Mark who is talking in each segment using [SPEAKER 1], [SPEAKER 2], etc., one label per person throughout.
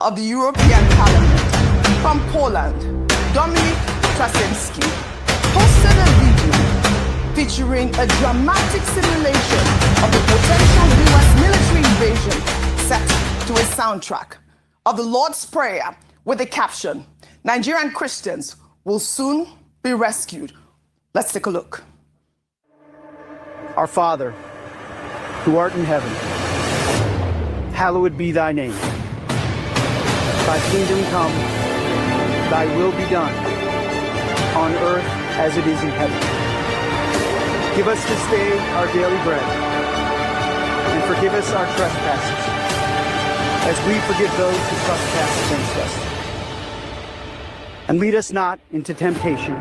[SPEAKER 1] of the European Parliament from Poland, Dominik Trasimski, posted a video featuring a dramatic simulation of the potential US military invasion set to a soundtrack of the Lord's Prayer with the caption, "Nigerian Christians will soon be rescued." Let's take a look.
[SPEAKER 2] Our Father, who art in heaven, hallowed be thy name. Thy kingdom come, thy will be done, on earth as it is in heaven. Give us this day our daily bread, and forgive us our trespasses, as we forgive those who trespass against us. And lead us not into temptation.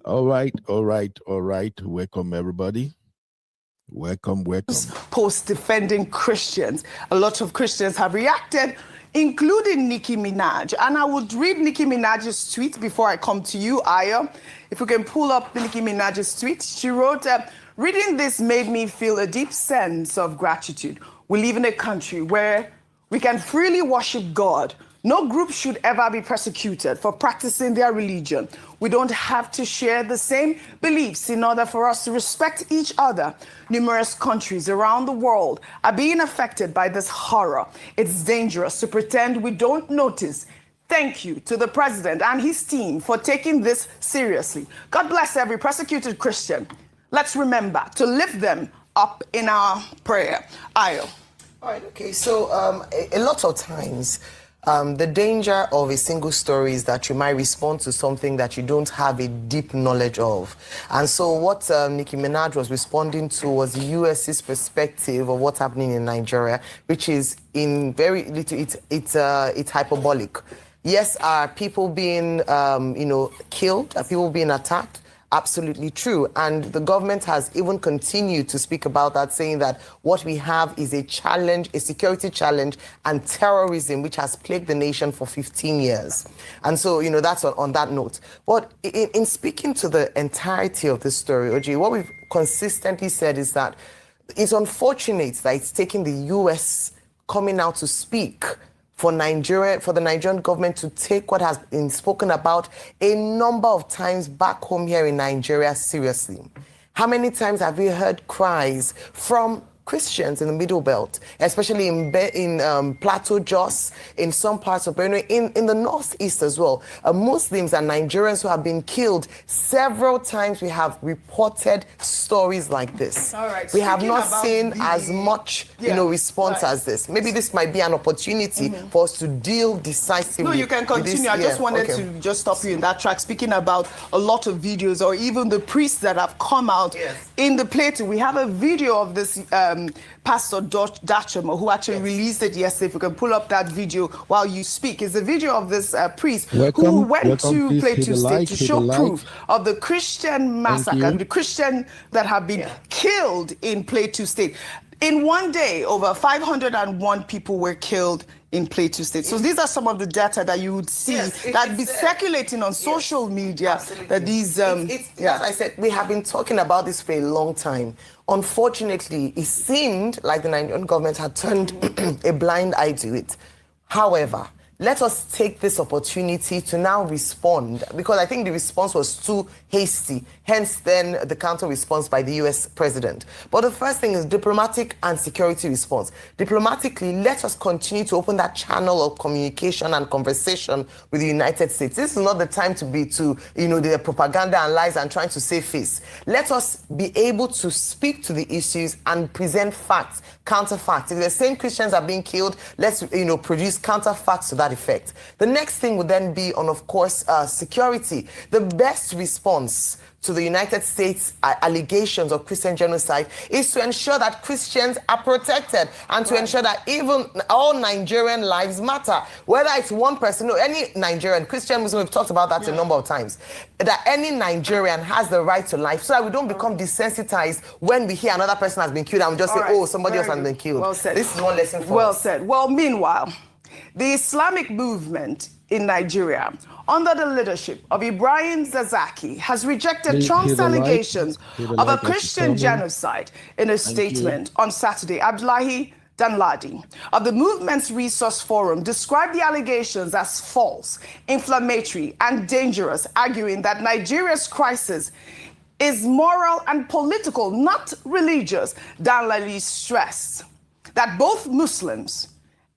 [SPEAKER 3] All right. Welcome, everybody. Welcome.
[SPEAKER 1] Post defending Christians. A lot of Christians have reacted, including Nicki Minaj. And I would read Nicki Minaj's tweet before I come to you, Ayo. If we can pull up Nicki Minaj's tweet, she wrote, "Reading this made me feel a deep sense of gratitude. We live in a country where we can freely worship God. No group should ever be persecuted for practicing their religion. We don't have to share the same beliefs in order for us to respect each other. Numerous countries around the world are being affected by this horror. It's dangerous to pretend we don't notice. Thank you to the president and his team for taking this seriously. God bless every persecuted Christian. Let's remember to lift them up in our prayer." Ayo.
[SPEAKER 4] All right, okay, so a lot of times, the danger of a single story is that you might respond to something that you don't have a deep knowledge of. And so what Nicki Minaj was responding to was the US's perspective of what's happening in Nigeria, which is in very little, it's hyperbolic. Yes, are people being, killed? Are people being attacked? Absolutely true. And the government has even continued to speak about that, saying that what we have is a challenge, a security challenge, and terrorism, which has plagued the nation for 15 years. And so, that's on that note. But in speaking to the entirety of this story, Oji, what we've consistently said is that it's unfortunate that it's taking the US coming out to speak for the Nigerian government to take what has been spoken about a number of times back home here in Nigeria seriously. How many times have we heard cries from Christians in the Middle Belt, especially in Plateau, Jos, in some parts of Benue, in the Northeast as well? Muslims and Nigerians who have been killed. Several times we have reported stories like this.
[SPEAKER 1] All right.
[SPEAKER 4] We have not seen as much response as this. Maybe this might be an opportunity for us to deal decisively.
[SPEAKER 1] No, you can continue. I just wanted to just stop you in that track, speaking about a lot of videos or even the priests that have come out in the Plateau. We have a video of this Pastor Dachemo, who actually released it yesterday. If you can pull up that video while you speak. It's a video of this priest who went to Plateau State to show proof of the Christian massacre and the Christian that have been killed in Plateau State. In one day, over 501 people were killed in Plateau State. So these are some of the data that you would see that be circulating on social media.
[SPEAKER 4] Absolutely.
[SPEAKER 1] That these,
[SPEAKER 4] as I said, we have been talking about this for a long time. Unfortunately, it seemed like the Nigerian government had turned a blind eye to it. However, let us take this opportunity to now respond, because I think the response was too hasty, hence then the counter response by the US president. But the first thing is diplomatic and security response. Diplomatically, let us continue to open that channel of communication and conversation with the United States. This is not the time to be the propaganda and lies and trying to save face. Let us be able to speak to the issues and present facts, counterfacts. If the same Christians are being killed, let's produce counterfacts to that effect. The next thing would then be on, of course, security. The best response to the United States allegations of Christian genocide is to ensure that Christians are protected and to ensure that even all Nigerian lives matter. Whether it's one person or any Nigerian, Christian, Muslim, we've talked about that a number of times, that any Nigerian has the right to life, so that we don't become desensitized when we hear another person has been killed and we just say, oh, somebody else has been killed.
[SPEAKER 1] Well said.
[SPEAKER 4] This is one lesson for us.
[SPEAKER 1] Well said. Well, meanwhile, The Islamic movement in Nigeria, under the leadership of Ibrahim Zakzaky, has rejected Trump's allegations of a Christian genocide in a statement on Saturday. Abdullahi Danladi of the movement's Resource Forum described the allegations as false, inflammatory, and dangerous, arguing that Nigeria's crisis is moral and political, not religious. Danladi stressed that both Muslims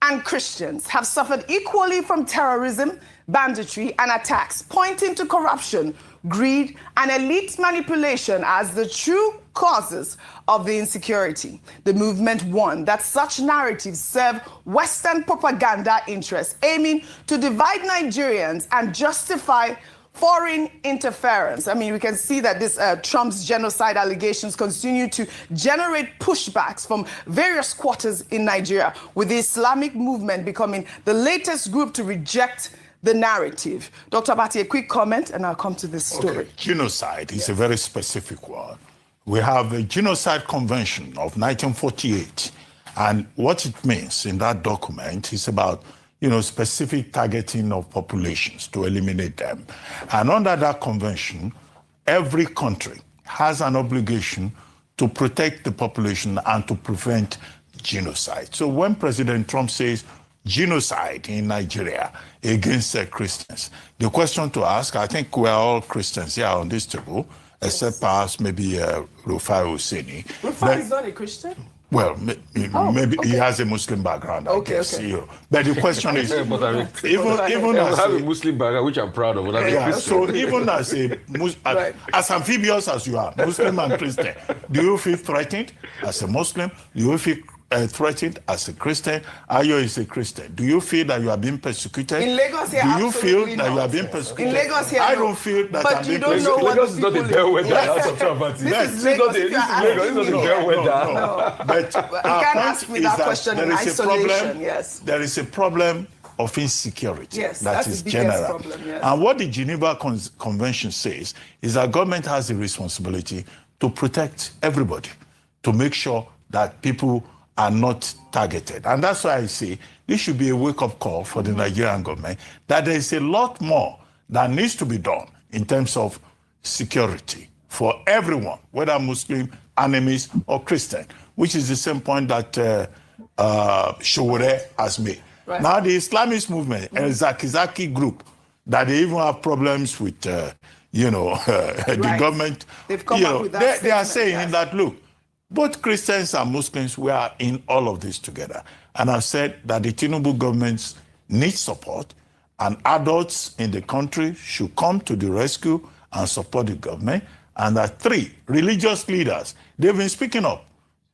[SPEAKER 1] and Christians have suffered equally from terrorism, banditry, and attacks, pointing to corruption, greed, and elite manipulation as the true causes of the insecurity. The movement warned that such narratives serve Western propaganda interests, aiming to divide Nigerians and justify foreign interference. I mean, we can see that this Trump's genocide allegations continue to generate pushbacks from various quarters in Nigeria, with the Islamic movement becoming the latest group to reject the narrative. Dr. Abati, a quick comment, and I'll come to this story.
[SPEAKER 5] Okay. Genocide is a very specific word. We have the Genocide Convention of 1948, and what it means in that document is about specific targeting of populations to eliminate them. And under that convention, every country has an obligation to protect the population and to prevent genocide. So when President Trump says genocide in Nigeria against Christians, the question to ask, I think we're all Christians here on this table, except perhaps maybe Rufai Hussaini.
[SPEAKER 1] Rufai is not a Christian?
[SPEAKER 5] Well, maybe he has a Muslim background, I guess. But the question is, even
[SPEAKER 6] I
[SPEAKER 5] as
[SPEAKER 6] have a Muslim background, which I'm proud of.
[SPEAKER 5] So even as as amphibious as you are, Muslim and Christian, do you feel threatened as a Muslim? Do you feel threatened as a Christian? Ayo is a Christian. Do you feel that you are being persecuted?
[SPEAKER 1] In Lagos here,
[SPEAKER 5] do you feel
[SPEAKER 1] absolutely
[SPEAKER 5] that you are
[SPEAKER 1] not.
[SPEAKER 5] being persecuted?
[SPEAKER 1] In Lagos here,
[SPEAKER 5] I don't feel that
[SPEAKER 1] but
[SPEAKER 5] I'm
[SPEAKER 1] you
[SPEAKER 5] being
[SPEAKER 1] don't know
[SPEAKER 5] persecuted.
[SPEAKER 1] what
[SPEAKER 6] Lagos is not a bellwether.
[SPEAKER 1] This is Lagos.
[SPEAKER 6] This is not a bellwether.
[SPEAKER 5] No. But
[SPEAKER 1] you can't ask me that question in isolation.
[SPEAKER 5] There is a problem of insecurity that is
[SPEAKER 1] the biggest
[SPEAKER 5] general.
[SPEAKER 1] problem, yes.
[SPEAKER 5] And what the Geneva Convention says is that government has the responsibility to protect everybody, to make sure that people are not targeted. And that's why I say this should be a wake-up call for the Nigerian government, that there is a lot more that needs to be done in terms of security for everyone, whether Muslim, animist, or Christian, which is the same point that Sowore has made.
[SPEAKER 1] Right.
[SPEAKER 5] Now, the Islamist movement, and Zakzaky group, that they even have problems with, the government.
[SPEAKER 1] They've come up with that
[SPEAKER 5] they are
[SPEAKER 1] statement,
[SPEAKER 5] saying that, look, both Christians and Muslims, we are in all of this together. And I've said that the Tinubu government needs support, and adults in the country should come to the rescue and support the government. And that 3, religious leaders, they've been speaking up.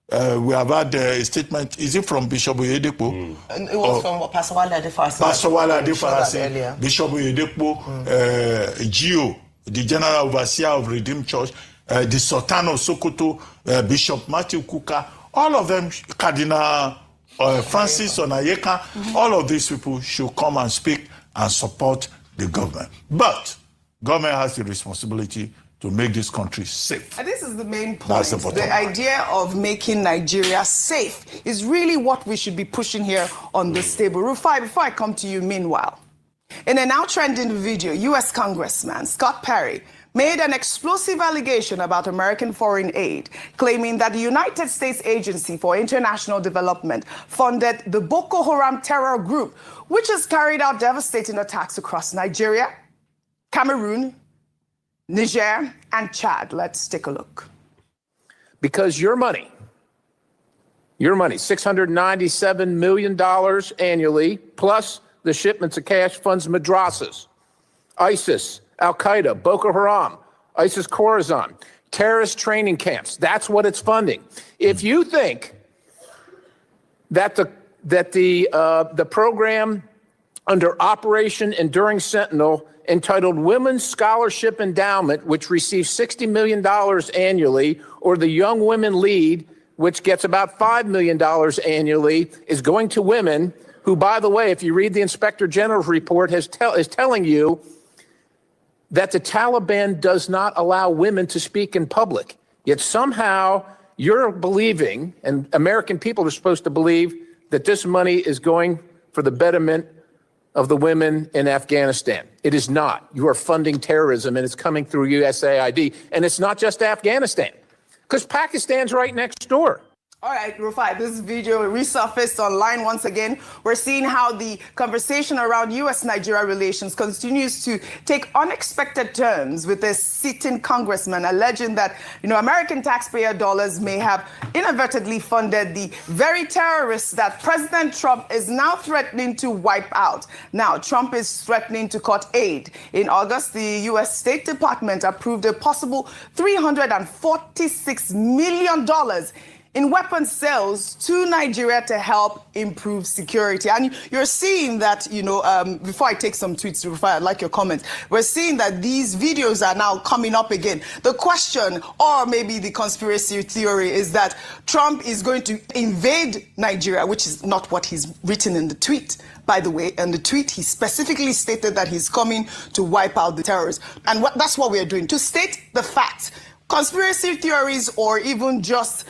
[SPEAKER 5] We have had a statement, is it from Bishop Oyedepo?
[SPEAKER 4] It was from Pastor Wale Adefarasi.
[SPEAKER 5] Pastor Wale Adefarasi, Bishop Oyedepo, Gio, the General Overseer of Redeemed Church, the Sultan of Sokoto, Bishop Matthew Kuka, all of them, Cardinal Francis Onayeka, all of these people should come and speak and support the government. But government has the responsibility to make this country safe.
[SPEAKER 1] And this is the main point.
[SPEAKER 5] That's the bottom line.
[SPEAKER 1] Idea of making Nigeria safe is really what we should be pushing here on this table. Rufai, before I come to you, meanwhile, in a now trending video, U.S. Congressman Scott Perry made an explosive allegation about American foreign aid, claiming that the United States Agency for International Development funded the Boko Haram terror group, which has carried out devastating attacks across Nigeria, Cameroon, Niger, and Chad. Let's take a look.
[SPEAKER 7] Because your money, $697 million annually, plus the shipments of cash funds madrasas, ISIS, Al-Qaeda, Boko Haram, ISIS Khorasan, terrorist training camps. That's what it's funding. If you think that the program under Operation Enduring Sentinel, entitled Women's Scholarship Endowment, which receives $60 million annually, or the Young Women Lead, which gets about $5 million annually, is going to women who, by the way, if you read the Inspector General's report, is telling you that the Taliban does not allow women to speak in public. Yet somehow you're believing, and American people are supposed to believe, that this money is going for the betterment of the women in Afghanistan. It is not. You are funding terrorism, and it's coming through USAID. And it's not just Afghanistan, because Pakistan's right next door.
[SPEAKER 1] All right, Rufai, this video resurfaced online once again. We're seeing how the conversation around U.S.-Nigeria relations continues to take unexpected turns, with a sitting congressman alleging that, American taxpayer dollars may have inadvertently funded the very terrorists that President Trump is now threatening to wipe out. Now, Trump is threatening to cut aid. In August, the U.S. State Department approved a possible $346 million in weapons sales to Nigeria to help improve security. And you're seeing that, before I take some tweets, Rufai, I'd like your comments. We're seeing that these videos are now coming up again. The question, or maybe the conspiracy theory, is that Trump is going to invade Nigeria, which is not what he's written in the tweet. By the way, in the tweet, he specifically stated that he's coming to wipe out the terrorists. And that's what we're doing, to state the facts. Conspiracy theories or even just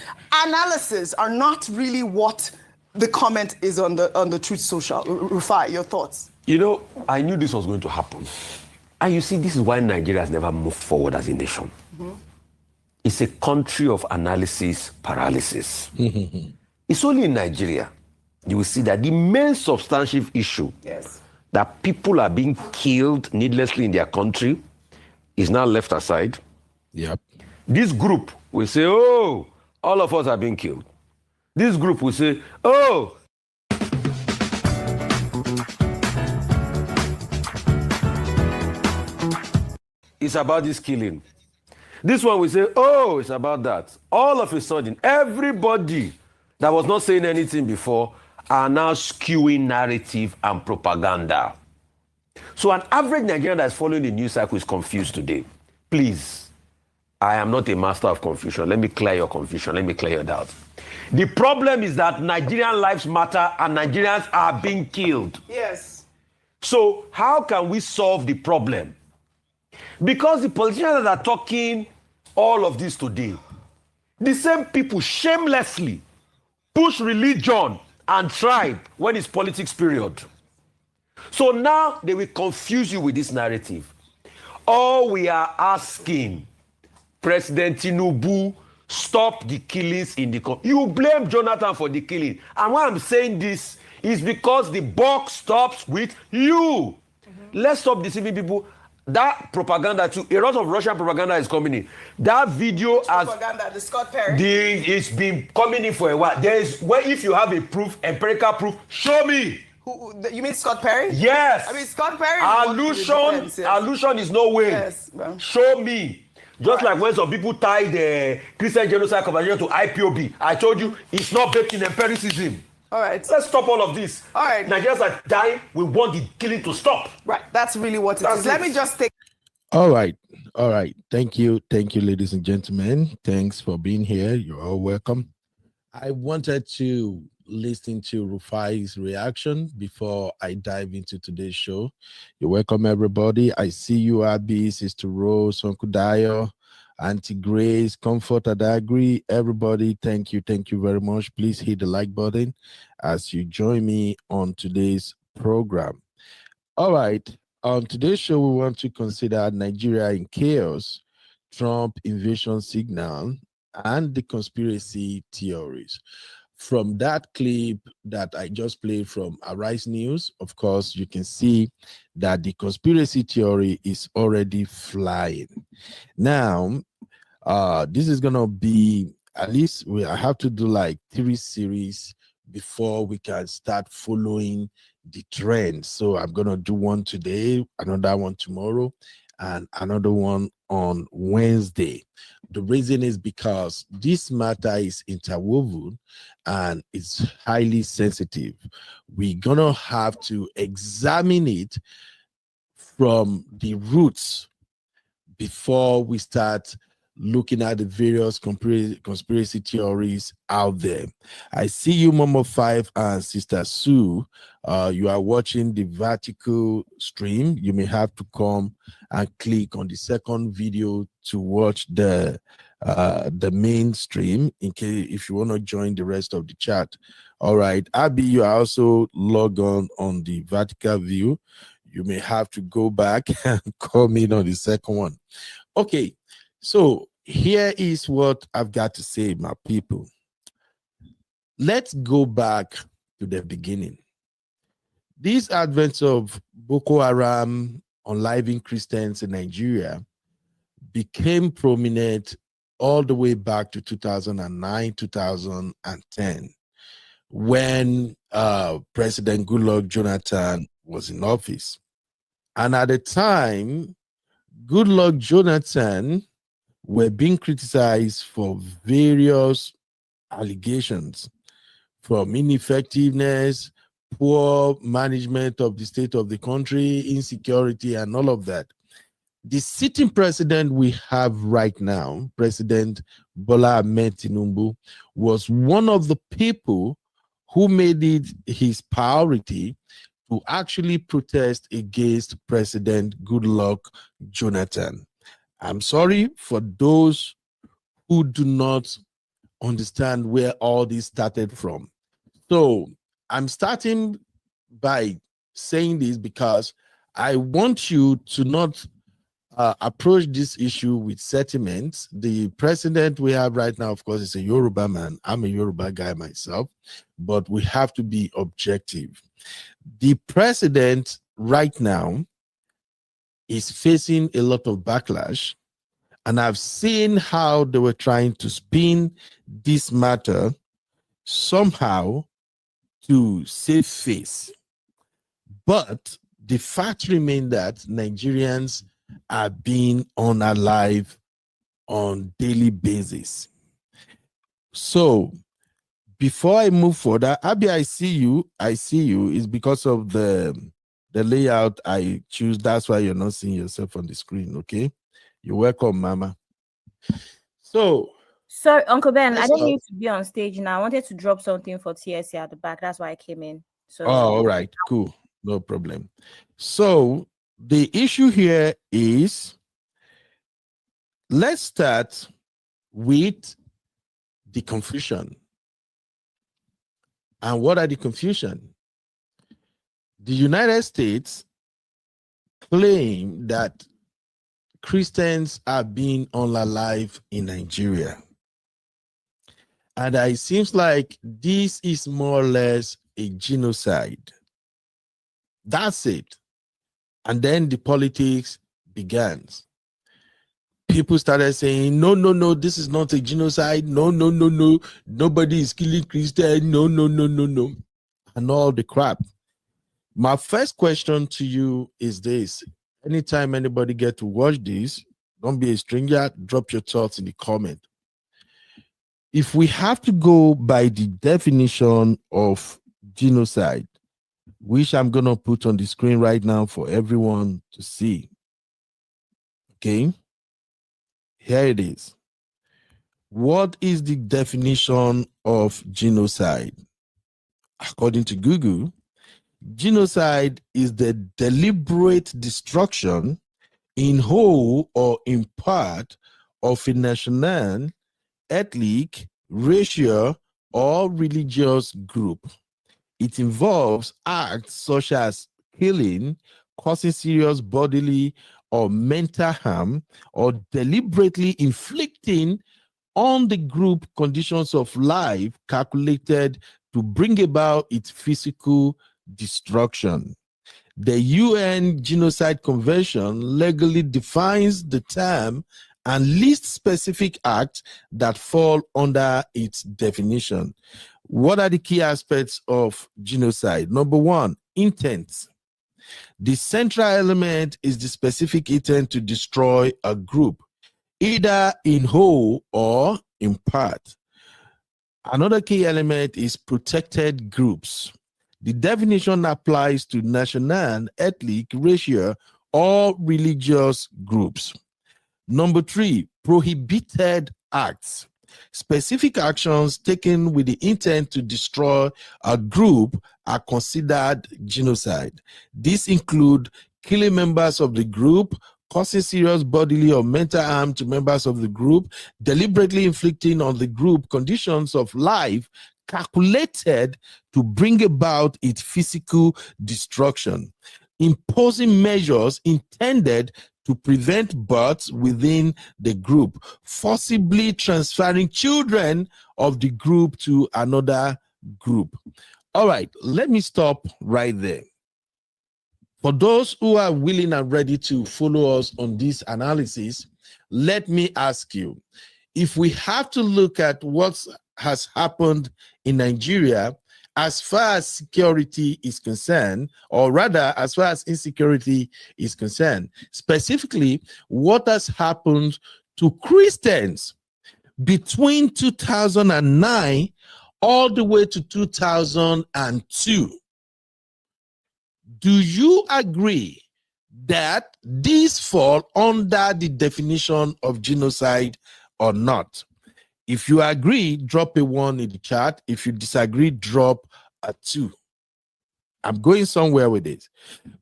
[SPEAKER 1] analysis are not really what the comment is on the Truth Social. Rufai, your thoughts?
[SPEAKER 6] I knew this was going to happen. And you see, this is why Nigeria has never moved forward as a nation. Mm-hmm. It's a country of analysis paralysis. It's only in Nigeria you will see that the main substantive issue, that people are being killed needlessly in their country, is now left aside.
[SPEAKER 3] Yep.
[SPEAKER 6] This group will say, oh, all of us are being killed. This group will say, oh, it's about this killing. This one will say, oh, it's about that. All of a sudden, everybody that was not saying anything before are now skewing narrative and propaganda. So an average Nigerian that is following the news cycle is confused today. Please, I am not a master of confusion. Let me clear your confusion. Let me clear your doubt. The problem is that Nigerian lives matter and Nigerians are being killed.
[SPEAKER 1] Yes.
[SPEAKER 6] So how can we solve the problem? Because the politicians that are talking all of this today, the same people shamelessly push religion and tribe when it's politics period. So now they will confuse you with this narrative. All we are asking, President Tinubu, stop the killings in the country. You blame Jonathan for the killing. And why I'm saying this is because the buck stops with you. Let's stop deceiving people. That propaganda too, a lot of Russian propaganda is coming in. That video has
[SPEAKER 1] propaganda, the Scott Perry.
[SPEAKER 6] It's been coming in for a while. If you have a proof, empirical proof, show me.
[SPEAKER 1] You mean Scott Perry?
[SPEAKER 6] Yes.
[SPEAKER 1] I mean, Scott Perry.
[SPEAKER 6] Allusion is no way.
[SPEAKER 1] Yes. Well.
[SPEAKER 6] Show me. Just like when some people tie the Christian genocide convention to IPOB. I told you it's not based in empiricism.
[SPEAKER 1] All right.
[SPEAKER 6] Let's stop all of this.
[SPEAKER 1] All right.
[SPEAKER 6] Nigerians are dying. We want the killing to stop.
[SPEAKER 1] Right. That's really what it is. Let me just take.
[SPEAKER 3] All right. Thank you, ladies and gentlemen. Thanks for being here. You're all welcome. I wanted to listen to Rufai's reaction before I dive into today's show. You're welcome, everybody. I see you, Abby, Sister Rose, Uncle Dio, Auntie Grace, Comfort Adagri. Everybody, thank you very much. Please hit the like button as you join me on today's program. All right. On today's show, we want to consider Nigeria in chaos, Trump invasion signal, and the conspiracy theories. From that clip that I just played from Arise News, of course, you can see that the conspiracy theory is already flying. Now, this is going to be, at least I have to do like 3 series before we can start following the trend. So I'm going to do one today, another one tomorrow, and another one on Wednesday. The reason is because this matter is interwoven and it's highly sensitive. We're going to have to examine it from the roots before we start looking at the various conspiracy theories out there. I see you, Momo5 and Sister Sue. You are watching the vertical stream. You may have to come and click on the second video to watch the main stream in case if you want to join the rest of the chat. All right. Abby, you are also log on the vertical view. You may have to go back and come in on the second one. Okay. So here is what I've got to say, my people. Let's go back to the beginning. These advents of Boko Haram unaliving Christians in Nigeria became prominent all the way back to 2009, 2010, when President Goodluck Jonathan was in office. And at the time, Goodluck Jonathan were being criticized for various allegations, from ineffectiveness, poor management of the state of the country, insecurity, and all of that. The sitting president we have right now, President Bola Ahmed Tinubu, was one of the people who made it his priority to actually protest against President Goodluck Jonathan. I'm sorry for those who do not understand where all this started from. So I'm starting by saying this because I want you to not approach this issue with sentiments. The president we have right now, of course, is a Yoruba man. I'm a Yoruba guy myself, but we have to be objective. The president right now is facing a lot of backlash, and I've seen how they were trying to spin this matter somehow to save face. But the fact remains that Nigerians are being unalive on daily basis. So before I move further, Abby, I see you. It's because of the layout I choose. That's why you're not seeing yourself on the screen. Okay, you're welcome, Mama. So
[SPEAKER 8] Uncle Ben, I don't need to be on stage now. I wanted to drop something for TSC at the back. That's why I came in. So
[SPEAKER 3] all right, cool, no problem. So the issue here is, let's start with the confusion. And what are the confusion? The United States claim that Christians are being unalive in Nigeria. And it seems like this is more or less a genocide. That's it. And then the politics began. People started saying, no, this is not a genocide. No, nobody is killing Christians. No, and all the crap. My first question to you is this. Anytime anybody get to watch this, don't be a stranger, drop your thoughts in the comment. If we have to go by the definition of genocide, which I'm going to put on the screen right now for everyone to see. Okay, here it is. What is the definition of genocide? According to Google, genocide is the deliberate destruction in whole or in part of a national, ethnic, racial, or religious group. It involves acts such as killing, causing serious bodily or mental harm, or deliberately inflicting on the group conditions of life calculated to bring about its physical destruction. The UN Genocide Convention legally defines the term and lists specific acts that fall under its definition. What are the key aspects of genocide? Number one, intent. The central element is the specific intent to destroy a group, either in whole or in part. Another key element is protected groups. The definition applies to national, ethnic, racial, or religious groups. Number three, prohibited acts. Specific actions taken with the intent to destroy a group are considered genocide. These include killing members of the group, causing serious bodily or mental harm to members of the group, deliberately inflicting on the group conditions of life calculated to bring about its physical destruction, imposing measures intended to prevent births within the group, forcibly transferring children of the group to another group. All right, let me stop right there. For those who are willing and ready to follow us on this analysis, let me ask you, if we have to look at what has happened in Nigeria as far as security is concerned, or rather as far as insecurity is concerned, specifically what has happened to Christians between 2009 all the way to 2002. Do you agree that these fall under the definition of genocide or not? If you agree, drop a 1 in the chat. If you disagree, drop a 2. I'm going somewhere with it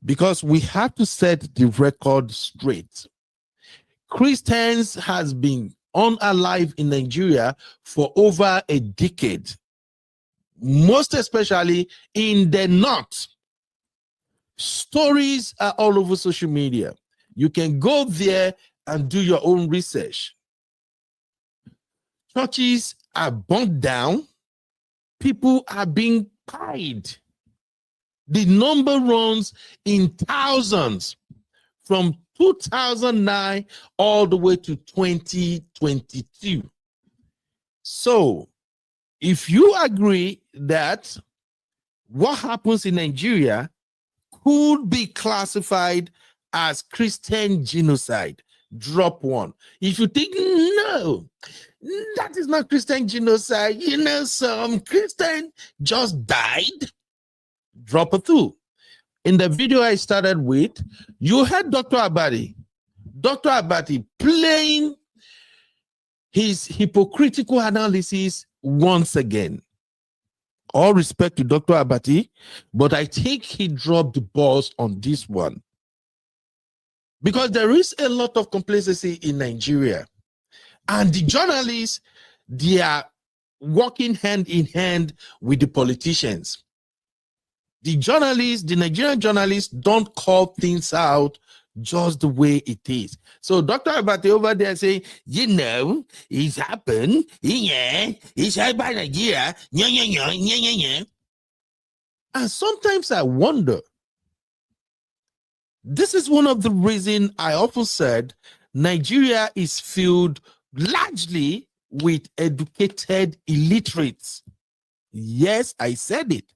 [SPEAKER 3] because we have to set the record straight. Christians has been unalive in Nigeria for over a decade, most especially in the north. Stories are all over social media. You can go there and do your own research. Churches are burnt down. People are being pied. The number runs in thousands from 2009 all the way to 2022. So, if you agree that what happens in Nigeria could be classified as Christian genocide, drop 1. If you think, no, that is not Christian genocide, some Christian just died, drop a 2. In the video I started with, you heard Dr. Abati playing his hypocritical analysis once again. All respect to Dr. Abati, but I think he dropped the balls on this one. Because there is a lot of complacency in Nigeria. And the journalists, they are working hand in hand with the politicians. The journalists, the Nigerian journalists, don't call things out just the way it is. So Dr. Abati over there saying, it's happened. Yeah, it's happened by Nigeria. Yeah. And sometimes I wonder, this is one of the reasons I often said Nigeria is filled largely with educated illiterates. Yes, I said it.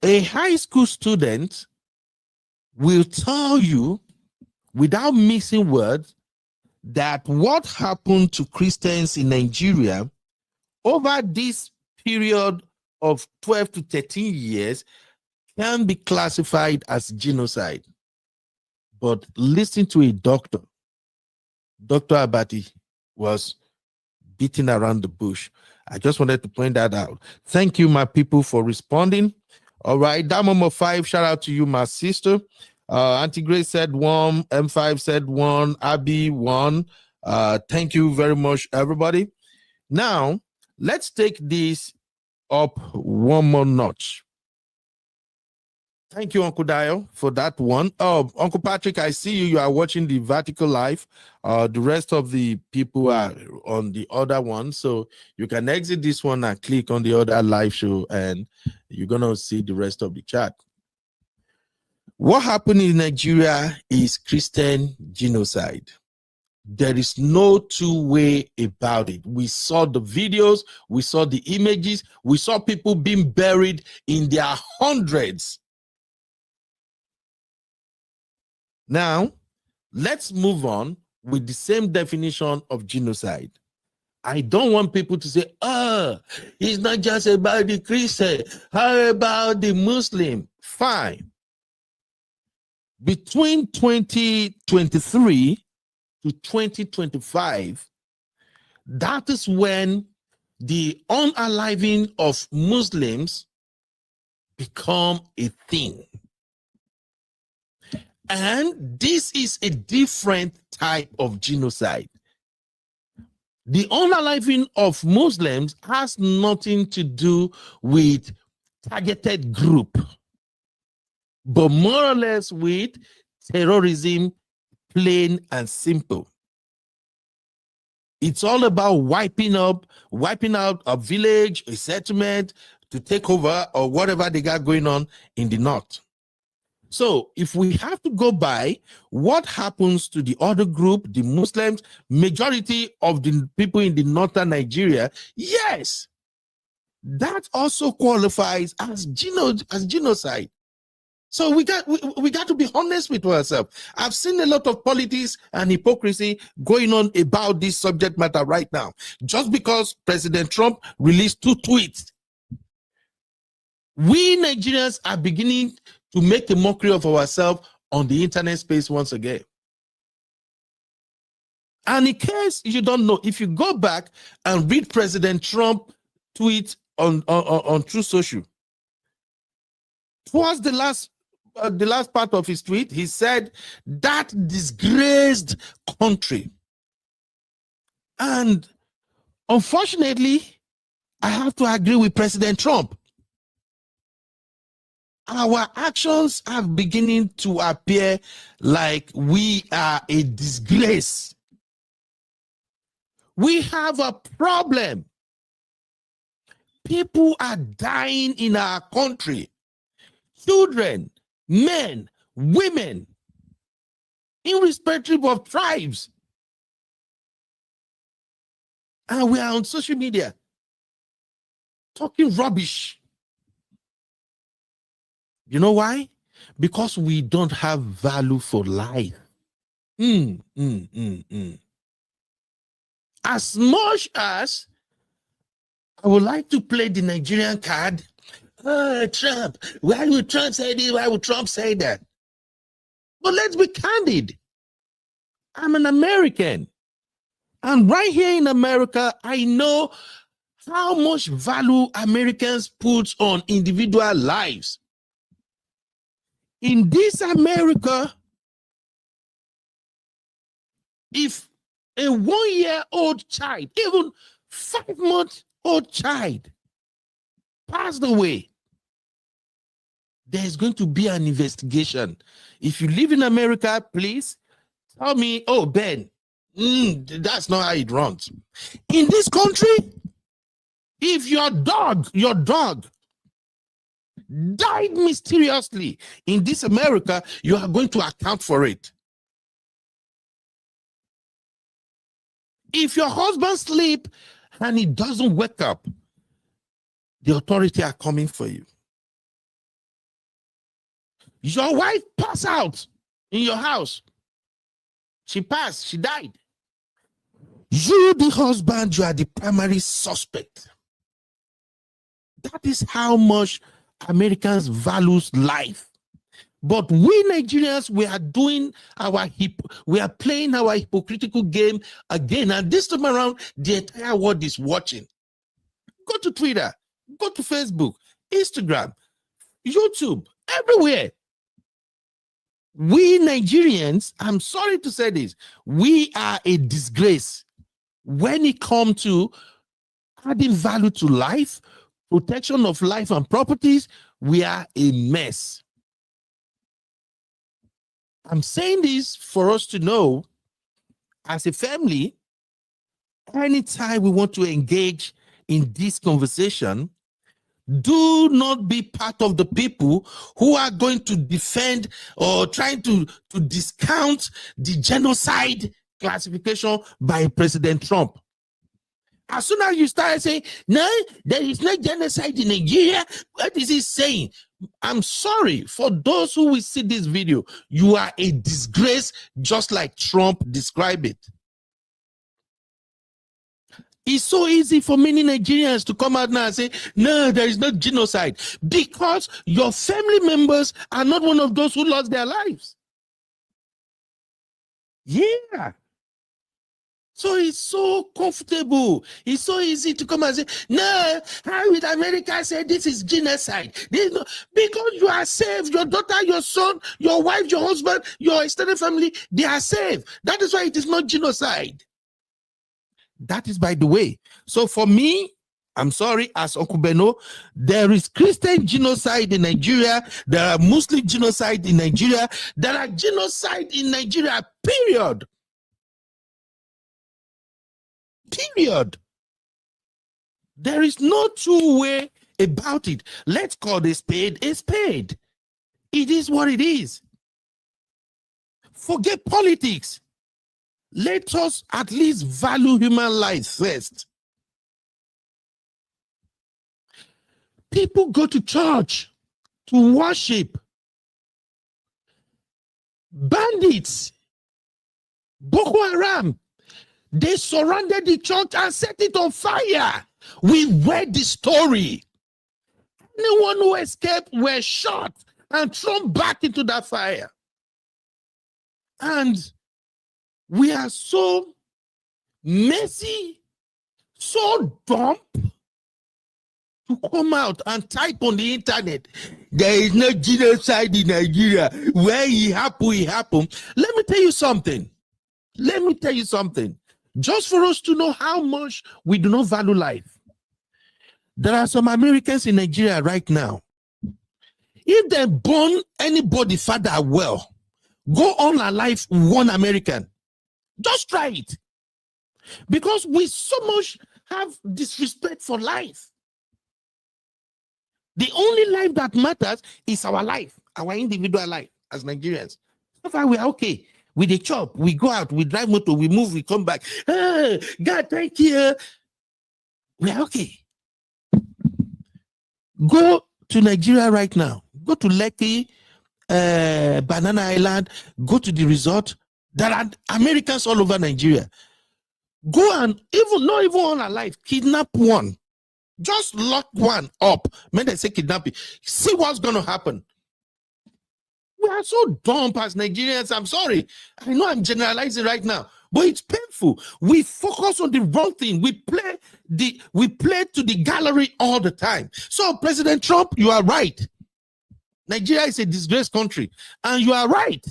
[SPEAKER 3] A high school student will tell you without mixing words that what happened to Christians in Nigeria over this period of 12 to 13 years can be classified as genocide. But listen to a doctor. Dr. Abati was beating around the bush. I just wanted to point that out. Thank you, my people, for responding. All right, Damamo 5, shout out to you, my sister. Auntie Grace said 1, M5 said 1, Abby 1. Thank you very much, everybody. Now, let's take this up one more notch. Thank you, Uncle Dio, for that one. Oh, Uncle Patrick, I see you. You are watching the vertical live. The rest of the people are on the other one. So you can exit this one and click on the other live show, and you're going to see the rest of the chat. What happened in Nigeria is Christian genocide. There is no two-way about it. We saw the videos, we saw the images, we saw people being buried in their hundreds. Now, let's move on with the same definition of genocide. I don't want people to say, it's not just about the Christian. How about the Muslim? Fine. Between 2023 to 2025, that is when the unaliving of Muslims become a thing. And this is a different type of genocide. The unaliving of Muslims has nothing to do with targeted group, but more or less with terrorism, plain and simple. It's all about wiping out a village, a settlement to take over or whatever they got going on in the north. So if we have to go by what happens to the other group, the Muslims, majority of the people in the northern Nigeria, yes, that also qualifies as genocide. So we got to be honest with ourselves. I've seen a lot of politics and hypocrisy going on about this subject matter right now. Just because President Trump released 2 tweets, we Nigerians are beginning to make a mockery of ourselves on the internet space once again. And in case you don't know, if you go back and read President Trump tweets on Truth Social, towards the last part of his tweet, he said that disgraced country. And unfortunately, I have to agree with President Trump. Our actions are beginning to appear like we are a disgrace. We have a problem. People are dying in our country. Children, men, women, irrespective of tribes. And we are on social media talking rubbish. You know why? Because we don't have value for life. As much as I would like to play the Nigerian card, Trump, why would Trump say this? Why would Trump say that? But let's be candid. I'm an American. And right here in America, I know how much value Americans put on individual lives. In this America, if a 1-year-old child, even 5-month-old child passed away, there's going to be an investigation. If you live in America, please tell me, oh, Ben, that's not how it runs. In this country, if your dog died mysteriously in this America, you are going to account for it. If your husband sleep and he doesn't wake up, the authority are coming for you. Your wife passed out in your house. She passed, she died. You, the husband, you are the primary suspect. That is how much Americans value life. But we Nigerians, we are playing our hypocritical game again. And this time around, the entire world is watching. Go to Twitter, go to Facebook, Instagram, YouTube, everywhere. We Nigerians, I'm sorry to say this, we are a disgrace when it comes to adding value to life, protection of life and properties. We are a mess. I'm saying this for us to know, as a family, anytime we want to engage in this conversation, do not be part of the people who are going to defend or trying to discount the genocide classification by President Trump. As soon as you start saying, no, there is no genocide in Nigeria, what is he saying? I'm sorry for those who will see this video. You are a disgrace, just like Trump described it. It's so easy for many Nigerians to come out now and say, no, there is no genocide, because your family members are not one of those who lost their lives. Yeah. So it's so comfortable. It's so easy to come and say, no, how would America say this is genocide? Because you are safe. Your daughter, your son, your wife, your husband, your extended family, they are safe. That is why it is not genocide. That is by the way. So for me, I'm sorry, as Uncle Beno, there is Christian genocide in Nigeria. There are Muslim genocide in Nigeria. There are genocide in Nigeria, period. Period. There is no two way about it. Let's call a spade a spade. It is what it is. Forget politics. Let us at least value human life first. People go to church to worship. Bandits, Boko Haram, they surrounded the church and set it on fire. We read the story. Anyone who escaped were shot and thrown back into that fire. And we are so messy, so dumb to come out and type on the internet, there is no genocide in Nigeria. Where it happened. Let me tell you something. Just for us to know how much we do not value life. There are some Americans in Nigeria right now. If they burn anybody father well, go on alive one American. Just try it. Because we so much have disrespect for life. The only life that matters is our life, our individual life as Nigerians. So far, we are okay. We dey chop, we go out, we drive motor, we move, we come back. Hey, God, thank you. We are okay. Go to Nigeria right now. Go to Lekki, Banana Island. Go to the resort. There are Americans all over Nigeria. Go and not even on alive, kidnap one. Just lock one up. When they say kidnapping, see what's going to happen. We are so dumb as Nigerians. I'm sorry. I know I'm generalizing right now, but it's painful. We focus on the wrong thing. We play to the gallery all the time. So, President Trump, you are right. Nigeria is a disgraced country, and you are right.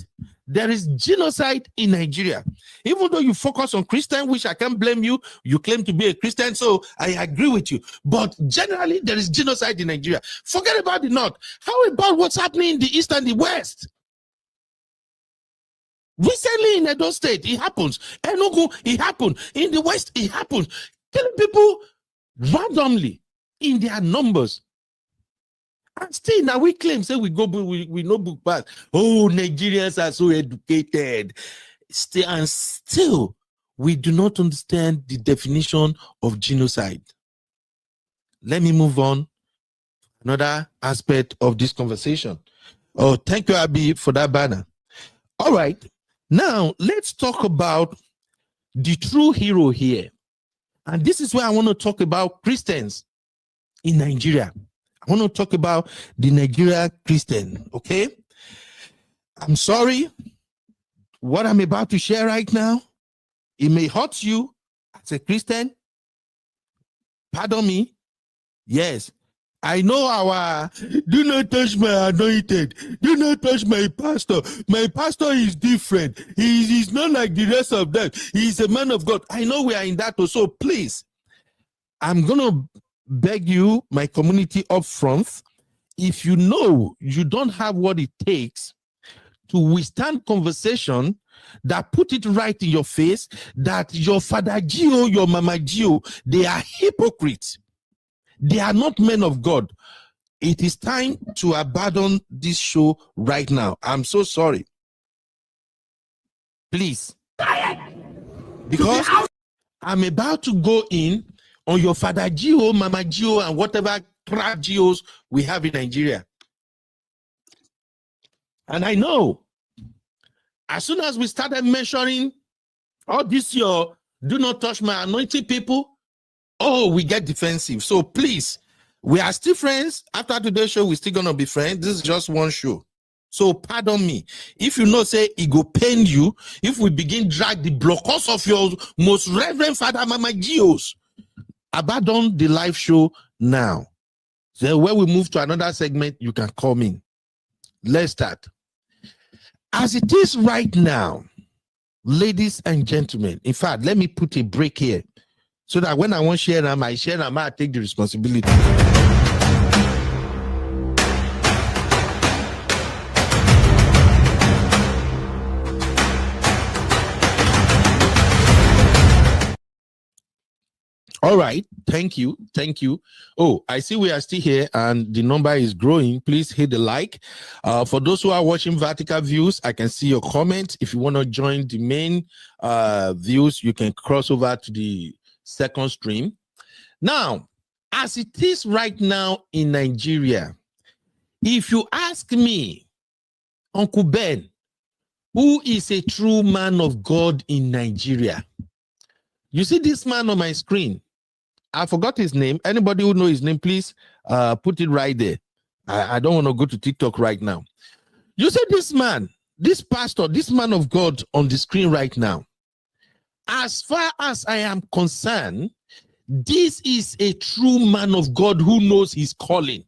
[SPEAKER 3] There is genocide in Nigeria. Even though you focus on Christian, which I can't blame you, you claim to be a Christian, so I agree with you. But generally, there is genocide in Nigeria. Forget about the North. How about what's happening in the East and the West? Recently in Edo State, it happens. Enugu, it happened. In the West, it happens. Killing people randomly in their numbers. And still, now we claim, say we no book pass. Oh, Nigerians are so educated. Still, we do not understand the definition of genocide. Let me move on. Another aspect of this conversation. Oh, thank you, Abi, for that banner. All right. Now, let's talk about the true hero here. And this is where I want to talk about Christians in Nigeria. I want to talk about the Nigeria Christian, okay? I'm sorry. What I'm about to share right now, it may hurt you as a Christian. Pardon me. Yes. I know our, do not touch my anointed. Do not touch my pastor. My pastor is different. He's not like the rest of them. He's a man of God. I know we are in that also. Please, I'm going to beg you, my community up front, if you know you don't have what it takes to withstand conversation that put it right in your face, that your father Gio, your mama Gio, they are hypocrites. They are not men of God. It is time to abandon this show right now. I'm so sorry. Please. Because I'm about to go in on your father Gio, mama Gio, and whatever crap Gios we have in Nigeria. And I know, as soon as we started mentioning all this your do not touch my anointed people, oh, we get defensive. So please, we are still friends. After today's show, we're still going to be friends. This is just one show. So pardon me. If you know, say, it go pain you, if we begin drag the blockers of your most reverend father, Mama Gios, abandon the live show now. So when we move to another segment, you can come in. Let's start. As it is right now, ladies and gentlemen, in fact, let me put a break here so that when I want share them, I share them, I take the responsibility. All right, thank you. Oh, I see we are still here and the number is growing. Please hit the like. For those who are watching Vertical Views, I can see your comment. If you want to join the main views, you can cross over to the second stream. Now, as it is right now in Nigeria, if you ask me, Uncle Ben, who is a true man of God in Nigeria? You see this man on my screen? I forgot his name. Anybody who knows his name, please put it right there. I don't want to go to TikTok right now. You see this man, this pastor, this man of God on the screen right now. As far as I am concerned, this is a true man of God who knows his calling.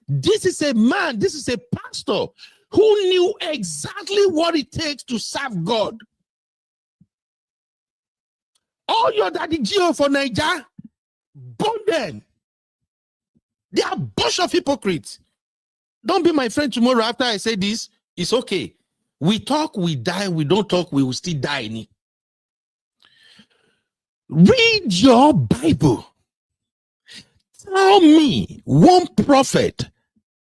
[SPEAKER 3] This is a man, this is a pastor who knew exactly what it takes to serve God. All your daddy Gio for Nigeria, burn them. They are a bunch of hypocrites. Don't be my friend tomorrow after I say this. It's okay. We talk, we die. We don't talk, we will still die. Read your Bible. Tell me one prophet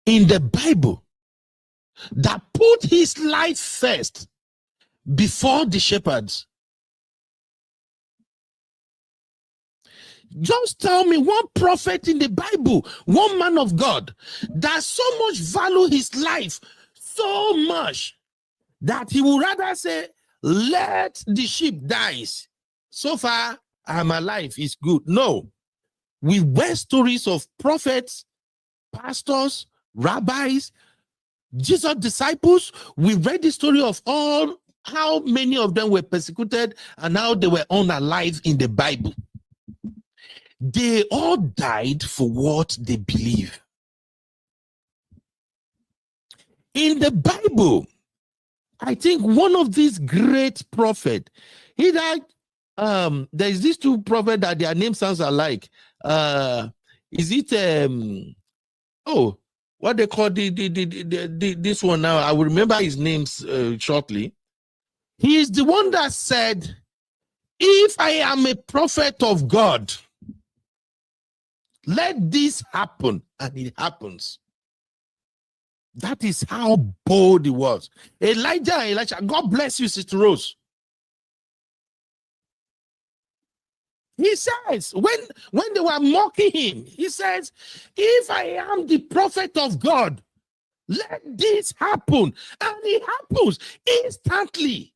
[SPEAKER 3] in the Bible that put his life first before the shepherds. Just tell me one prophet in the Bible, one man of God that so much value his life so much that he would rather say, let the sheep die. So far, I'm alive, it's good. No. We read stories of prophets, pastors, rabbis, Jesus' disciples. We read the story of all, how many of them were persecuted and how they were unalive in the Bible. They all died for what they believe. In the Bible, I think one of these great prophets, he died. There's these two prophets that their name sounds alike. Is it what they call this one now? I will remember his names shortly. He is the one that said, if I am a prophet of God, let this happen, and it happens. That is how bold he was. Elijah, God bless you, Sister Rose. He says, when they were mocking him, he says, if I am the prophet of God, let this happen. And it happens instantly.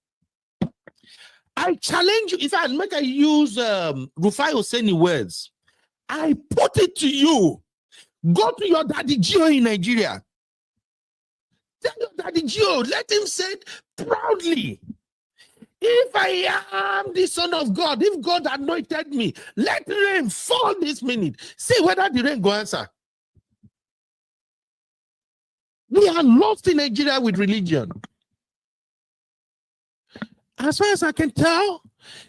[SPEAKER 3] I challenge you, if I make I use Rufai Hosseini words, I put it to you. Go to your daddy Gio in Nigeria. Tell your daddy Gio, let him say it proudly. If I am the Son of God, if God anointed me, let rain fall this minute. See whether the rain go answer. We are lost in Nigeria with religion. As far as I can tell,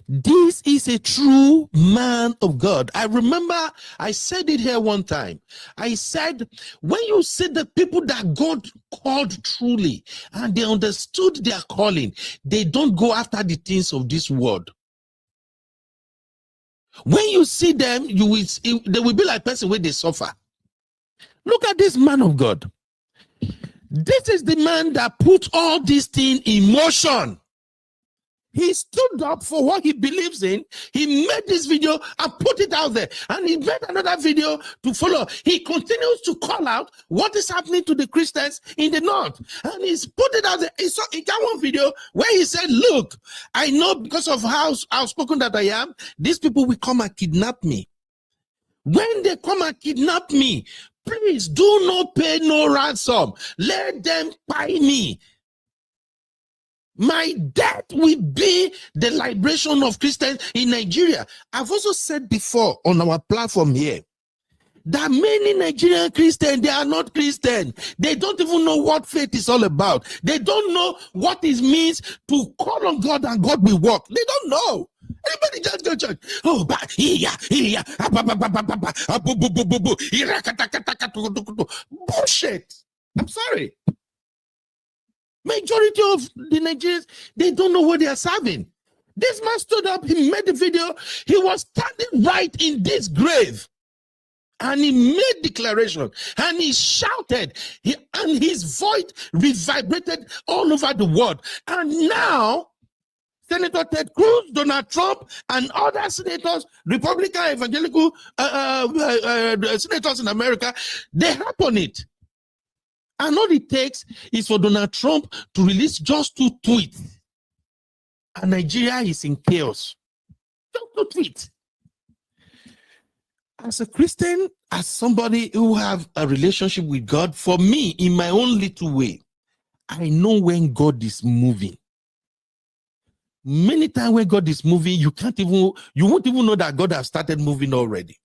[SPEAKER 3] this is a true man of God. I remember I said it here one time. I said, when you see the people that God called truly and they understood their calling, they don't go after the things of this world. When you see them, they will be like person where they suffer. Look at this man of God. This is the man that put all these things in motion. He stood up for what he believes in. He made this video and put it out there. And he made another video to follow. He continues to call out what is happening to the Christians in the north. And he's put it out there. He got one video where he said, look, I know because of how outspoken that I am, these people will come and kidnap me. When they come and kidnap me, please do not pay no ransom. Let them buy me. My death will be the liberation of Christians in Nigeria. I've also said before on our platform here that many Nigerian Christians, they are not Christian. They don't even know what faith is all about. They don't know what it means to call on God and God will work. They don't know. Everybody just go church. Oh, bullshit. I'm sorry. Majority of the Nigerians, they don't know what they are serving. This man stood up, he made the video, he was standing right in this grave. And he made declaration and he shouted, and his voice reverberated all over the world. And now, Senator Ted Cruz, Donald Trump, and other senators, Republican, evangelical senators in America, they hop on it. And all it takes is for Donald Trump to release just 2 tweets. And Nigeria is in chaos. Just 2 tweets. As a Christian, as somebody who have a relationship with God, for me, in my own little way, I know when God is moving. Many times when God is moving, you won't even know that God has started moving already.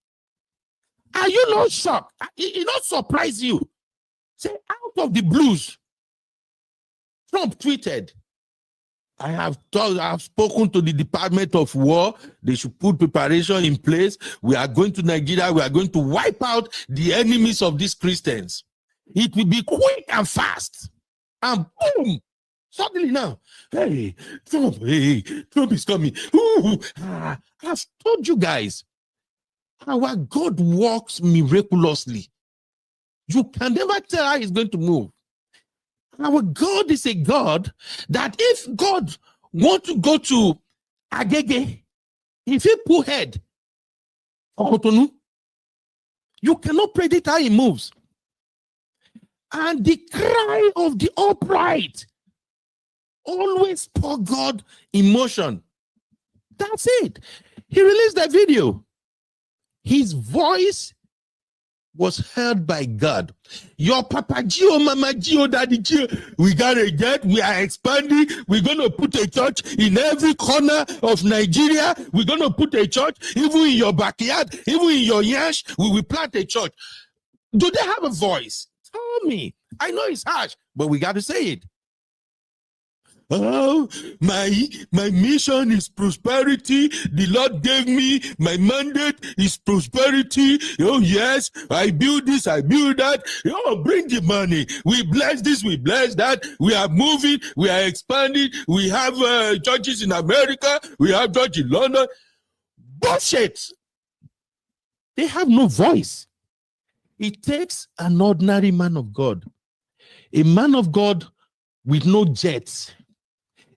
[SPEAKER 3] Are you not shocked? It not surprise you. Say, out of the blues, Trump tweeted, I have spoken to the Department of War. They should put preparation in place. We are going to Nigeria. We are going to wipe out the enemies of these Christians. It will be quick and fast. And boom, suddenly now, hey, Trump is coming. I've told you guys, our God works miraculously. You can never tell how he's going to move. Our God is a God that if God wants to go to Agege, if he pull head, you cannot predict how he moves. And the cry of the upright always pour God emotion. That's it. He released that video. His voice was heard by God. Your Papa Gio, Mama Gio, Daddy Gio, we got a jet, we are expanding, we're going to put a church in every corner of Nigeria, we're going to put a church, even in your backyard, even in your yash, we will plant a church. Do they have a voice? Tell me. I know it's harsh, but we got to say it. Oh, my mission is prosperity. The Lord gave me my mandate is prosperity. Oh yes, I build this, I build that. Oh, bring the money. We bless this, we bless that. We are moving, we are expanding. We have churches in America. We have church in London. Bullshit. They have no voice. It takes an ordinary man of God, a man of God with no jets.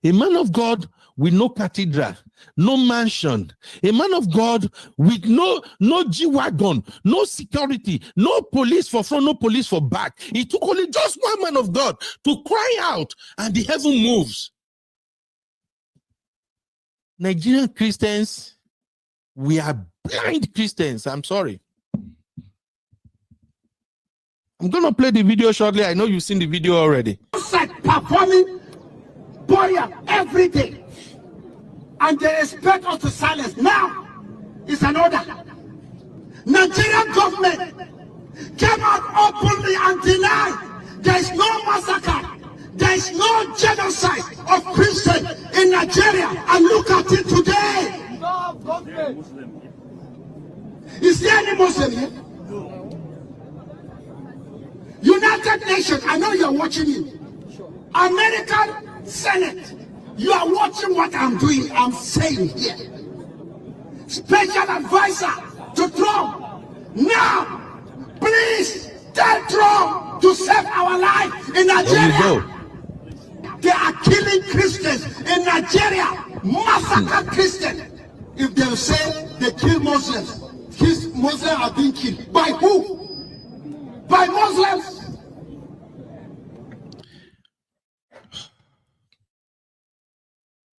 [SPEAKER 3] A man of God with no cathedral, no mansion. A man of God with no G-Wagon, no security, no police for front, no police for back. It took only just one man of God to cry out and the heaven moves. Nigerian Christians, we are blind Christians. I'm sorry. I'm going to play the video shortly. I know you've seen the video already.
[SPEAKER 9] Performing Boya every day, and they expect us to silence. Now it's an order. Nigerian government came out openly and denied there is no massacre, there is no genocide of Christians in Nigeria, and look at it today. Is there any Muslim here? United Nations, I know you're watching it. American Senate, you are watching what I'm doing, I'm saying here. Special advisor to Trump. Now, please tell Trump to save our life in Nigeria. They are killing Christians in Nigeria, massacre Christians. If they say they kill Muslims, Muslims are being killed. By who? By Muslims.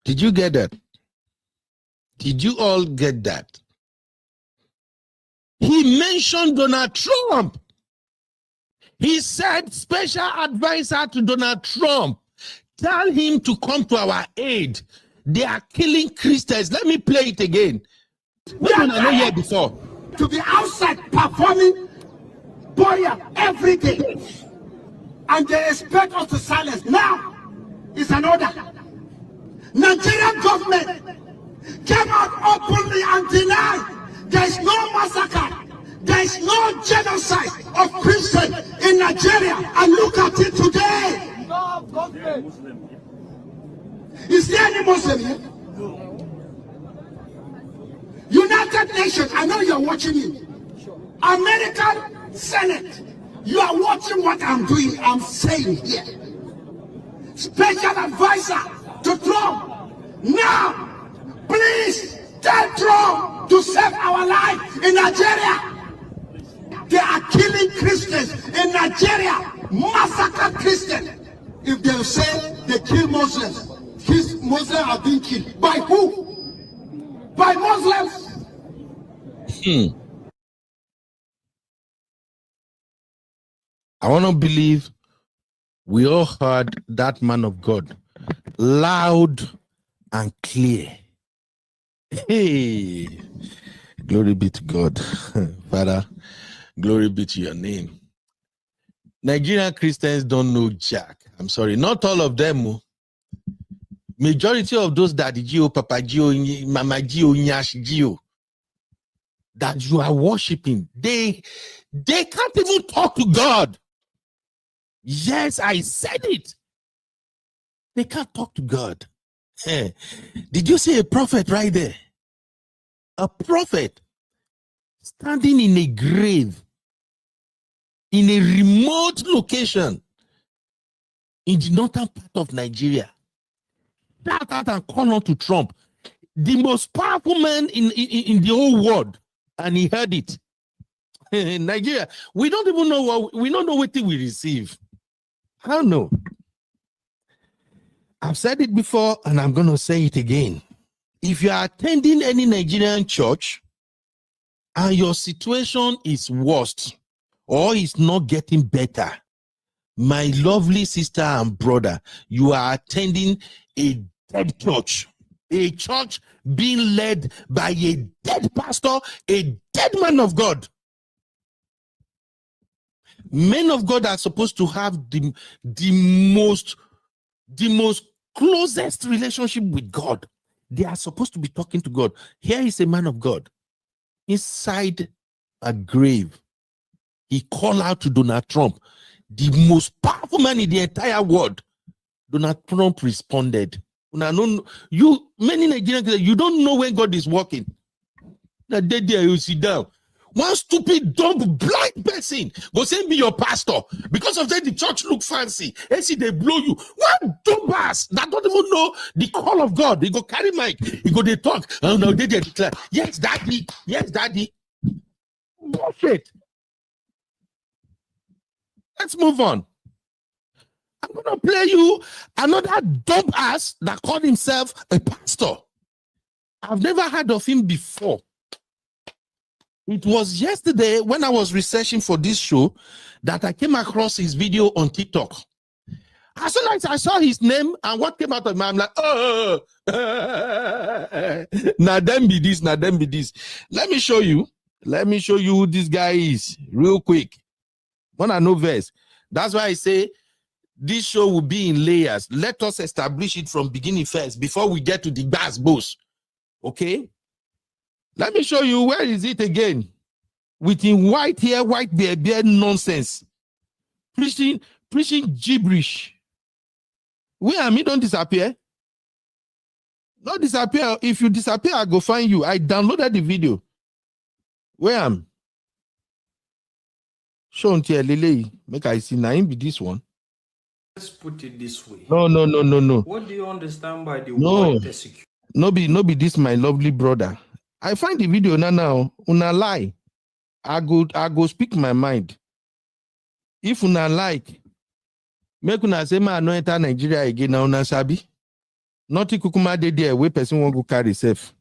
[SPEAKER 3] Did you get that? Did you all get that? He mentioned Donald Trump. He said, special advisor to Donald Trump, tell him to come to our aid. They are killing Christians. Let me play it again. Which one I know here before?
[SPEAKER 9] To be outside performing Boya every day, and they expect us to silence. Now it's an order. Nigerian government came out openly and denied there is no massacre, there is no genocide of Christians in Nigeria. And look at it today. Is there any Muslim here? United Nations, I know you're watching it. American Senate, you are watching what I'm doing, I'm saying here. Special advisor to Trump. Now, please tell Trump to save our life in Nigeria. They are killing Christians in Nigeria, massacre Christians. If they say they kill Muslims, Muslims are being killed. By who? By Muslims.
[SPEAKER 3] I want to believe we all heard that man of God loud and clear. Hey, glory be to God. Father, glory be to your name. Nigerian Christians don't know Jack. I'm sorry, not all of them. Majority of those Daddy Gio, Papa Gio, Mama Gio, Nyash Gio that you are worshiping, they can't even talk to God. Yes, I said it. They can't talk to God. Did you see a prophet right there? A prophet standing in a grave in a remote location in the northern part of Nigeria. Shout out and call on to Trump, the most powerful man in the whole world, and he heard it. In Nigeria, we don't even know we don't know what we receive. I don't know. I've said it before, and I'm going to say it again. If you are attending any Nigerian church and your situation is worse or is not getting better, my lovely sister and brother, you are attending a dead church. A church being led by a dead pastor, a dead man of God. Men of God are supposed to have the most closest relationship with God. They are supposed to be talking to God. Here is a man of God inside a grave. He called out to Donald Trump, the most powerful man in the entire world. Donald Trump responded. Many Nigerians, you don't know when God is working. Now, there you sit down. One stupid, dumb, blind person go say be your pastor. Because of that, the church look fancy. And see, they blow you. One dumb ass that don't even know the call of God. They go carry mic. He go, they talk. Oh, no, they declare. Yes, daddy. Yes, daddy. Bullshit. Let's move on. I'm going to play you another dumb ass that called himself a pastor. I've never heard of him before. It was yesterday when I was researching for this show that I came across his video on TikTok. As soon as I saw his name and what came out of my, I'm like, oh, now them be this, now them be this. Let me show you who this guy is real quick. When I know verse. That's why I say this show will be in layers. Let us establish it from beginning first before we get to the gas boss. Okay? Let me show you where is it again. With in white hair, white beard nonsense. Preaching gibberish. Where am I? Don't disappear. Not disappear. If you disappear, I go find you. I downloaded the video. Where am? Show until Lele. Make I see. Now be this one.
[SPEAKER 10] Let's put it this way.
[SPEAKER 3] No.
[SPEAKER 10] What do you understand by the
[SPEAKER 3] word
[SPEAKER 10] persecute?
[SPEAKER 3] No be this, my lovely brother. I find the video now. Una lie. I go speak my mind. If una like, make una say ma no enter Nigeria again na una sabi. Nothing kukuma dey there where person won't go carry safe.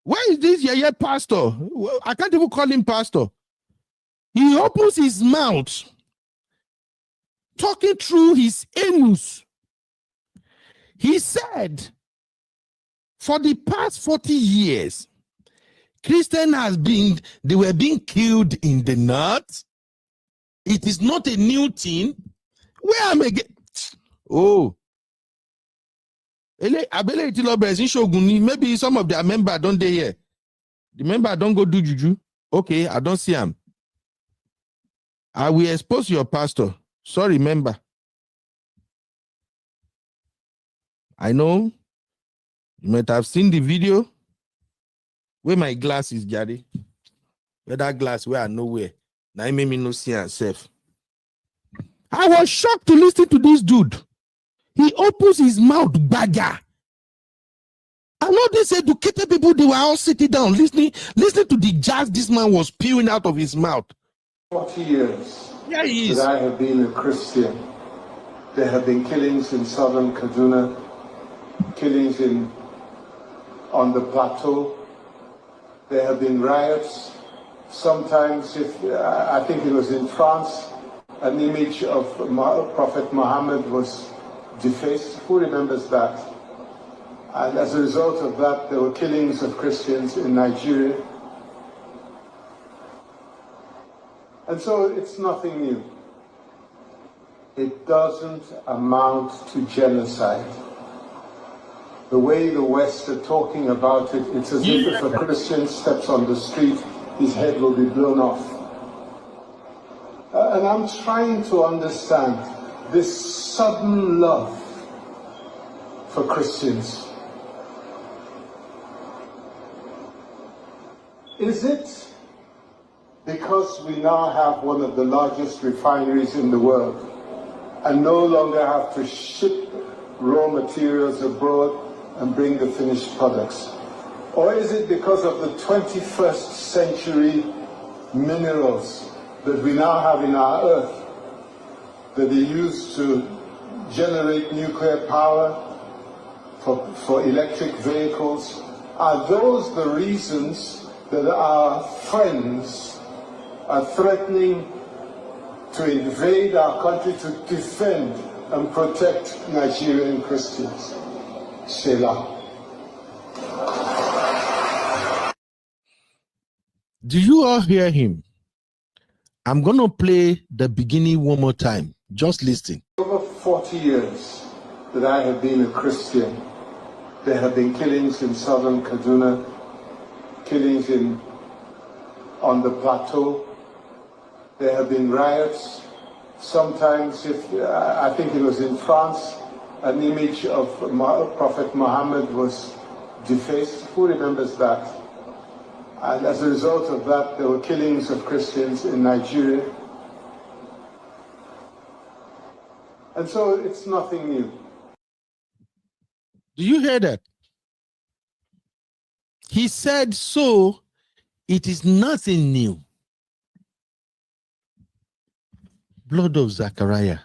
[SPEAKER 3] Where is this yeye pastor? I can't even call him pastor. He opens his mouth, talking through his anus. He said, for the past 40 years, they were being killed in the north. It is not a new thing. Where am I? Oh, Maybe some of their members don't dey here. The member don't go do juju. Okay, I don't see him. I will expose your pastor. Sorry, member. I know you might have seen the video. Where my glass is, Gary. Where that glass where I nowhere. Now it made me no see himself. I was shocked to listen to this dude. He opens his mouth, bagger. And all these educated people, they were all sitting down, listening to the jazz this man was spewing out of his mouth.
[SPEAKER 11] 40 years
[SPEAKER 3] Yeah, he is.
[SPEAKER 11] that I have been a Christian. There have been killings in southern Kaduna, killings on the plateau. There have been riots. Sometimes, I think it was in France, an image of Prophet Muhammad was defaced. Who remembers that? And as a result of that, there were killings of Christians in Nigeria. And so it's nothing new. It doesn't amount to genocide. The way the West are talking about it, it's as if a Christian steps on the street, his head will be blown off. And I'm trying to understand this sudden love for Christians. Is it because we now have one of the largest refineries in the world and no longer have to ship raw materials abroad and bring the finished products? Or is it because of the 21st century minerals that we now have in our earth that they use to generate nuclear power for electric vehicles? Are those the reasons that our friends are threatening to invade our country to defend and protect Nigerian Christians? Selah.
[SPEAKER 3] Do you all hear him? I'm going to play the beginning one more time. Just listen.
[SPEAKER 11] Over 40 years that I have been a Christian, there have been killings in southern Kaduna, killings on the plateau. There have been riots. Sometimes, I think it was in France, an image of Prophet Muhammad was defaced. Who remembers that? And as a result of that, there were killings of Christians in Nigeria. And so it's nothing new.
[SPEAKER 3] Do you hear that? He said, so it is nothing new. Blood of Zechariah.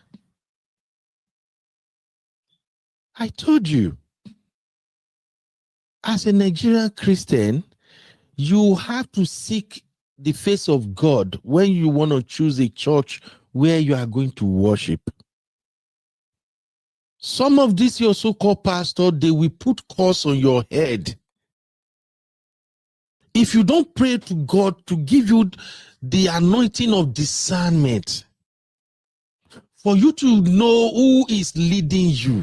[SPEAKER 3] I told you, as a Nigerian Christian, you have to seek the face of God when you want to choose a church where you are going to worship. Some of these your so-called pastor, they will put curse on your head. If you don't pray to God to give you the anointing of discernment, for you to know who is leading you.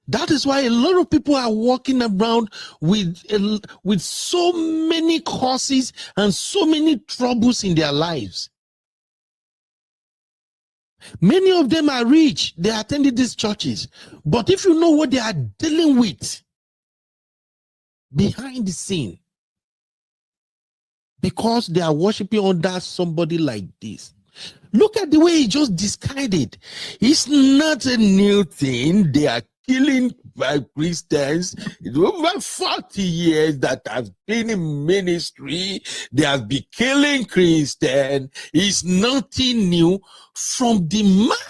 [SPEAKER 3] That is why a lot of people are walking around with so many causes and so many troubles in their lives. Many of them are rich. They attended these churches. But if you know what they are dealing with behind the scene, because they are worshiping under somebody like this. Look at the way he just described it. It's not a new thing. They are killing Christians. It's over 40 years that has been in ministry. They have been killing Christians. It's nothing new from the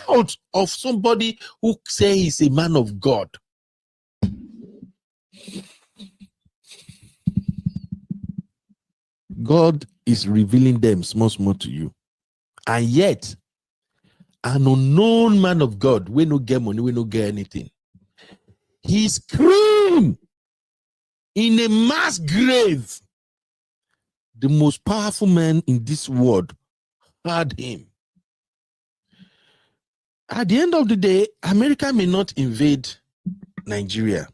[SPEAKER 3] mouth of somebody who says he's a man of God. God is revealing them small to you. And yet, an unknown man of God, we no get money, we no get anything. He screamed in a mass grave. The most powerful man in this world heard him. At the end of the day, America may not invade Nigeria.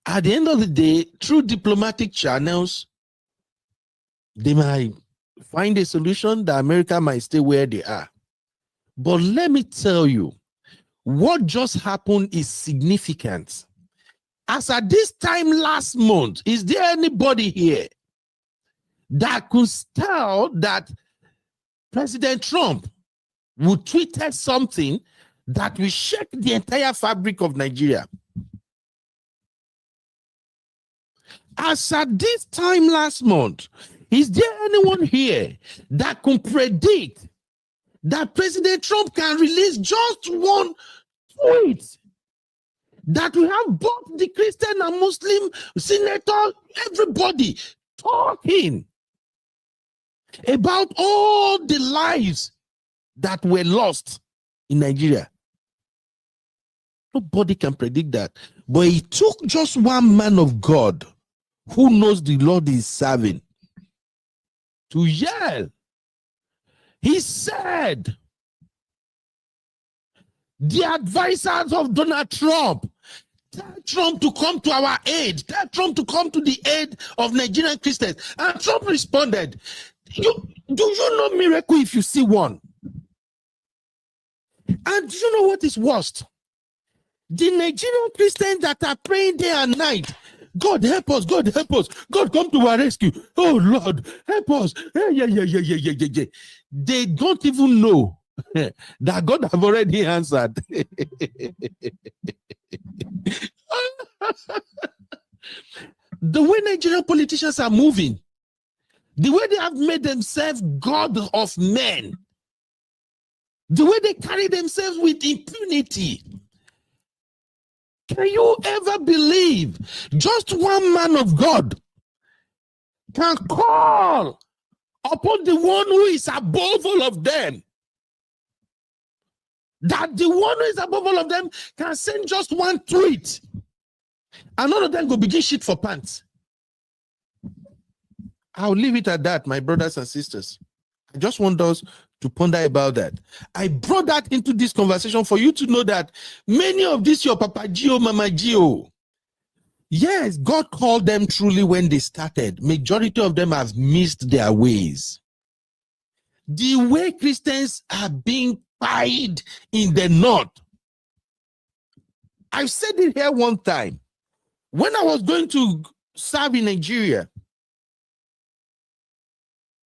[SPEAKER 3] At the end of the day, through diplomatic channels, they might find a solution that America might stay where they are. But let me tell you, what just happened is significant. As at this time last month, is there anybody here that could tell that President Trump would tweet something that will shake the entire fabric of Nigeria? As at this time last month, is there anyone here that can predict that President Trump can release just one tweet that will have both the Christian and Muslim senator, everybody talking about all the lives that were lost in Nigeria? Nobody can predict that. But it took just one man of God who knows the Lord is serving to yell. He said, the advisors of Donald Trump, tell Trump to come to our aid. Tell Trump to come to the aid of Nigerian Christians. And Trump responded, do you know miracle if you see one? And do you know what is worst? The Nigerian Christians that are praying day and night, God help us, God help us, God come to our rescue. Oh Lord, help us. Yeah. They don't even know that God have already answered. The way Nigerian politicians are moving, the way they have made themselves God of men, the way they carry themselves with impunity. Can you ever believe just one man of God can call upon the one who is above all of them? That the one who is above all of them can send just one tweet, and all of them go begin shit for pants. I'll leave it at that, my brothers and sisters. I just want us to ponder about that. I brought that into this conversation for you to know that many of these, your Papa Gio, Mama Gio, yes, God called them truly when they started. Majority of them have missed their ways. The way Christians are being pied in the north. I've said it here one time. When I was going to serve in Nigeria,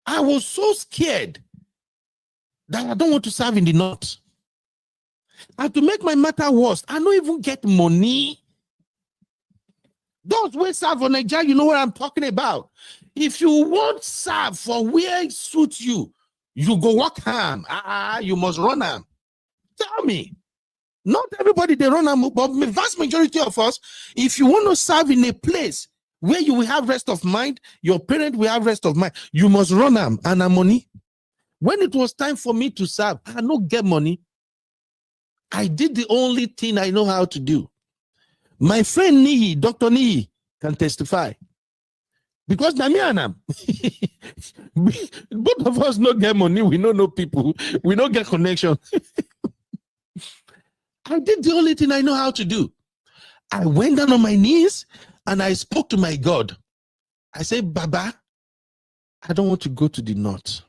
[SPEAKER 3] I was so scared that I don't want to serve in the north. And to make my matter worse, I don't even get money. Those who serve for Nigeria, you know what I'm talking about. If you want serve for where it suits you, you go work ham. You must run ham. Tell me. Not everybody they run ham, but the vast majority of us, if you want to serve in a place where you will have rest of mind, your parent will have rest of mind, you must run ham and have money. When it was time for me to serve, I don't get money. I did the only thing I know how to do. My friend Nihi, Dr. Nihi, can testify. Because Namianam, both of us don't get money, we don't know people, we don't get connection. I did the only thing I know how to do. I went down on my knees and I spoke to my God. I said, Baba, I don't want to go to the north.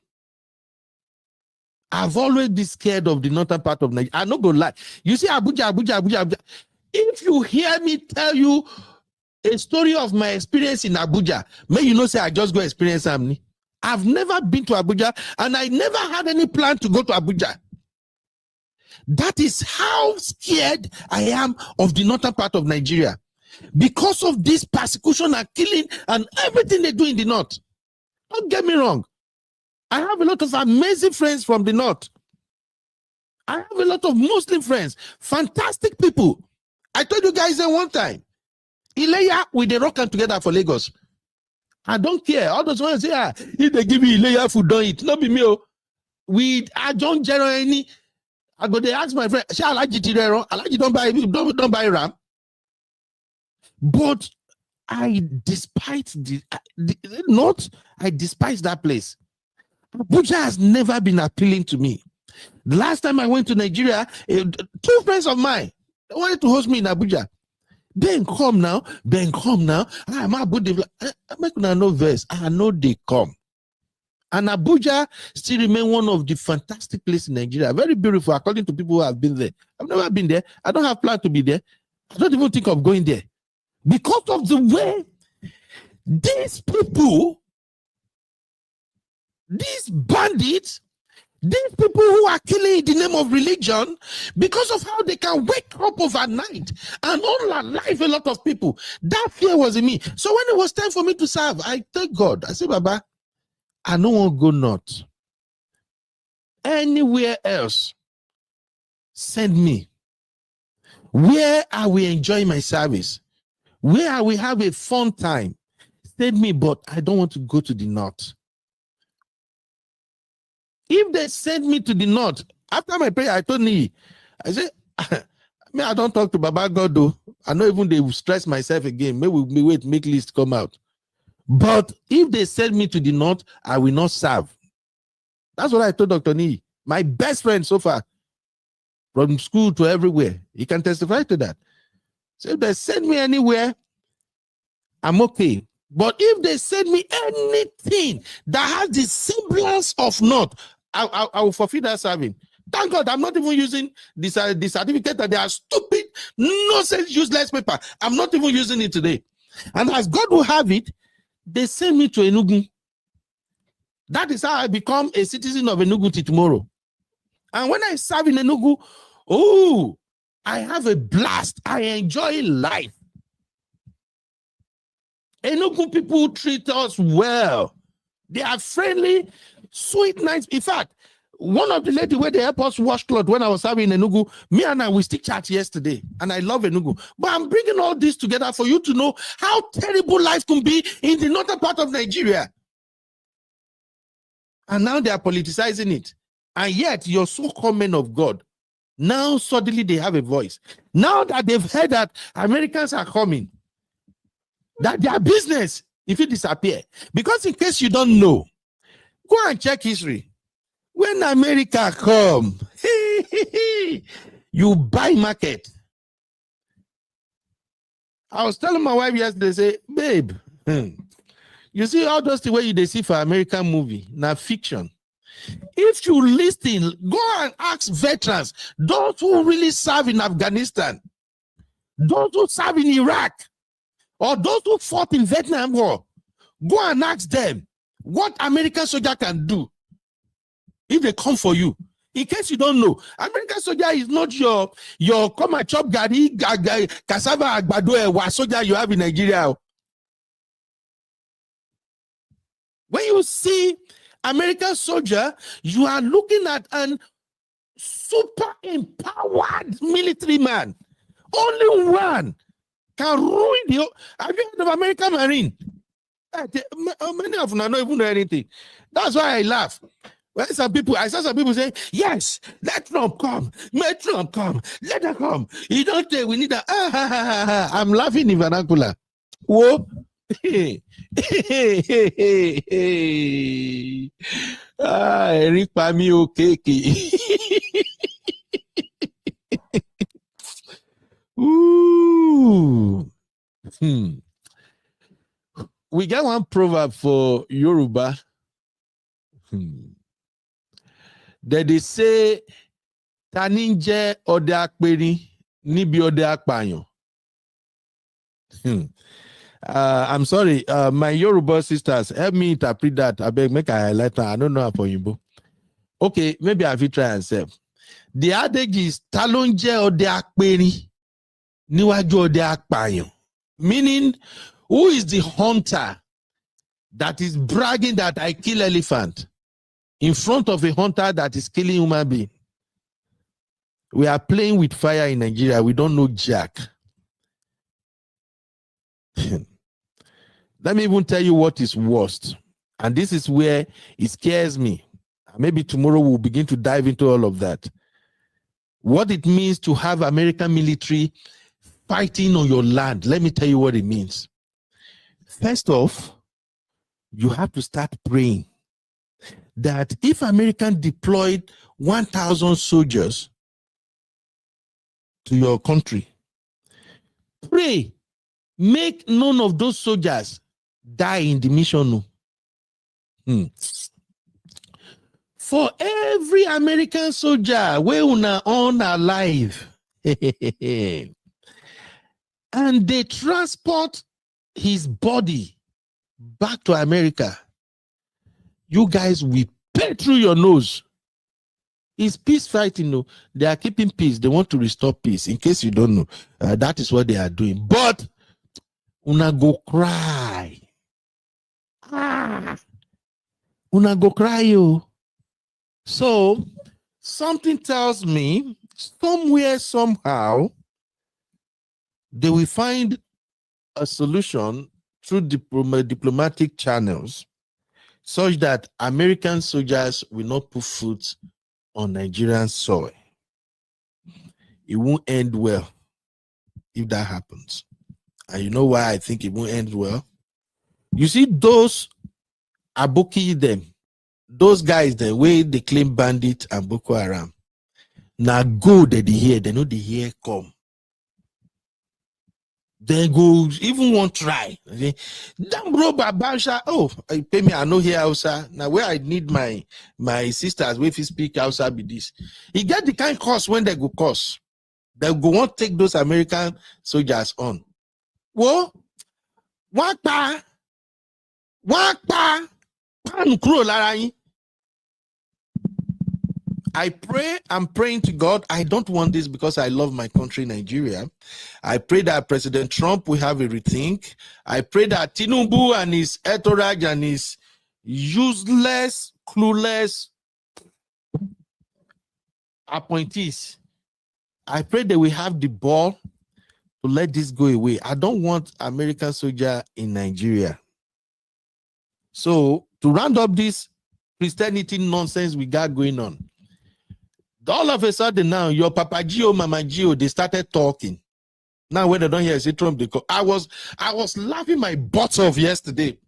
[SPEAKER 3] I've always been scared of the northern part of Nigeria. I'm not going to lie. You see, Abuja. If you hear me tell you a story of my experience in Abuja, may you not say I just go experience Amni. I've never been to Abuja, and I never had any plan to go to Abuja. That is how scared I am of the northern part of Nigeria. Because of this persecution and killing and everything they do in the north. Don't get me wrong. I have a lot of amazing friends from the north. I have a lot of Muslim friends, fantastic people. I told you guys that one time. Ileya, we dey rock together for Lagos. I don't care. All those ones say, if they give me Ileya food, don't eat. Not be me. I don't generally. I go. They ask my friend, "Shall I don't buy ram?" But I despise I despise that place. Abuja has never been appealing to me. The last time I went to Nigeria, 2 friends of mine wanted to host me in Abuja. Ben come now. Ben come now. I'm Abuja. I make no verse. I know they come. And Abuja still remain one of the fantastic places in Nigeria. Very beautiful, according to people who have been there. I've never been there. I don't have plan to be there. I don't even think of going there. Because of the way these people, these bandits, these people who are killing in the name of religion, because of how they can wake up overnight and unalive a lot of people. That fear was in me. So when it was time for me to serve, I thank God. I said, Baba, I don't want to go north. Anywhere else, send me. Where I will enjoy my service, where I will have a fun time, send me, but I don't want to go to the north. If they send me to the north, after my prayer, I told me, I said, I don't talk to Baba God though. I know even they will stress myself again. Maybe we wait, make list come out. But if they send me to the north, I will not serve. That's what I told Dr. Nee, my best friend so far, from school to everywhere. He can testify to that. So if they send me anywhere, I'm okay. But if they send me anything that has the semblance of not, I will forfeit that serving. Thank God I'm not even using this certificate that they are stupid, nonsense, useless paper. I'm not even using it today. And as God will have it, they send me to Enugu. That is how I become a citizen of Enugu till tomorrow. And when I serve in Enugu, oh, I have a blast. I enjoy life. Enugu people treat us well. They are friendly, sweet, nice. In fact, one of the ladies where they help us wash clothes when I was serving in Enugu, me and I, we still chat yesterday, and I love Enugu. But I'm bringing all this together for you to know how terrible life can be in the northern part of Nigeria. And now they are politicizing it. And yet, your so-called men of God, now suddenly they have a voice. Now that they've heard that Americans are coming, that their business, if it disappear. Because in case you don't know, go and check history. When America come, you buy market. I was telling my wife yesterday, say, babe, you see all those things where you see for American movie, now fiction. If you listen, go and ask veterans, those who really serve in Afghanistan, those who serve in Iraq, or those who fought in Vietnam War, go and ask them what American soldier can do if they come for you. In case you don't know, American soldier is not your come and chop gari, cassava, agbado, soldier you have in Nigeria. When you see American soldier, you are looking at an super empowered military man. Only one can ruin the. Have you heard of American Marine? Many of them don't even know anything. That's why I laugh. When I saw some people say, yes, let Trump come. Let Trump come. Let her come. You don't say we need a. I'm laughing in vernacular. Whoa. Eric Pami Okeke. Ooh. We got one proverb for Yoruba. That they say, Taninje ode akperi, nibi ode akpanyo. I'm sorry, my Yoruba sisters, help me interpret that. I beg, make a highlight. I don't know how for you. Okay, maybe I will try and say. The adage is talonje ode akperi, niwaju ode akpanyo. Meaning, who is the hunter that is bragging that I kill elephant in front of a hunter that is killing human being? We are playing with fire in Nigeria. We don't know jack. Let me even tell you what is worst. And this is where it scares me. Maybe tomorrow we'll begin to dive into all of that. What it means to have American military fighting on your land. Let me tell you what it means. First off, you have to start praying that if American deployed 1,000 soldiers to your country, pray, make none of those soldiers die in the mission. For every American soldier, we are on alive. And they transport his body back to America. You guys will pay through your nose. It's peace fighting. No, they are keeping peace. They want to restore peace. In case you don't know, that is what they are doing. But una go cry. Una go cry, yo. So something tells me somewhere, somehow, they will find a solution through diplomatic channels such that American soldiers will not put foot on Nigerian soil. It won't end well if that happens. And you know why I think it won't end well? You see, those Aboki them, those guys, the way they claim bandit and Boko Haram, now go they hear, they know the hear come. They go even won't try. Damn bro, Babasha. Oh, I pay me. I know here Hausa. Now where I need my sisters, if you speak Hausa, be this. He get the kind cost when they go cost. They go want take those American soldiers on. Whoa, wakpa, pan kro larai. I pray, I'm praying to God. I don't want this because I love my country, Nigeria. I pray that President Trump will have a rethink. I pray that Tinubu and his entourage and his useless, clueless appointees, I pray they will have the ball to let this go away. I don't want American soldier in Nigeria. So to round up this Christianity nonsense we got going on, all of a sudden now, your Papa Gio, Mama Gio, they started talking. Now when they don't hear say Trump, they call. I was laughing my butt off yesterday.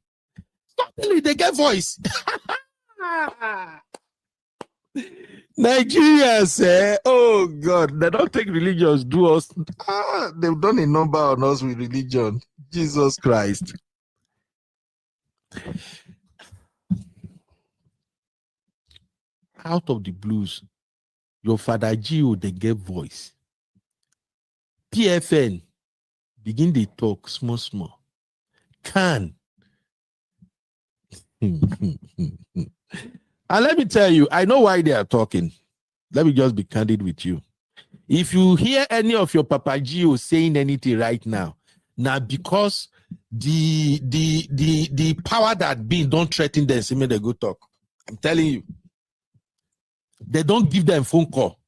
[SPEAKER 3] Suddenly they get voice. Nigerians, oh God, they don't take religions, do us. They've done a number on us with religion. Jesus Christ. Out of the blues, your Father Gio, they get voice. PFN, begin the talk small. Can. And let me tell you, I know why they are talking. Let me just be candid with you. If you hear any of your Papa Gio saying anything right now because the power that being don't threaten them, see me they go talk. I'm telling you. They don't give them phone call.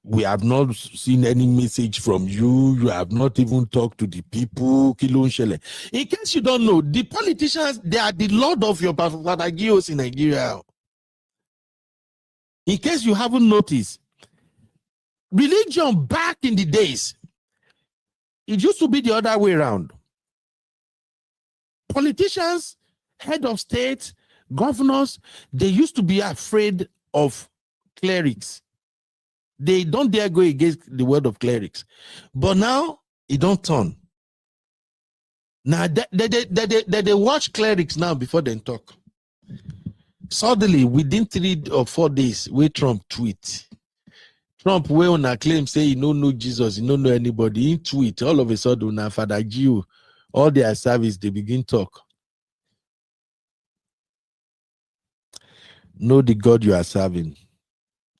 [SPEAKER 3] We have not seen any message from you. You have not even talked to the people. In case you don't know, the politicians, they are the lord of your Padagios in Nigeria. In case you haven't noticed, religion back in the days, it used to be the other way around. Politicians, head of state, governors, they used to be afraid of clerics. They don't dare go against the word of clerics. But now, it don't turn. Now, they watch clerics now before they talk. Suddenly, within 3 or 4 days, where Trump tweet. Trump will on a claim, say he don't know Jesus, he don't know anybody. He tweet, all of a sudden, now Father Gio, all their service, they begin talk. Know the God you are serving.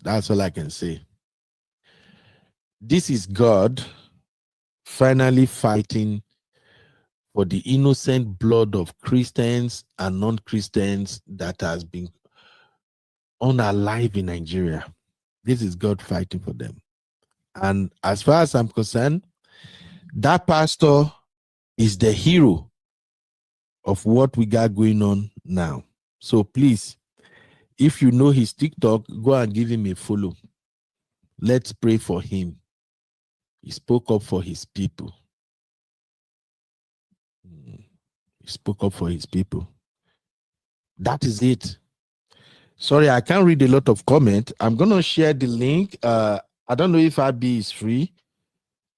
[SPEAKER 3] That's all I can say. This is God finally fighting for the innocent blood of Christians and non-Christians that has been unalive in Nigeria. This is God fighting for them. And as far as I'm concerned, that pastor is the hero of what we got going on now. So please, if you know his TikTok, go and give him a follow. Let's pray for him. He spoke up for his people. He spoke up for his people. That is it. Sorry, I can't read a lot of comment. I'm going to share the link. I don't know if Abi is free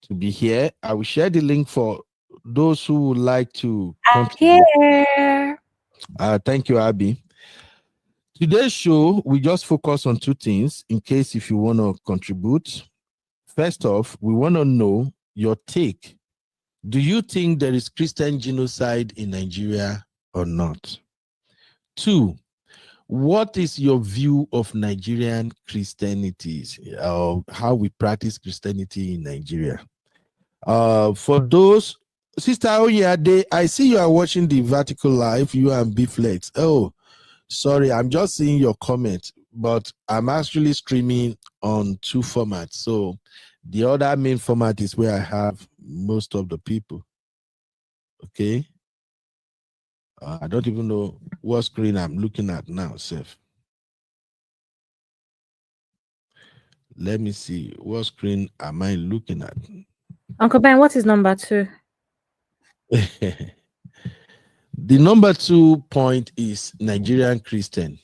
[SPEAKER 3] to be here. I will share the link for those who would like to
[SPEAKER 8] I'm
[SPEAKER 3] contribute.
[SPEAKER 8] here.
[SPEAKER 3] Thank you, Abby. Today's show, we just focus on two things in case if you want to contribute. First off, we want to know your take. Do you think there is Christian genocide in Nigeria or not? 2, what is your view of Nigerian Christianity, how we practice Christianity in Nigeria? For those, Sister Oyade, I see you are watching the Vertical Live, you and B-Flex. Oh, sorry, I'm just seeing your comment, but I'm actually streaming on 2 formats. So the other main format is where I have most of the people. Okay. I don't even know what screen I'm looking at now, Seth. Let me see. What screen am I looking at?
[SPEAKER 8] Uncle Ben, what is number 2?
[SPEAKER 3] The number 2 point is Nigerian Christian.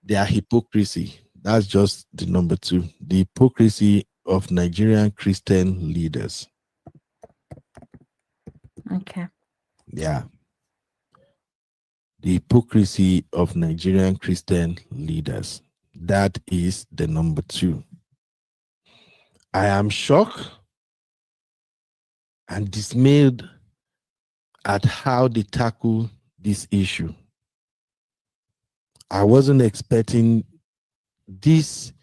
[SPEAKER 3] Their hypocrisy. That's just the number 2. The hypocrisy of Nigerian Christian leaders.
[SPEAKER 8] Okay.
[SPEAKER 3] Yeah. The hypocrisy of Nigerian Christian leaders. That is the number 2. I am shocked and dismayed at how they tackle this issue. I wasn't expecting this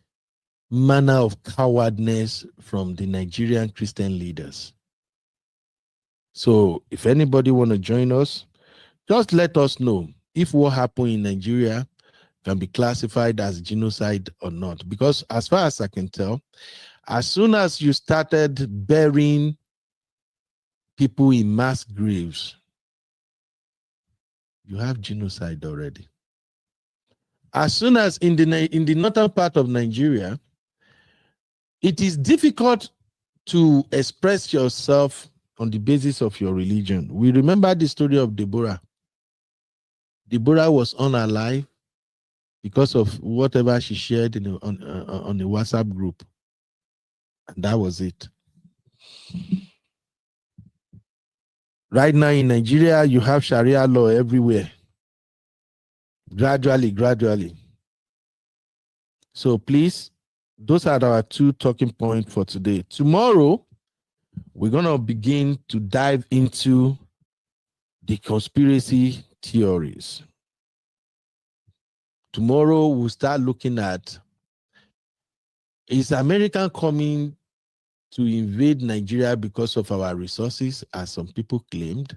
[SPEAKER 3] manner of cowardness from the Nigerian Christian leaders. So if anybody want to join us, just let us know if what happened in Nigeria can be classified as genocide or not. Because as far as I can tell, as soon as you started burying people in mass graves, you have genocide already. As soon as in the northern part of Nigeria, it is difficult to express yourself on the basis of your religion. We remember the story of Deborah. Deborah was unalive because of whatever she shared on the WhatsApp group. And that was it. Right now in Nigeria, you have Sharia law everywhere. Gradually. So please, those are our 2 talking points for today. Tomorrow, we're going to begin to dive into the conspiracy theories. Tomorrow, we'll start looking at, is America coming to invade Nigeria because of our resources, as some people claimed?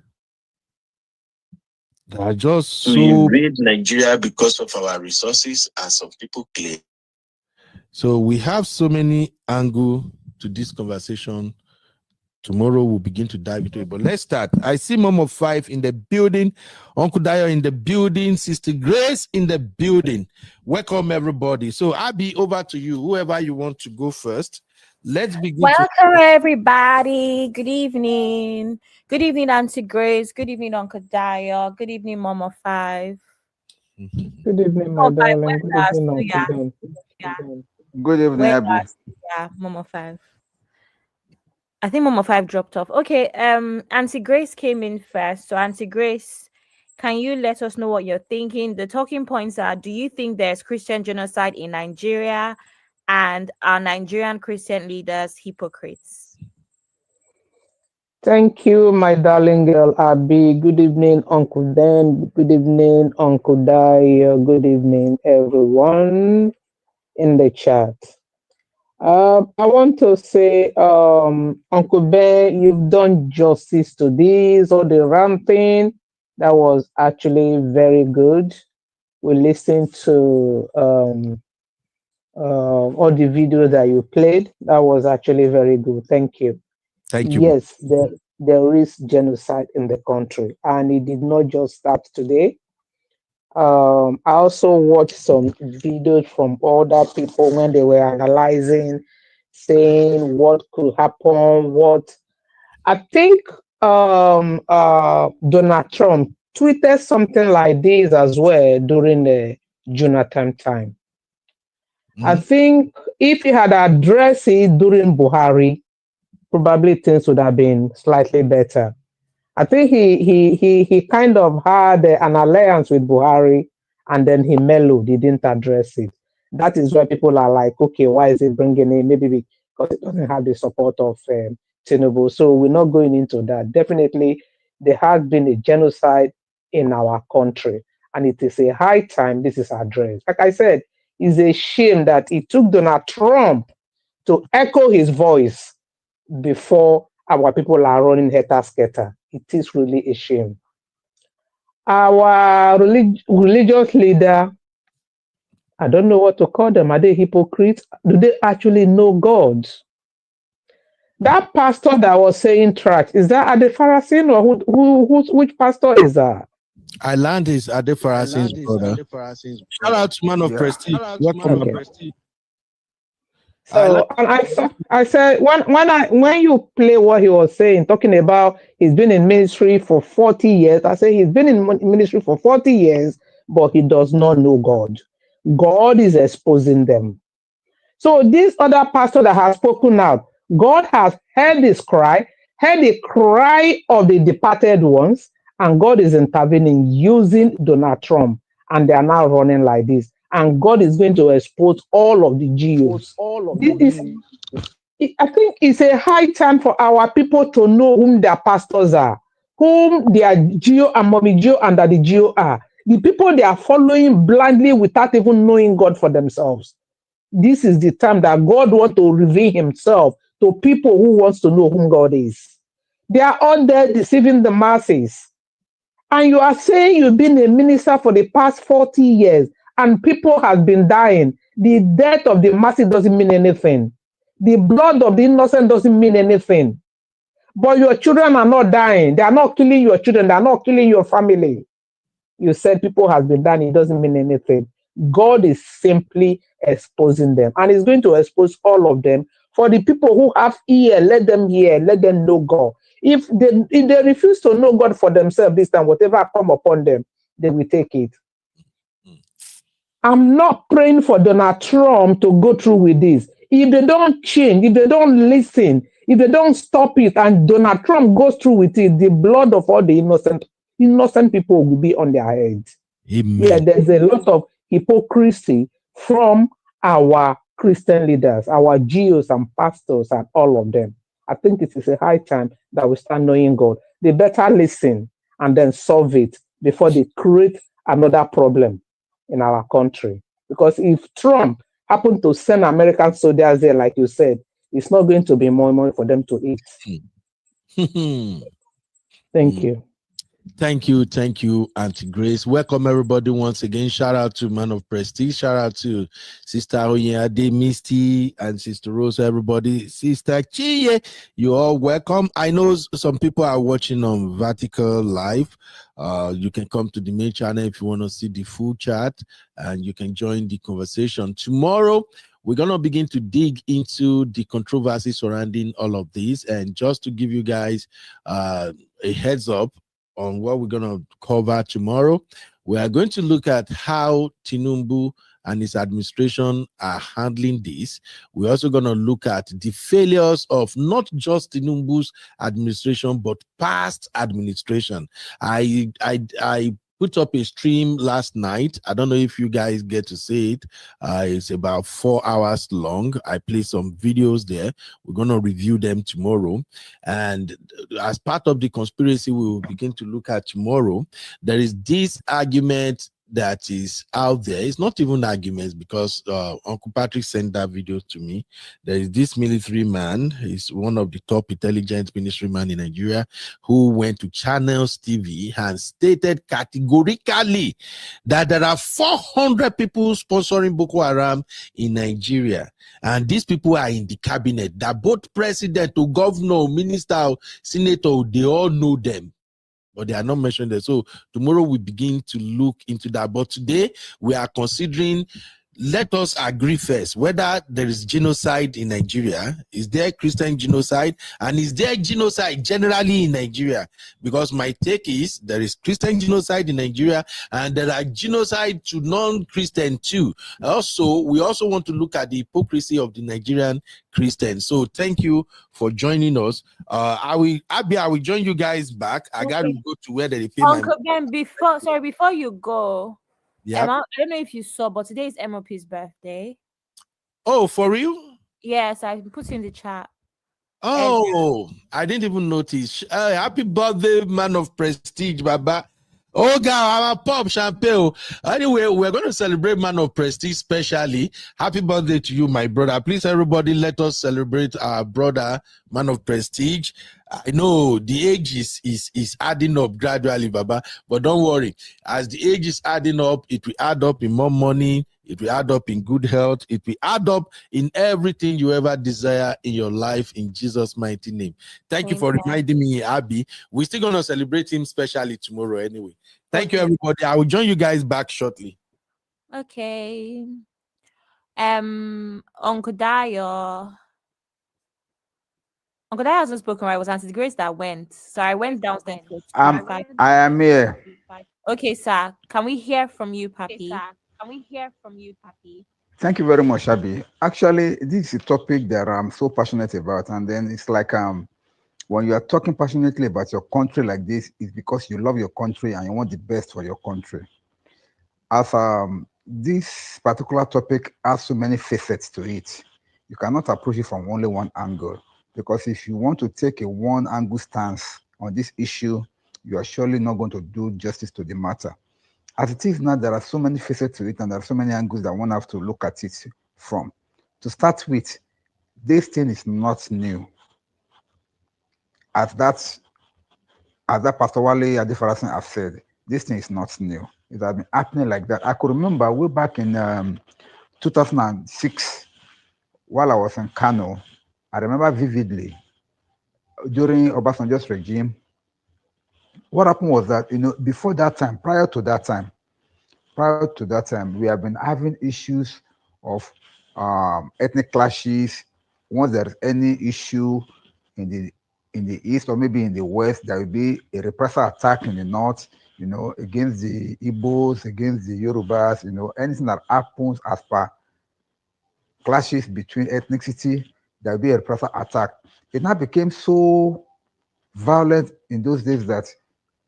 [SPEAKER 3] They are just
[SPEAKER 12] to invade Nigeria because of our resources, as some people claim.
[SPEAKER 3] So we have so many angles to this conversation. Tomorrow we'll begin to dive into it. But let's start. I see Mom of 5 in the building, Uncle Dio in the building, Sister Grace in the building. Welcome, everybody. So Abby, over to you. Whoever you want to go first. Let's begin.
[SPEAKER 8] Welcome, everybody. Good evening. Good evening, Auntie Grace. Good evening, Uncle Dio. Good evening, Mom of 5.
[SPEAKER 13] Good evening, my darling. Good evening, Uncle Ben.
[SPEAKER 8] Yeah.
[SPEAKER 13] Good evening, Abby.
[SPEAKER 8] Yeah, Mom of 5. I think Mom of 5 dropped off. Okay, Auntie Grace came in first. So Auntie Grace, can you let us know what you're thinking? The talking points are: do you think there's Christian genocide in Nigeria? And are Nigerian Christian leaders hypocrites?
[SPEAKER 13] Thank you, my darling girl, Abby. Good evening, Uncle Dan. Good evening, Uncle Dio. Good evening, everyone in the chat. I want to say, Uncle Ben, you've done justice to this, all the ranting. That was actually very good. We listened to all the video that you played. That was actually very good. Thank you.
[SPEAKER 3] Thank you.
[SPEAKER 13] Yes, there is genocide in the country, and it did not just start today. I also watched some videos from other people when they were analyzing, saying what could happen. What I think Donald Trump tweeted something like this as well during the Jonathan time. I think if he had addressed it during Buhari, probably things would have been slightly better. I think he kind of had an alliance with Buhari, and then he mellowed. He didn't address it. That is why people are like, okay, why is he bringing in? Maybe because it doesn't have the support of Tinubu. So we're not going into that. Definitely, there has been a genocide in our country, and it is a high time this is addressed. Like I said, it's a shame that it took Donald Trump to echo his voice before our people are running helter-skelter. It is really a shame. Our religious leader, I don't know what to call them. Are they hypocrites? Do they actually know God? That pastor that was saying trash, is that Ade Farasin, or which pastor is that?
[SPEAKER 3] I land is Ade Farasin's brother. Shout out to Man of Prestige. Welcome,
[SPEAKER 13] okay. So and I said when you play what he was saying, talking about he's been in ministry for 40 years. I say he's been in ministry for 40 years, but he does not know God. God is exposing them. So this other pastor that has spoken out, God has heard his cry, heard the cry of the departed ones, and God is intervening using Donald Trump, and they are now running like this. And God is going to expose all of the GOs. I think it's a high time for our people to know whom their pastors are, whom their GO and mommy GO and daddy GO are. The people they are following blindly without even knowing God for themselves. This is the time that God wants to reveal himself to people who wants to know whom God is. They are all there deceiving the masses. And you are saying you've been a minister for the past 40 years and people have been dying. The death of the masses doesn't mean anything. The blood of the innocent doesn't mean anything. But your children are not dying. They are not killing your children. They are not killing your family. You said people have been dying. It doesn't mean anything. God is simply exposing them. And he's going to expose all of them. For the people who have ear, let them hear. Let them know God. If they refuse to know God for themselves this time, whatever come upon them, they will take it. I'm not praying for Donald Trump to go through with this. If they don't change, if they don't listen, if they don't stop it, and Donald Trump goes through with it, the blood of all the innocent people will be on their heads. Amen. Yeah, there's a lot of hypocrisy from our Christian leaders, our GOs and pastors and all of them. I think it is a high time that we start knowing God. They better listen and then solve it before they create another problem in our country. Because if Trump happened to send American soldiers there, like you said, it's not going to be more money for them to eat. Thank you.
[SPEAKER 3] Thank you, Auntie Grace. Welcome everybody once again. Shout out to Man of Prestige. Shout out to Sister Oyade, Misty, and Sister Rose. Everybody, Sister Chiye, you all welcome. I know some people are watching on Vertical Live. You can come to the main channel if you want to see the full chat, and you can join the conversation. Tomorrow, we're going to begin to dig into the controversy surrounding all of this. And just to give you guys a heads up on what we're going to cover tomorrow, we are going to look at how Tinubu and his administration are handling this. We're also going to look at the failures of not just Tinubu's administration, but past administration. I put up a stream last night. I don't know if you guys get to see it. It's about 4 hours long. I placed some videos there. We're going to review them tomorrow. And as part of the conspiracy we will begin to look at tomorrow, there is this argument that is out there. It's not even arguments, because Uncle Patrick sent that video to me. There is this military man, he's one of the top intelligence ministry man in Nigeria, who went to Channels TV and stated categorically that there are 400 people sponsoring Boko Haram in Nigeria, and these people are in the cabinet, that both president or governor, minister, senator, they all know them, but they are not mentioned there. So tomorrow we begin to look into that. But today we are considering let us agree first whether there is genocide in Nigeria. Is there Christian genocide? And is there genocide generally in Nigeria? Because my take is there is Christian genocide in Nigeria and there are genocide to non-Christian too. Also, we also want to look at the hypocrisy of the Nigerian Christians. So thank you for joining us. I will join you guys back. I got to go to where they pay my...
[SPEAKER 8] Uncle Ben, before you go,
[SPEAKER 3] yeah.
[SPEAKER 8] I don't know if you saw, but today is MOP's birthday.
[SPEAKER 3] Oh, for real?
[SPEAKER 8] Yes, I put in the chat.
[SPEAKER 3] Oh, I didn't even notice. Happy birthday, man of prestige, Baba. Oh, God, I'm a pop champagne. Anyway, we're going to celebrate man of prestige specially. Happy birthday to you, my brother. Please, everybody, let us celebrate our brother, man of prestige. I know the age is adding up gradually, Baba, but don't worry. As the age is adding up, it will add up in more money. It will add up in good health. It will add up in everything you ever desire in your life in Jesus' mighty name. Thank you for reminding me, Abby. We're still going to celebrate him specially tomorrow anyway. Thank you, everybody. I will join you guys back shortly.
[SPEAKER 8] Okay. Uncle Dio. Uncle Dio hasn't spoken, right? It was Auntie Grace that went. So I went downstairs.
[SPEAKER 14] I am here.
[SPEAKER 8] Okay, sir. Can we hear from you, Papi?
[SPEAKER 14] Thank you very much, Abby. Actually, this is a topic that I'm so passionate about. And then it's like when you are talking passionately about your country like this, it's because you love your country and you want the best for your country. As this particular topic has so many facets to it, you cannot approach it from only one angle. Because if you want to take a one angle stance on this issue, you are surely not going to do justice to the matter. As it is now, there are so many facets to it and there are so many angles that one have to look at it from. To start with, this thing is not new. As that Pastor Wale Adefarasin has said, this thing is not new. It has been happening like that. I could remember way back in 2006, while I was in Kano, I remember vividly, during Obasanjo's regime, what happened was that, before that time, prior to that time, we have been having issues of ethnic clashes. Once there is any issue in the east or maybe in the west, there will be a reprisal attack in the north, against the Igbos, against the Yorubas, anything that happens as per clashes between ethnicity, there will be a reprisal attack. It now became so violent in those days that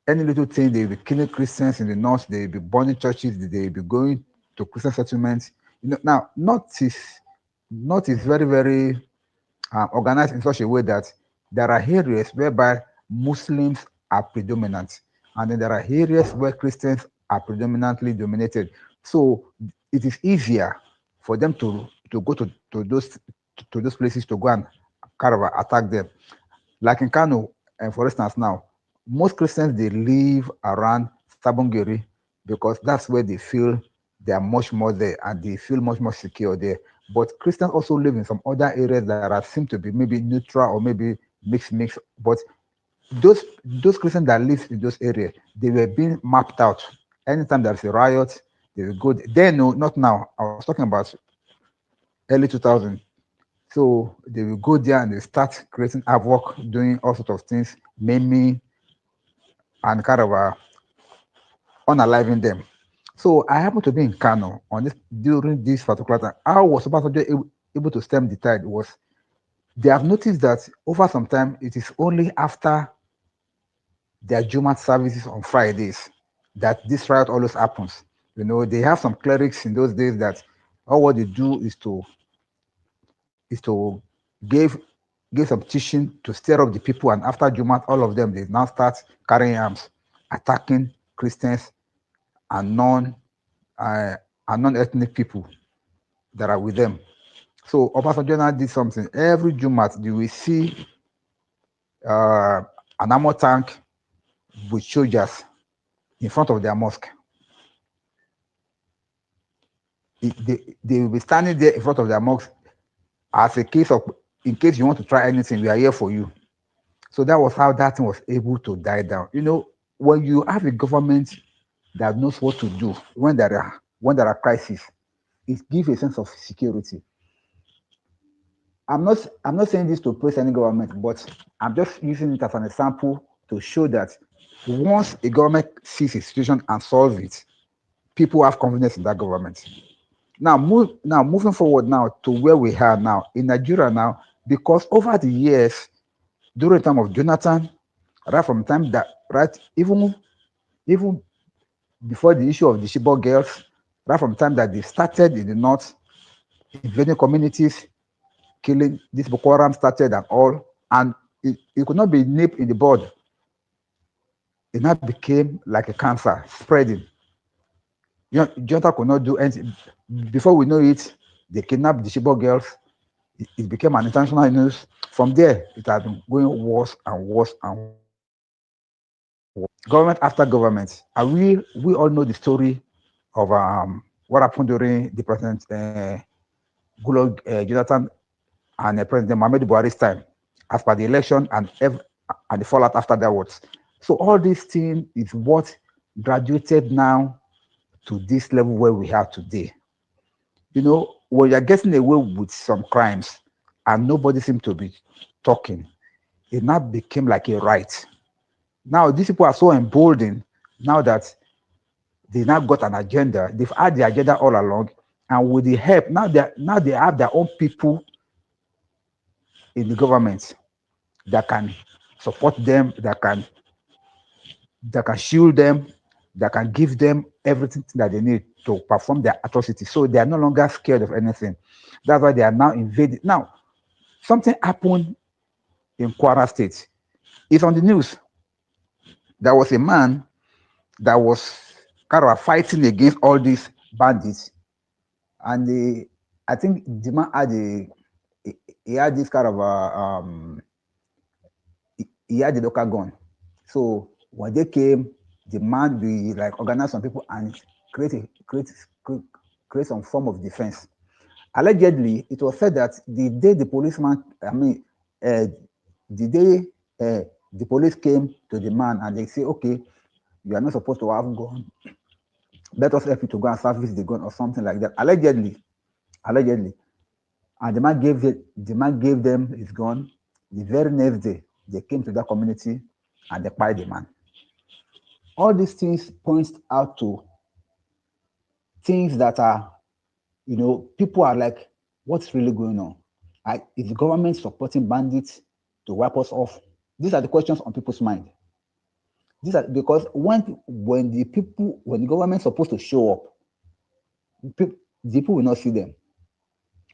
[SPEAKER 14] any little thing, they will be killing Christians in the north, they will be burning churches, they will be going to Christian settlements. Now, North is very, very organized in such a way that there are areas whereby Muslims are predominant, and then there are areas where Christians are predominantly dominated. So it is easier for them to go to those places to go and kind of attack them. Like in Kano, and for instance now, most Christians, they live around Sabongeri because that's where they feel they are much more there and they feel much more secure there. But Christians also live in some other areas that seem to be maybe neutral or maybe mixed. But those Christians that live in those areas, they were being mapped out. Anytime there's a riot, they will go. Then, no, not now. I was talking about early 2000. So they will go there and they start creating havoc, doing all sorts of things, maiming, and kind of unaliving them. So I happened to be in Kano during this particular time. How was Obasanjo able to stem the tide was they have noticed that over some time, it is only after their Jumat services on Fridays that this riot always happens. They have some clerics in those days that all what they do is to give some teaching to stir up the people, and after Jumat, all of them, they now start carrying arms, attacking Christians and non-ethnic people that are with them. So Obasanjo now did something. Every Jumat, you will see an armor tank with soldiers in front of their mosque. They will be standing there in front of their mosque as a case of, in case you want to try anything, we are here for you. So that was how that thing was able to die down. When you have a government that knows what to do when there are crises, it gives a sense of security. I'm not saying this to praise any government, but I'm just using it as an example to show that once a government sees a situation and solves it, people have confidence in that government. Now, moving forward now to where we are now in Nigeria now, because over the years, during the time of Jonathan, right from the time that, right, even before the issue of the Chibok girls, right from the time that they started in the north, invading communities, killing, this Boko Haram started and all, and it could not be nipped in the bud. It now became like a cancer spreading. You know, Jonathan could not do anything. Before we know it, they kidnapped the Chibok girls. It became an international news. From there, it has been going worse and worse and worse. Government after government. And we all know the story of what happened during the President Goodluck Jonathan and President Muhammadu Buhari's time, as per the election and the fallout after that was. So all these things is what graduated now to this level where we are today. You know, when you're getting away with some crimes and nobody seems to be talking, it now became like a right. Now these people are so emboldened now that they now got an agenda. They've had the agenda all along, and with the help, now they have their own people in the government that can support them, that can shield them, that can give them everything that they need to perform their atrocities. So they are no longer scared of anything. That's why they are now invading. Now, something happened in Kwara State. It's on the news. There was a man that was kind of fighting against all these bandits. And I think the man had he had this kind of he had a local gun. So when they came, the man we like organize some people and create some form of defense. Allegedly, it was said that the day the policeman, the day the police came to the man and they say, okay, you are not supposed to have a gun. Let us help you to go and service the gun or something like that. Allegedly. And the man gave them his gun. The very next day, they came to that community and they fired the man. All these things points out to things that are, you know, people are like, what's really going on? Is the government supporting bandits to wipe us off? These are the questions on people's mind. These are because when the government is supposed to show up, the people will not see them.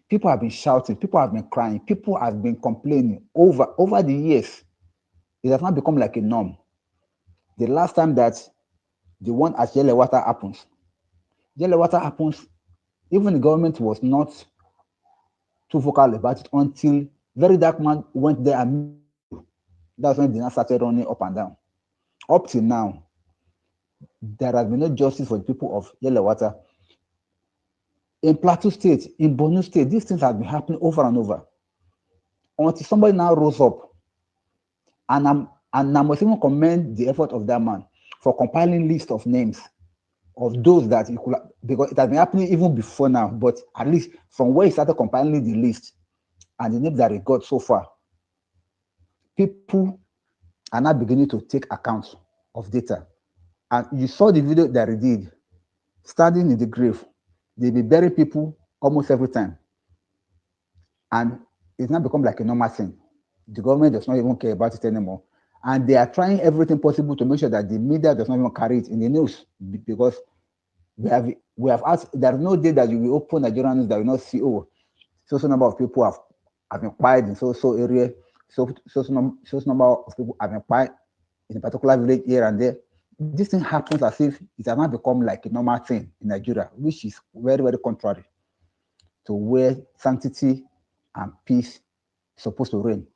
[SPEAKER 14] People have been shouting, people have been crying, people have been complaining over the years. It has not become like a norm. The last time that the one at Yellowater happens, even the government was not too vocal about it until Very Dark Man went there and that's when the started running up and down. Up till now, there has been no justice for the people of Yellowater. In Plateau State, in Borno State, these things have been happening over and over. Until somebody now rose up, and I must even commend the effort of that man for compiling list of names of those that he could, because it has been happening even before now, but at least from where he started compiling the list and the names that he got so far, people are now beginning to take account of data. And you saw the video that he did, standing in the grave. They be bury people almost every time. And it's now become like a normal thing. The government does not even care about it anymore. And they are trying everything possible to make sure that the media does not even carry it in the news, because we have asked, there's no day that you will open Nigerian news that will not see, oh, so number of people have been quiet in so area, so number of people have been quiet in a particular village here and there. This thing happens as if it has not become like a normal thing in Nigeria, which is very, very contrary to where sanctity and peace is supposed to reign.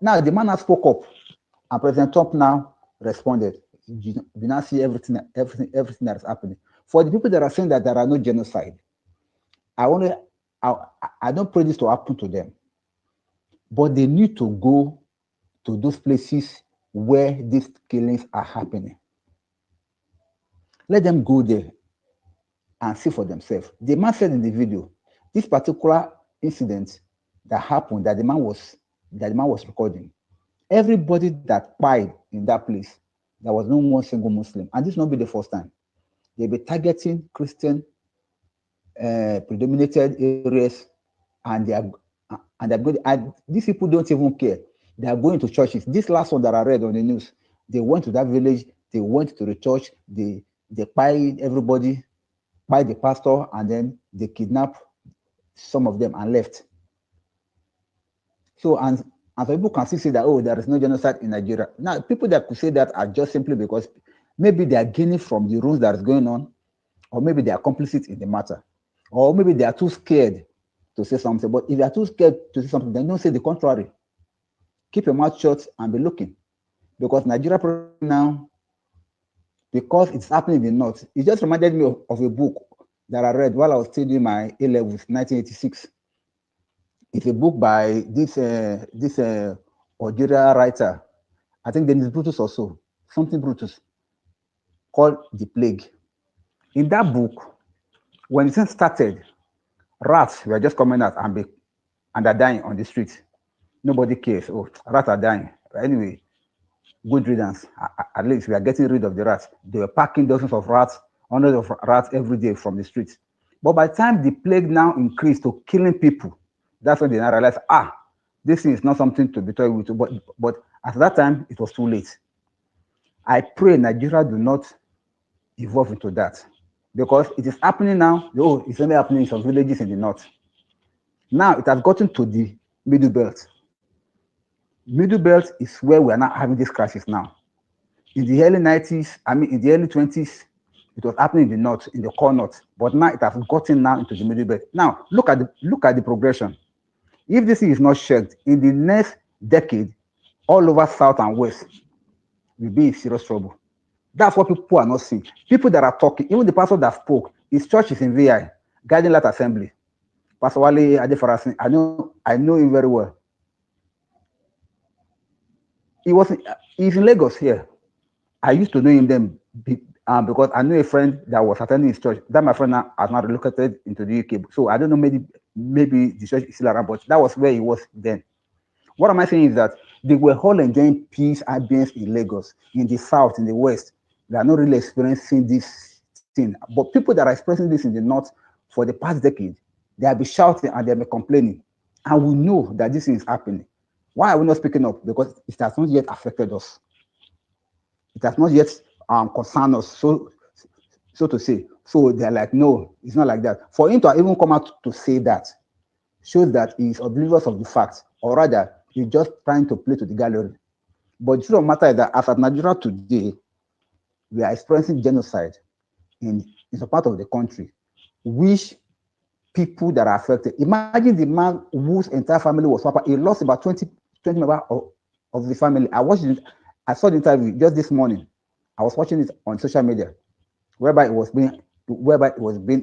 [SPEAKER 14] Now, the man has spoke up, and President Trump now responded. We now see everything that is happening. For the people that are saying that there are no genocide, I don't pray this to happen to them, but they need to go to those places where these killings are happening. Let them go there. and see for themselves. The man said in the video, this particular incident that happened, that the man was recording, everybody that died in that place, there was no one single Muslim. And this will not be the first time. They'll be targeting Christian predominated areas, and they're going. And these people don't even care. They are going to churches. This last one that I read on the news, they went to that village. They went to the church. They pied everybody, pied the pastor, and then they kidnapped some of them and left. So and some people can still say that, oh, there is no genocide in Nigeria. Now, people that could say that are just simply because maybe they are gaining from the rules that is going on, or maybe they are complicit in the matter, or maybe they are too scared to say something. But if they are too scared to say something, then don't say the contrary. Keep your mouth shut and be looking. Because Nigeria now, because it's happening in the north, it just reminded me of a book that I read while I was studying my A-levels, 1986. It's a book by this Algeria writer, I think Denis Brutus or so, something Brutus, called The Plague. In that book, when it started, rats were just coming out and they're dying on the streets. Nobody cares. Oh, rats are dying. Anyway, good riddance. At least we are getting rid of the rats. They were packing dozens of rats, hundreds of rats every day from the streets. But by the time the plague now increased to killing people, that's when they now realized, this thing is not something to be toyed with. But at that time, it was too late. I pray Nigeria do not evolve into that, because it is happening now. Oh, it's only happening in some villages in the north. Now it has gotten to the Middle Belt. Middle Belt is where we are not having this crisis now. In the early 90s, in the early 20s, it was happening in the north, in the core north. But now it has gotten now into the Middle Belt. Now look at the progression. If this thing is not checked, in the next decade, all over South and West will be in serious trouble. That's what people are not seeing. People that are talking, even the pastor that spoke, his church is in VI, Guiding Light Assembly. Pastor Wale Adefarasin, I know him very well. He's in Lagos here. I used to know him then because I knew a friend that was attending his church. That my friend now has now relocated into the UK. So I don't know, maybe the church is still around, but that was where he was then. What am I saying is that they were all enjoying peace, ambience in Lagos, in the south, in the west. They are not really experiencing this thing. But people that are experiencing this in the north for the past decade, they have been shouting and they have been complaining. And we know that this is happening. Why are we not speaking up? Because it has not yet affected us. It has not yet concerned us, so to say. So they're like, no, it's not like that. For him to even come out to say that shows that he's oblivious of the facts, or rather, he's just trying to play to the gallery. But the truth of the matter is that as at Nigeria today, we are experiencing genocide in some part of the country, which people that are affected. Imagine the man whose entire family was wiped. He lost about 20 members of the family. I saw the interview just this morning. I was watching it on social media, whereby it was being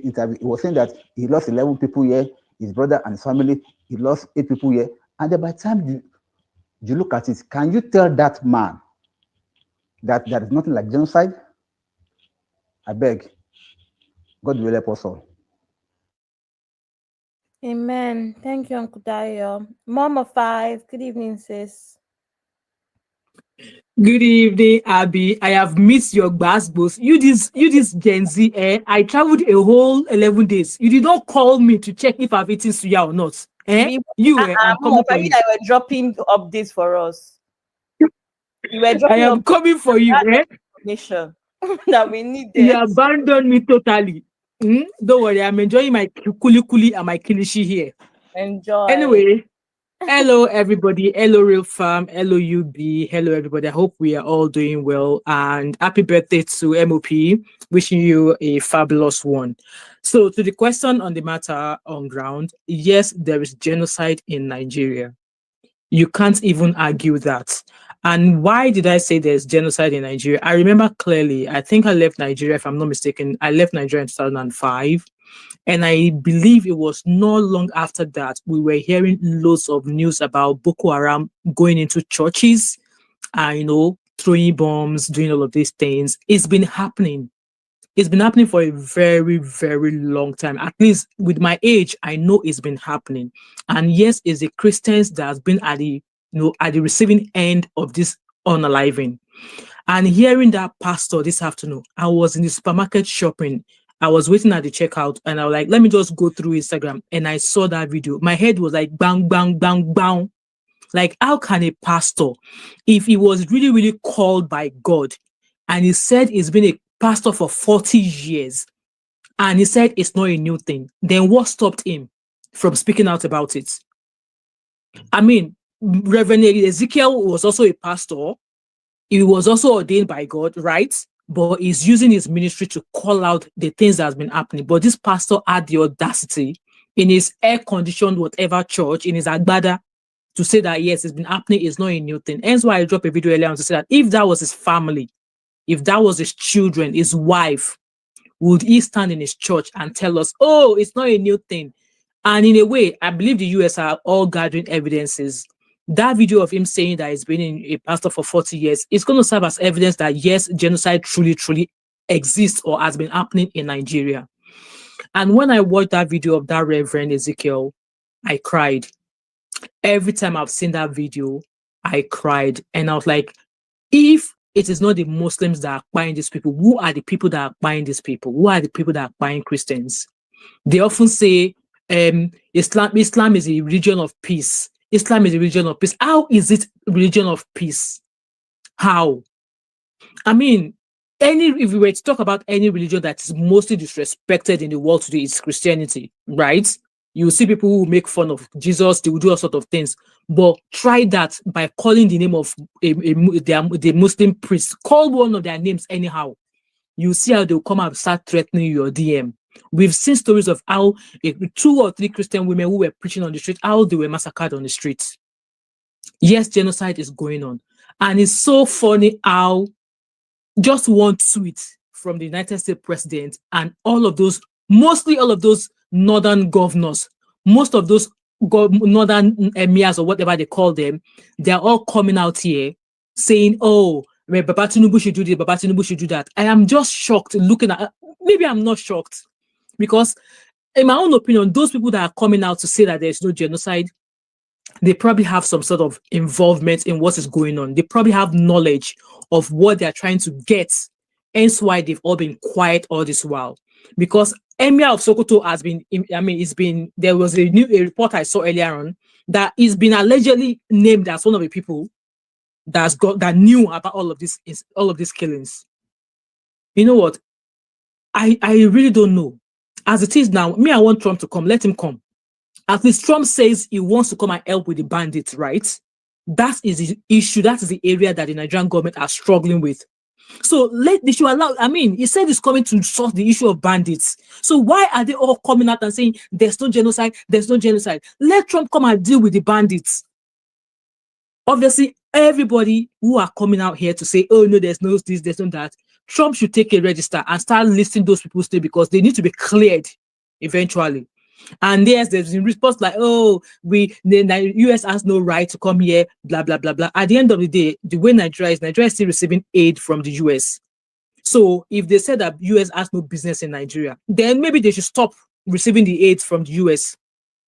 [SPEAKER 14] interviewed. He was saying that he lost 11 people here, his brother and his family, he lost 8 people here. And then by the time you look at it, can you tell that man that there is nothing like genocide? I beg. God will help us all.
[SPEAKER 8] Amen. Thank you, Uncle Dayo. Mama 5, good evening, sis.
[SPEAKER 15] Good evening, Abby. I have missed your gbasgbos. You this Gen Z, I traveled a whole 11 days. You did not call me to check if I've eaten suya or not. I'm coming for you.
[SPEAKER 8] You were dropping updates for us. You were dropping
[SPEAKER 15] I am coming for you.
[SPEAKER 8] Information that we need.
[SPEAKER 15] You abandoned me totally. Don't worry, I'm enjoying my kuli and my kilishi here.
[SPEAKER 8] Enjoy.
[SPEAKER 15] Anyway, hello everybody. Hello Real Farm. Hello UB. Hello everybody. I hope we are all doing well, and happy birthday to MOP. Wishing you a fabulous one. So to the question on the matter on ground, yes, there is genocide in Nigeria. You can't even argue that. And why did I say there's genocide in Nigeria? I remember clearly, I think I left Nigeria, if I'm not mistaken, I left Nigeria in 2005. And I believe it was not long after that, we were hearing loads of news about Boko Haram going into churches, throwing bombs, doing all of these things. It's been happening. It's been happening for a very, very long time. At least with my age, I know it's been happening. And yes, it's the Christians that has been at the at the receiving end of this unaliving. And hearing that pastor this afternoon, I was in the supermarket shopping. I was waiting at the checkout and I was like, let me just go through Instagram. And I saw that video. My head was like, bang, bang, bang, bang. Like, how can a pastor, if he was really, really called by God, and he said he's been a pastor for 40 years, and he said it's not a new thing, then what stopped him from speaking out about it? I mean, Reverend Ezekiel was also a pastor. He was also ordained by God, right? But he's using his ministry to call out the things that has been happening. But this pastor had the audacity in his air-conditioned whatever church, in his agbada, to say that, yes, it's been happening, it's not a new thing. Hence why I dropped a video earlier on to say that if that was his family, if that was his children, his wife, would he stand in his church and tell us, oh, it's not a new thing? And in a way, I believe the US are all gathering evidences. That video of him saying that he's been a pastor for 40 years is going to serve as evidence that, yes, genocide truly, truly exists or has been happening in Nigeria. And when I watched that video of that Reverend Ezekiel, I cried. Every time I've seen that video, I cried. And I was like, if it is not the Muslims that are buying these people, who are the people that are buying these people? Who are the people that are buying Christians? They often say Islam is a religion of peace. Islam is a religion of peace. How is it a religion of peace? How? I mean, if we were to talk about any religion that is mostly disrespected in the world today, it's Christianity, right? You see people who make fun of Jesus, they will do all sorts of things. But try that by calling the name of the Muslim priest. Call one of their names anyhow. You see how they'll come out and start threatening your DM. We've seen stories of how 2 or 3 Christian women who were preaching on the street, how they were massacred on the streets. Yes, genocide is going on. And it's so funny how just one tweet from the United States president and mostly all of those northern governors, most of those northern emirs or whatever they call them, they're all coming out here saying, oh, Baba Tinubu should do this, Baba Tinubu should do that. I am just shocked looking at, maybe I'm not shocked, because in my own opinion, those people that are coming out to say that there's no genocide, they probably have some sort of involvement in what is going on. They probably have knowledge of what they're trying to get. Hence why they've all been quiet all this while. Because Emir of Sokoto has been, there was a report I saw earlier on that he's been allegedly named as one of the people that knew about all of these killings. You know what? I really don't know. As it is now, I want Trump to come. Let him come. At least Trump says he wants to come and help with the bandits, right? That is the issue. That is the area that the Nigerian government are struggling with. So they should allow, he said he's coming to solve the issue of bandits. So why are they all coming out and saying there's no genocide, there's no genocide? Let Trump come and deal with the bandits. Obviously, everybody who are coming out here to say, oh no, there's no this, there's no that, Trump should take a register and start listing those people's names because they need to be cleared eventually. And yes, there's been response like, oh, the US has no right to come here, blah, blah, blah, blah. At the end of the day, the way Nigeria is still receiving aid from the US. So if they said that US has no business in Nigeria, then maybe they should stop receiving the aid from the US.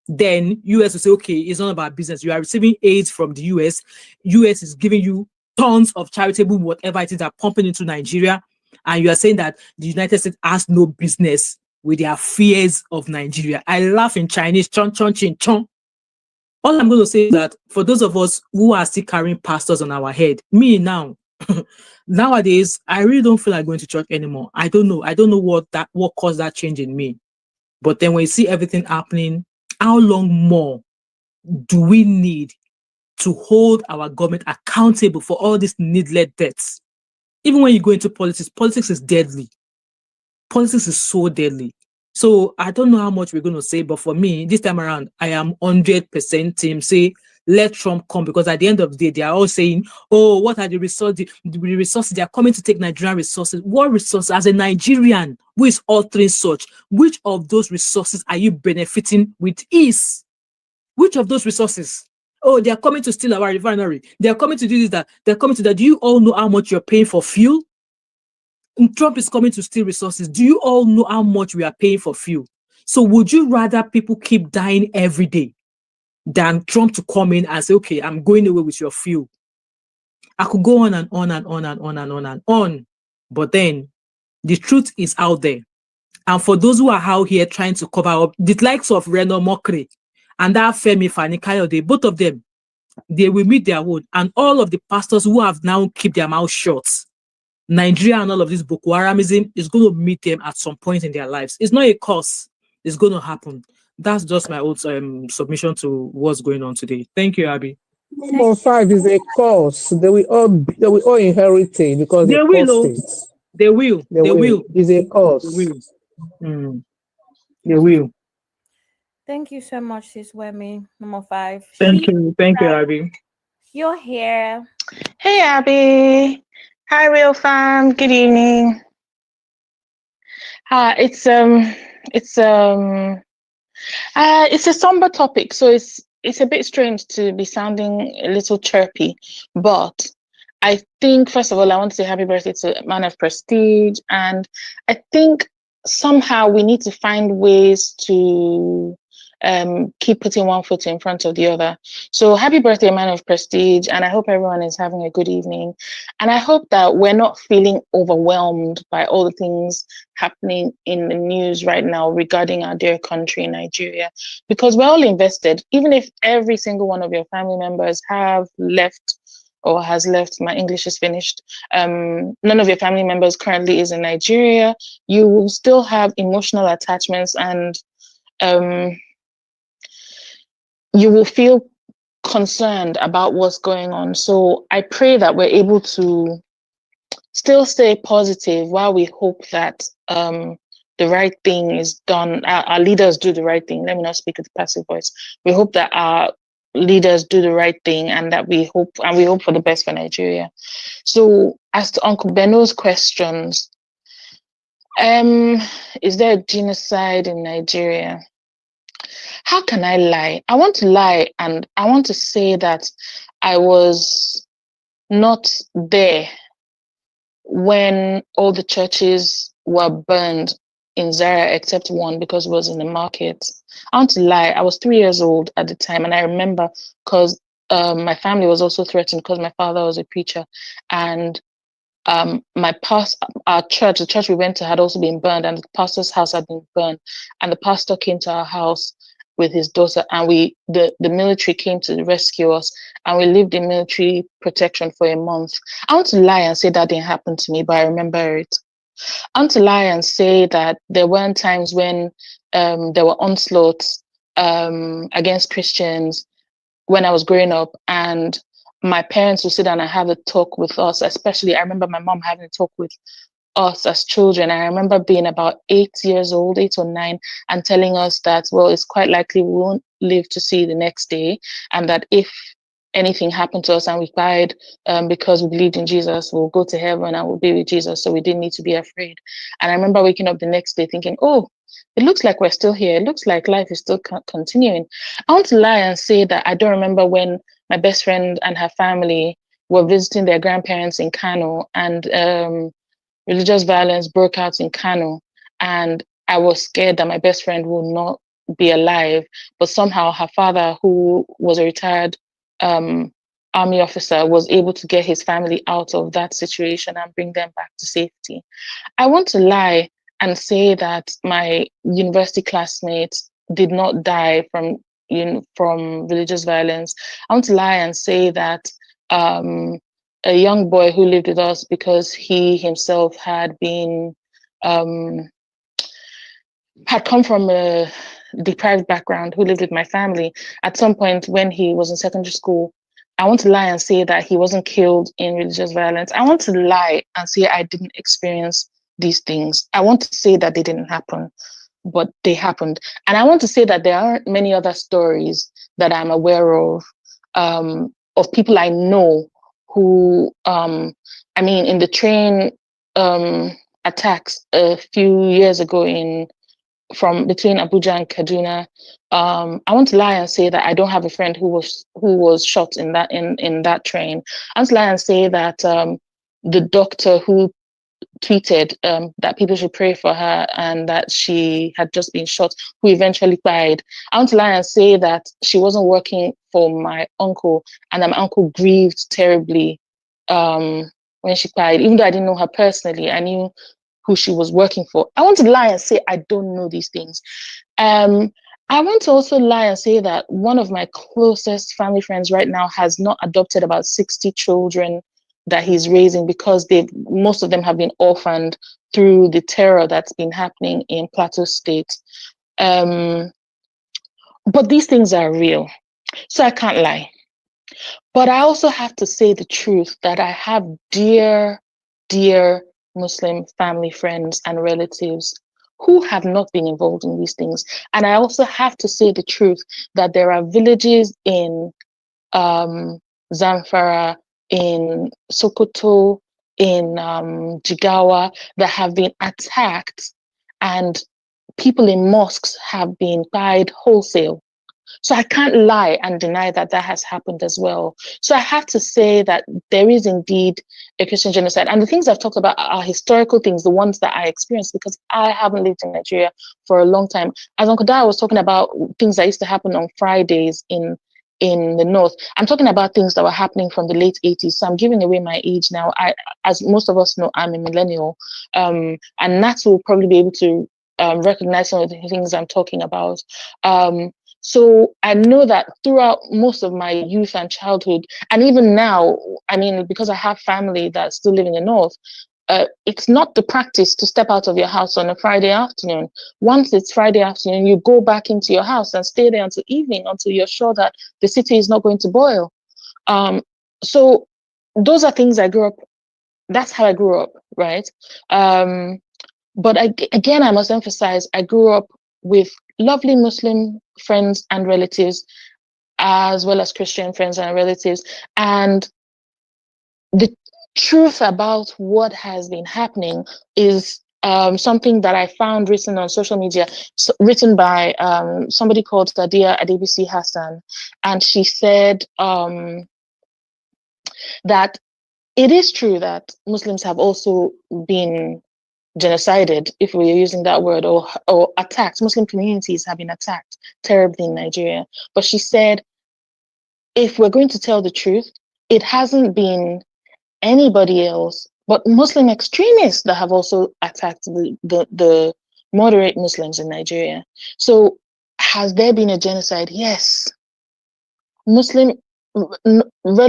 [SPEAKER 15] Then US will say, okay, it's not about business. You are receiving aid from the US. US is giving you tons of charitable whatever it is that pumping into Nigeria. And you are saying that the United States has no business with their fears of Nigeria. I laugh in Chinese, chon, chon, chin, chon. All I'm going to say is that for those of us who are still carrying pastors on our head, me now, nowadays, I really don't feel like going to church anymore. I don't know. I don't know what caused that change in me. But then when you see everything happening, how long more do we need to hold our government accountable for all these needless deaths? Even when you go into politics, politics is deadly. Politics is so deadly. So I don't know how much we're going to say, but for me, this time around, I am 100% team say, let Trump come, because at the end of the day, they are all saying, oh, what are the resources? The resources, they are coming to take Nigerian resources. What resources? As a Nigerian who is altering such, which of those resources are you benefiting with ease? Which of those resources? Oh, they are coming to steal our refinery. They are coming to do this, that. They're coming to that. Do you all know how much you're paying for fuel? Trump is coming to steal resources. Do you all know how much we are paying for fuel? So would you rather people keep dying every day than Trump to come in and say, okay, I'm going away with your fuel? I could go on and on and on and on and on and on. But then the truth is out there. And for those who are out here trying to cover up, the likes of Reno Mokri and that Femi Fani-Kayode, both of them, they will meet their own. And all of the pastors who have now kept their mouth shut, Nigeria and all of this Boko Haramism is going to meet them at some point in their lives. It's not a curse. It's going to happen. That's just my old submission to what's going on today. Thank you, Abby.
[SPEAKER 13] Number 5 is a curse. They will all inherit it because
[SPEAKER 15] they will. They will. They will.
[SPEAKER 13] It's a curse.
[SPEAKER 15] They will. They will.
[SPEAKER 8] Thank you so much, Sis Wemi. Number 5.
[SPEAKER 15] Thank you, Abby.
[SPEAKER 8] You're here.
[SPEAKER 16] Hey, Abby. Hi, Real Fam. Good evening. It's a somber topic, so it's a bit strange to be sounding a little chirpy, but I think first of all I want to say happy birthday to Man of Prestige, and I think somehow we need to find ways to keep putting one foot in front of the other. So happy birthday, Man of Prestige, and I hope everyone is having a good evening, and I hope that we're not feeling overwhelmed by all the things happening in the news right now regarding our dear country, Nigeria, because we're all invested. Even if every single one of your family members have left or has left, my English is finished, none of your family members currently is in Nigeria, you will still have emotional attachments, and you will feel concerned about what's going on. So I pray that we're able to still stay positive while we hope that the right thing is done. Our leaders do the right thing. Let me not speak with a passive voice. We hope that our leaders do the right thing, and that we hope for the best for Nigeria. So as to Uncle Beno's questions, is there a genocide in Nigeria? How can I lie? I want to lie, and I want to say that I was not there when all the churches were burned in Zaria except one, because it was in the market. I want to lie. I was 3 years old at the time, and I remember because my family was also threatened because my father was a preacher, and our church, the church we went to, had also been burned, and the pastor's house had been burned, and the pastor came to our house with his daughter, and the military came to rescue us, and we lived in military protection for a month. I want to lie and say that didn't happen to me, but I remember it. I want to lie and say that there weren't times when there were onslaughts against Christians when I was growing up, and my parents would sit down and have a talk with us. Especially, I remember my mom having a talk with us as children. I remember being about 8 years old, 8 or 9, and telling us that, well, it's quite likely we won't live to see the next day, and that if anything happened to us and we died because we believed in Jesus, we'll go to heaven and we'll be with Jesus, so we didn't need to be afraid. And I remember waking up the next day thinking, oh, it looks like we're still here. It looks like life is still continuing. I want to lie and say that I don't remember when my best friend and her family were visiting their grandparents in Kano, and religious violence broke out in Kano, and I was scared that my best friend will not be alive. But somehow her father, who was a retired army officer, was able to get his family out of that situation and bring them back to safety. I want to lie and say that my university classmates did not die from religious violence. I want to lie and say that a young boy who lived with us, because he himself had been had come from a deprived background, who lived with my family, at some point when he was in secondary school, I want to lie and say that he wasn't killed in religious violence. I want to lie and say I didn't experience these things. I want to say that they didn't happen, but they happened. And I want to say that there aren't many other stories that I'm aware of people I know who, in the train attacks a few years ago from between Abuja and Kaduna, I want to lie and say that I don't have a friend who was shot in that train. I want to lie and say that the doctor who tweeted that people should pray for her and that she had just been shot, who eventually died. I want to lie and say that she wasn't working for my uncle, and that my uncle grieved terribly when she died. Even though I didn't know her personally, I knew who she was working for. I want to lie and say I don't know these things. I want to also lie and say that one of my closest family friends right now has not adopted about 60 children that he's raising, because most of them have been orphaned through the terror that's been happening in Plateau State. But these things are real, so I can't lie. But I also have to say the truth that I have dear, dear Muslim family friends and relatives who have not been involved in these things. And I also have to say the truth that there are villages in Zamfara, in Sokoto, in Jigawa that have been attacked, and people in mosques have been died wholesale. So I can't lie and deny that that has happened as well. So I have to say that there is indeed a Christian genocide. And the things I've talked about are historical things, the ones that I experienced, because I haven't lived in Nigeria for a long time. As Uncle Dara was talking about things that used to happen on Fridays in the north, I'm talking about things that were happening from the late 80s. So I'm giving away my age now. As most of us know, I'm a millennial. And Nats will probably be able to recognize some of the things I'm talking about. So I know that throughout most of my youth and childhood, and even now, I mean, because I have family that still live in the north, it's not the practice to step out of your house on a Friday afternoon. Once it's Friday afternoon, you go back into your house and stay there until evening, until you're sure that the city is not going to boil. So those are things I grew up, that's how I grew up, right? But again, I must emphasize, I grew up with lovely Muslim friends and relatives, as well as Christian friends and relatives. And the truth about what has been happening is something that I found written on social media, written by somebody called Sadia Adebisi Hassan. And she said that it is true that Muslims have also been genocided, if we're using that word, or attacked. Muslim communities have been attacked terribly in Nigeria. But she said, if we're going to tell the truth, it hasn't been anybody else but Muslim extremists that have also attacked the moderate Muslims in Nigeria. So has there been a genocide? Yes. Muslim,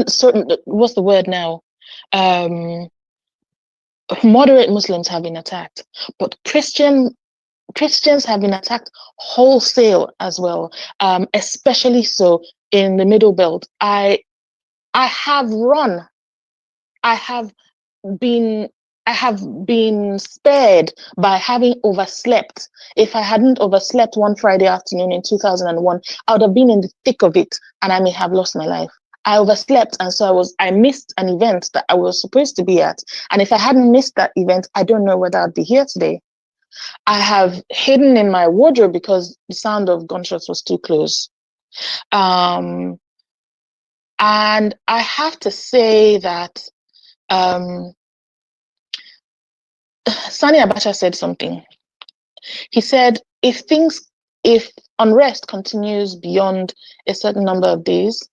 [SPEAKER 16] certain, what's the word now? Moderate Muslims have been attacked, but Christians have been attacked wholesale as well, especially so in the Middle Belt. I have been spared by having overslept. If I hadn't overslept one Friday afternoon in 2001, I would have been in the thick of it and I may have lost my life. I overslept, and so I missed an event that I was supposed to be at. And if I hadn't missed that event, I don't know whether I'd be here today. I have hidden in my wardrobe because the sound of gunshots was too close. And I have to say that Sani Abacha said something. He said, if unrest continues beyond a certain number of days,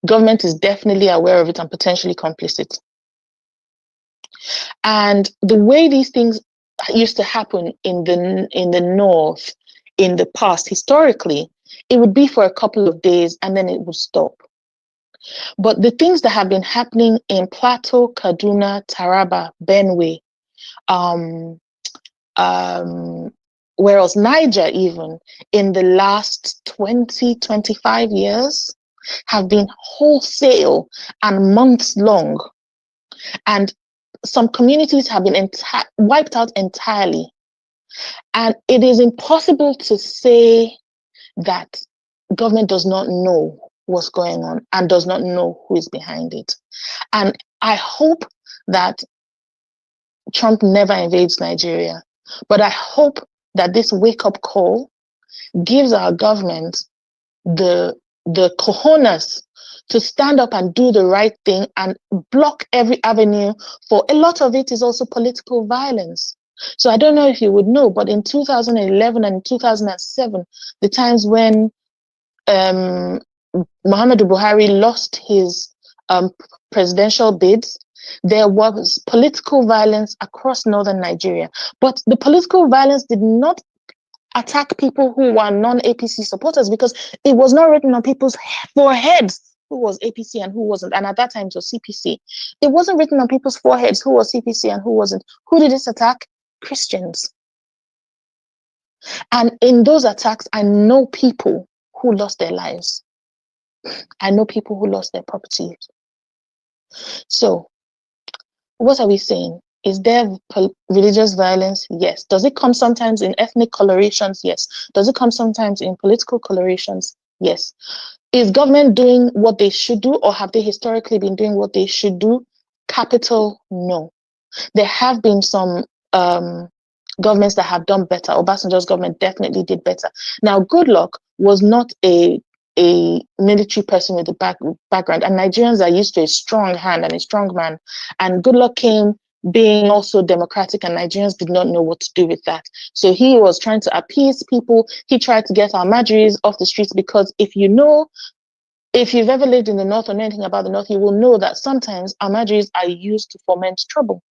[SPEAKER 16] government is definitely aware of it and potentially complicit. And the way these things used to happen in the north in the past, historically, it would be for a couple of days and then it would stop. But the things that have been happening in Plateau, Kaduna, Taraba, Benue, whereas Niger even, in the last 20, 25 years, have been wholesale and months long. And some communities have been wiped out entirely. And it is impossible to say that government does not know what's going on and does not know who is behind it. And I hope that Trump never invades Nigeria, but I hope that this wake-up call gives our government the cojones to stand up and do the right thing and block every avenue for a lot of it is also political violence. So I don't know if you would know, but in 2011 and 2007, the times when Muhammadu Buhari lost his presidential bids, there was political violence across northern Nigeria. But the political violence did not attack people who were non-APC supporters because it was not written on people's foreheads who was APC and who wasn't. And at that time, it was CPC. It wasn't written on people's foreheads who was CPC and who wasn't. Who did this attack? Christians. And in those attacks, I know people who lost their lives. I know people who lost their property. So, what are we saying? Is there religious violence? Yes. Does it come sometimes in ethnic colorations? Yes. Does it come sometimes in political colorations? Yes. Is government doing what they should do, or have they historically been doing what they should do? Capital, no. There have been some governments that have done better. Obasanjo's government definitely did better. Now, Goodluck was not a military person with a background, and Nigerians are used to a strong hand and a strong man. And Goodluck came being also democratic, and Nigerians did not know what to do with that. So he was trying to appease people. He tried to get our Almajiris off the streets, because if you've ever lived in the North or know anything about the North, you will know that sometimes Almajiris are used to foment trouble.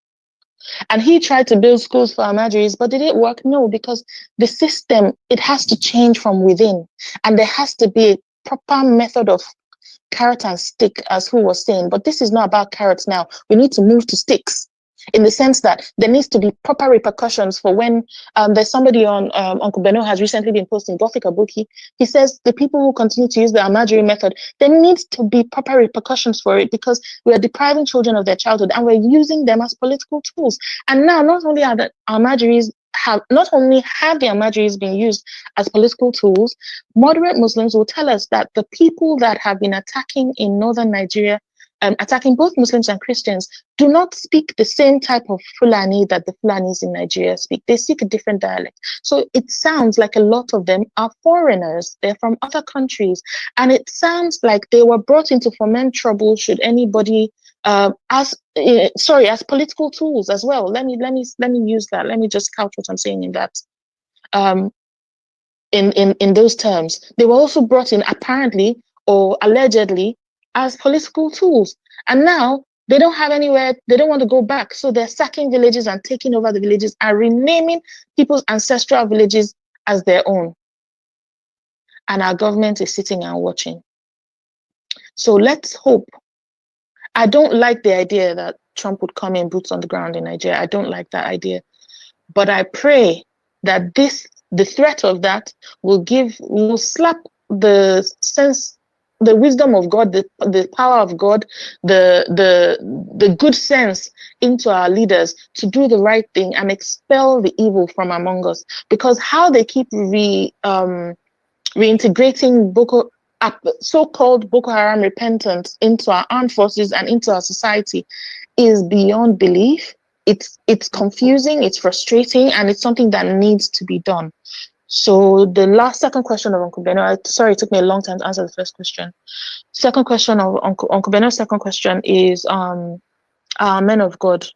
[SPEAKER 16] And he tried to build schools for Almajiris, but did it work? No, because the system, it has to change from within. And there has to be a proper method of carrot and stick, as who was saying. But this is not about carrots now. We need to move to sticks, in the sense that there needs to be proper repercussions for when there's somebody on Uncle Beno has recently been posting, Gothic Abuki. He says the people who continue to use the Almajiri method, there needs to be proper repercussions for it, because we are depriving children of their childhood and we're using them as political tools. And now not only are the Almajiris have the Almajiris been used as political tools, moderate Muslims will tell us that the people that have been attacking in northern Nigeria, attacking both Muslims and Christians, do not speak the same type of Fulani that the Fulanis in Nigeria speak. They speak a different dialect. So it sounds like a lot of them are foreigners. They're from other countries. And it sounds like they were brought in to foment trouble should anybody, as political tools as well. Let me use that. Let me just couch what I'm saying in that. In those terms. They were also brought in apparently or allegedly as political tools. And now they don't have anywhere, they don't want to go back. So they're sacking villages and taking over the villages and renaming people's ancestral villages as their own. And our government is sitting and watching. So let's hope. I don't like the idea that Trump would come in boots on the ground in Nigeria. I don't like that idea. But I pray that the threat of that will slap the wisdom of God, the power of God, the good sense into our leaders to do the right thing and expel the evil from among us. Because how they keep reintegrating so-called Boko Haram repentance into our armed forces and into our society is beyond belief. It's confusing, it's frustrating, and it's something that needs to be done. So the second question of Uncle Beno, sorry, it took me a long time to answer the first question. Second question of Uncle Beno's second question is men of God.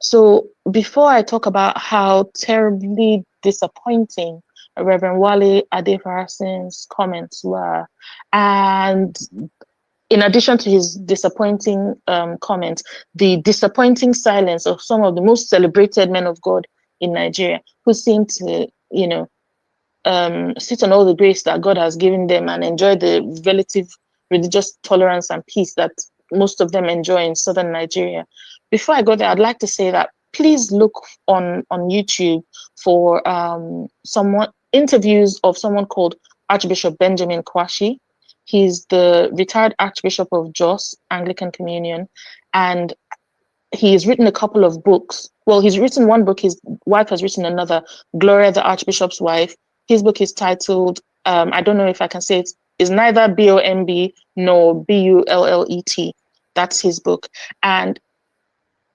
[SPEAKER 16] So before I talk about how terribly disappointing Reverend Wale Adefarasin's comments were, and in addition to his disappointing comments, the disappointing silence of some of the most celebrated men of God in Nigeria, who seem to, sit on all the grace that God has given them and enjoy the relative religious tolerance and peace that most of them enjoy in southern Nigeria. Before I go there, I'd like to say that please look on YouTube for interviews of someone called Archbishop Benjamin Kwashi. He's the retired Archbishop of Jos Anglican Communion, and he's written a couple of books. Well, he's written one book, his wife has written another, Gloria the Archbishop's Wife. His book is titled, I don't know if I can say it, is neither B-O-M-B nor B-U-L-L-E-T. That's his book. And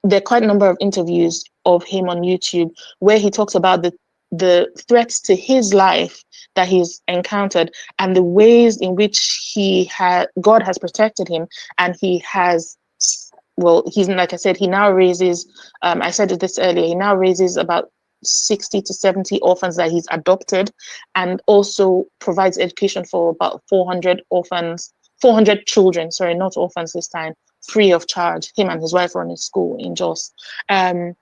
[SPEAKER 16] there are quite a number of interviews of him on YouTube where he talks about the the threats to his life that he's encountered, and the ways in which God has protected him, and he has, well, he's, like I said, he now raises, I said this earlier, he now raises about 60 to 70 orphans that he's adopted, and also provides education for about 400 children, sorry, not orphans this time, free of charge. Him and his wife run a school in Jos. And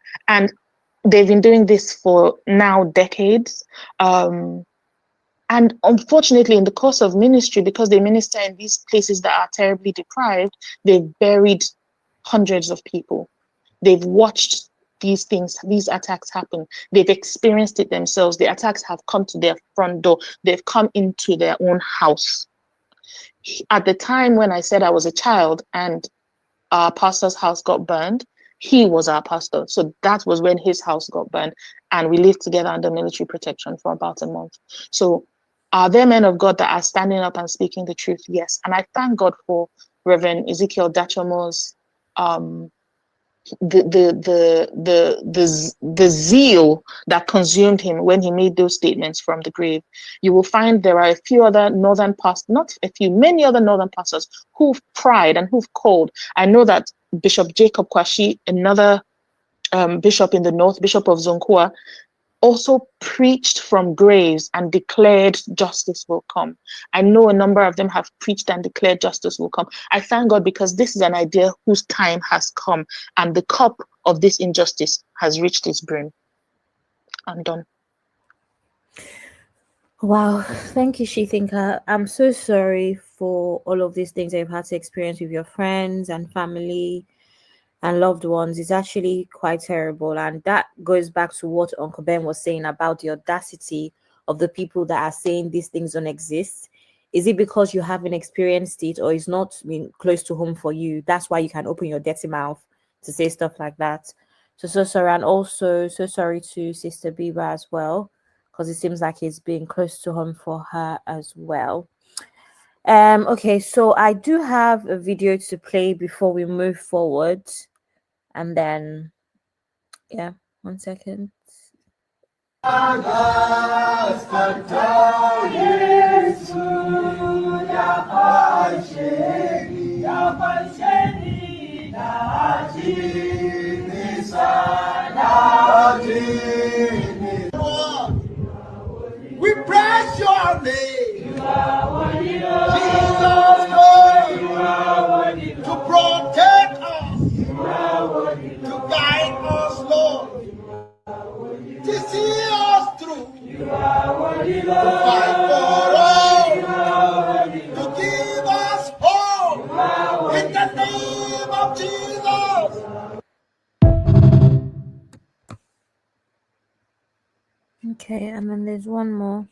[SPEAKER 16] they've been doing this for now decades. And unfortunately, in the course of ministry, because they minister in these places that are terribly deprived, they've buried hundreds of people. They've watched these attacks happen. They've experienced it themselves. The attacks have come to their front door. They've come into their own house. At the time when I said I was a child and our pastor's house got burned, he was our pastor. So that was when his house got burned, and we lived together under military protection for about a month. So are there men of God that are standing up and speaking the truth? Yes. And I thank God for Reverend Ezekiel Dachomo's the zeal that consumed him when he made those statements from the grave. You will find there are a few other northern pastors, not a few, many other northern pastors who've cried and who've called. I know that Bishop Jacob Kwashi, another bishop in the north, Bishop of Zonkua, also preached from graves and declared justice will come. I know a number of them have preached and declared justice will come. I thank God, because this is an idea whose time has come, and the cup of this injustice has reached its brim. I'm done.
[SPEAKER 8] Wow, thank you, Shithinka. I'm so sorry for all of these things that you've had to experience with your friends and family and loved ones. Is actually quite terrible, and that goes back to what Uncle Ben was saying about the audacity of the people that are saying these things don't exist. Is it because you haven't experienced it, or it's not been close to home for you? That's why you can open your dirty mouth to say stuff like that. So sorry, and also so sorry to Sister Biba as well, because it seems like it's been close to home for her as well. Okay, so I do have a video to play before we move forward, and then yeah, 1 second.
[SPEAKER 9] We praise your name. Jesus, Lord, to protect us, to guide us, Lord, to see us through, to fight for us, to give us hope in the name of Jesus.
[SPEAKER 8] Okay, and then there's one more.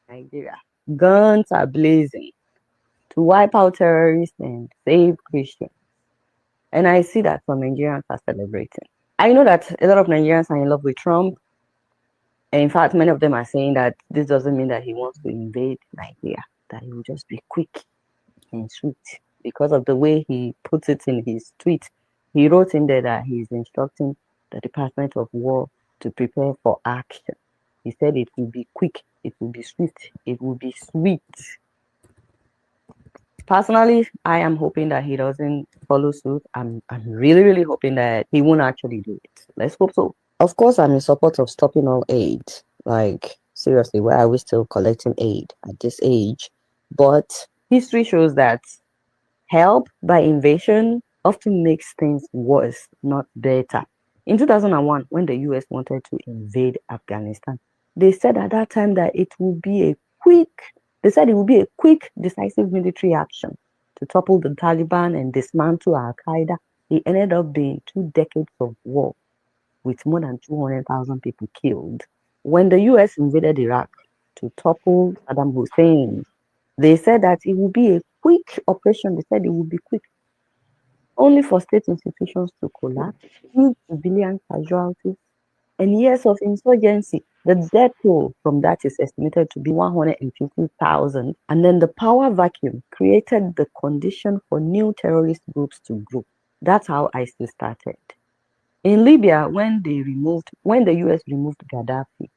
[SPEAKER 17] Nigeria. Guns are blazing to wipe out terrorists and save Christians. And I see that some Nigerians are celebrating. I know that a lot of Nigerians are in love with Trump. And in fact, many of them are saying that this doesn't mean that he wants to invade Nigeria, that he will just be quick and sweet. Because of the way he puts it in his tweet, he wrote in there that he's instructing the Department of War to prepare for action. He said it will be quick, it will be swift, it will be sweet. Personally, I am hoping that he doesn't follow suit. I'm really, really hoping that he won't actually do it. Let's hope so. Of course, I'm in support of stopping all aid. Like, seriously, why are we still collecting aid at this age? But history shows that help by invasion often makes things worse, not better. In 2001, when the US wanted to invade Afghanistan, they said at that time that it would be a quick, decisive military action to topple the Taliban and dismantle Al-Qaeda. It ended up being 2 decades of war with more than 200,000 people killed. When the US invaded Iraq to topple Saddam Hussein, they said that it would be a quick operation. They said it would be quick, only for state institutions to collapse, huge civilian casualties, and years of insurgency. The death toll from that is estimated to be 150,000. And then the power vacuum created the condition for new terrorist groups to grow. That's how ISIS started. In Libya, when the US removed Gaddafi,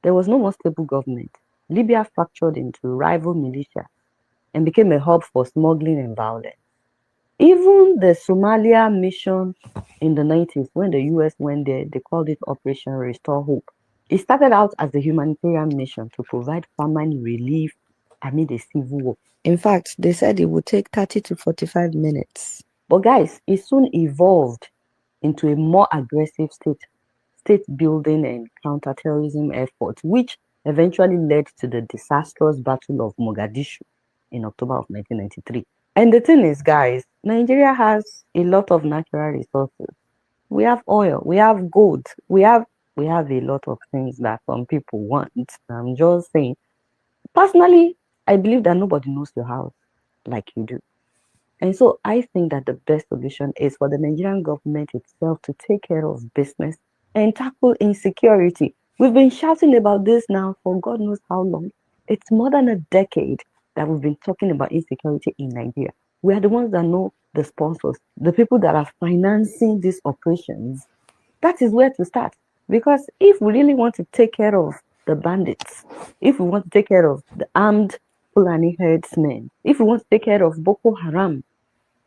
[SPEAKER 17] there was no more stable government. Libya fractured into rival militia and became a hub for smuggling and violence. Even the Somalia mission in the 90s, when the US went there, they called it Operation Restore Hope. It started out as a humanitarian mission to provide famine relief amid a civil war. In fact, they said it would take 30 to 45 minutes. But guys, it soon evolved into a more aggressive state building and counterterrorism effort, which eventually led to the disastrous Battle of Mogadishu in October of 1993. And the thing is, guys, Nigeria has a lot of natural resources. We have oil, we have gold, we have a lot of things that some people want. I'm just saying, personally, I believe that nobody knows your house like you do. And so I think that the best solution is for the Nigerian government itself to take care of business and tackle insecurity. We've been shouting about this now for God knows how long. It's more than a decade that we've been talking about insecurity in Nigeria. We are the ones that know the sponsors, the people that are financing these operations. That is where to start. Because if we really want to take care of the bandits, if we want to take care of the armed Fulani herdsmen, if we want to take care of Boko Haram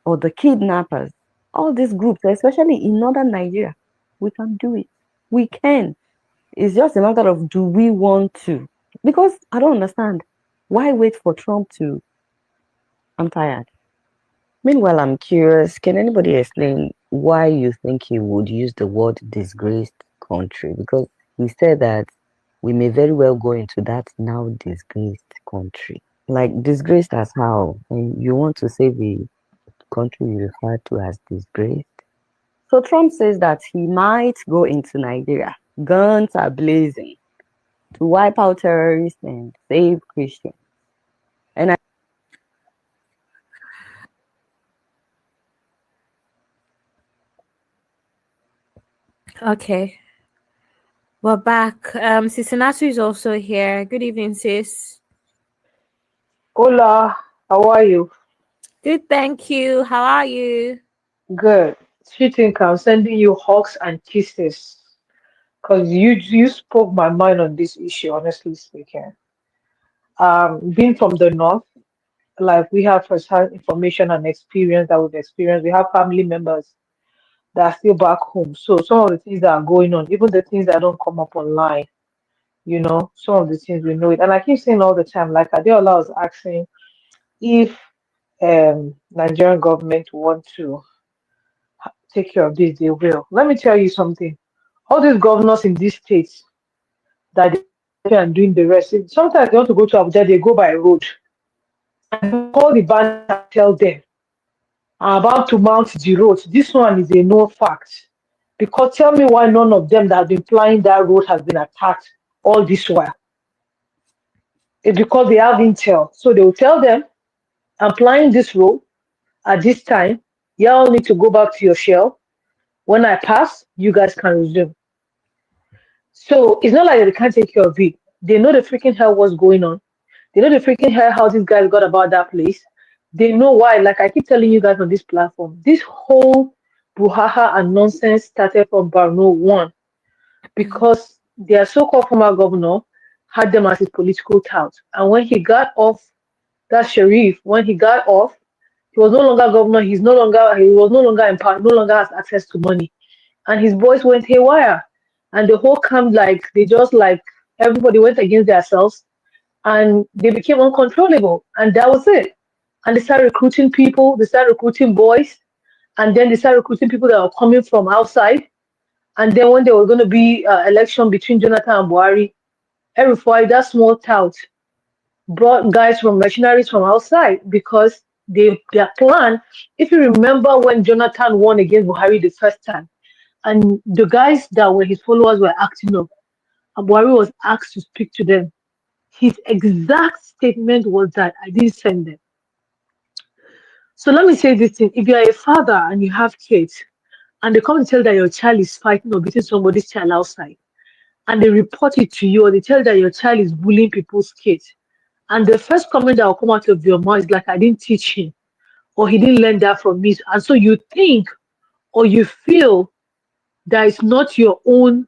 [SPEAKER 17] or the kidnappers, all these groups, especially in northern Nigeria, we can do it. We can. It's just a matter of, do we want to? Because I don't understand. Why wait for Trump to... I'm tired. Meanwhile, I'm curious, can anybody explain why you think he would use the word disgraced country? Because he said that we may very well go into that now disgraced country. Like, disgraced as how? And you want to say the country you refer to as disgraced? So Trump says that he might go into Nigeria. Guns are blazing to wipe out terrorists and save Christians. And
[SPEAKER 8] Okay, we're back. Sis Natu is also here. Good evening, sis.
[SPEAKER 18] Hola, how are you?
[SPEAKER 8] Good, thank you. How are you?
[SPEAKER 18] Good. Sweeting, I'm sending you hugs and kisses because you spoke my mind on this issue, honestly speaking. Being from the north, like we have first-hand information and experience that we've experienced. We have family members that are still back home. So some of the things that are going on, even the things that don't come up online, some of the things we know it. And I keep saying all the time, like Adeola was asking if Nigerian government want to take care of this, they will. Let me tell you something. All these governors in these states that they are doing the rest, sometimes they want to go to Abuja, they go by road. And call the band and tell them, I'm about to mount the road. This one is a known fact. Because tell me why none of them that have been flying that road has been attacked all this while. It's because they have intel. So they will tell them, I'm flying this road at this time. Y'all need to go back to your shell. When I pass, you guys can resume. So it's not like they can't take care of it. They know the freaking hell what's going on. They know the freaking hell how these guys got about that place. They know why. Like I keep telling you guys on this platform, this whole brouhaha and nonsense started from Barno 1 because their so-called former governor had them as his political tout. And when he got off, that Sharif, when he got off, he was no longer governor. He was no longer empowered, no longer has access to money. And his boys went haywire. And the whole camp, everybody went against themselves and they became uncontrollable. And that was it. And they started recruiting people, they started recruiting boys, and then they started recruiting people that were coming from outside. And then when there was going to be an election between Jonathan and Buhari, every that small tout brought guys from mercenaries from outside because their plan, if you remember when Jonathan won against Buhari the first time, and the guys that were his followers were acting up, and Buhari was asked to speak to them. His exact statement was that I didn't send them. So let me say this thing. If you are a father and you have kids, and they come and tell that your child is fighting or beating somebody's child outside, and they report it to you, or they tell you that your child is bullying people's kids, and the first comment that will come out of your mouth is like, I didn't teach him, or he didn't learn that from me. And so you think or you feel that it's not your own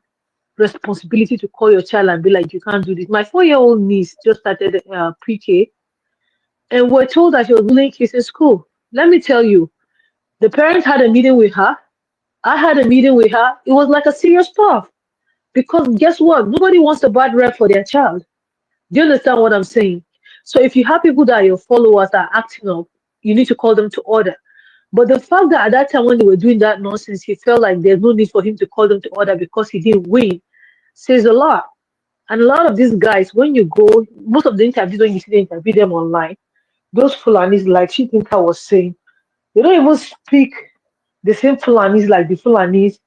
[SPEAKER 18] responsibility to call your child and be like, you can't do this. My 4-year-old niece just started pre-K, and we're told that she was bullying kids in school. Let me tell you, the parents had a meeting with her. I had a meeting with her. It was like a serious stuff. Because guess what? Nobody wants a bad rep for their child. Do you understand what I'm saying? So if you have people that are your followers that are acting up, you need to call them to order. But the fact that at that time when they were doing that nonsense, he felt like there's no need for him to call them to order because he didn't win, says a lot. And a lot of these guys, when you go, most of the interviews, when you see the interview them online, those Fulanis, like Chitinka was saying, they don't even speak the same Fulanis like the Fulanis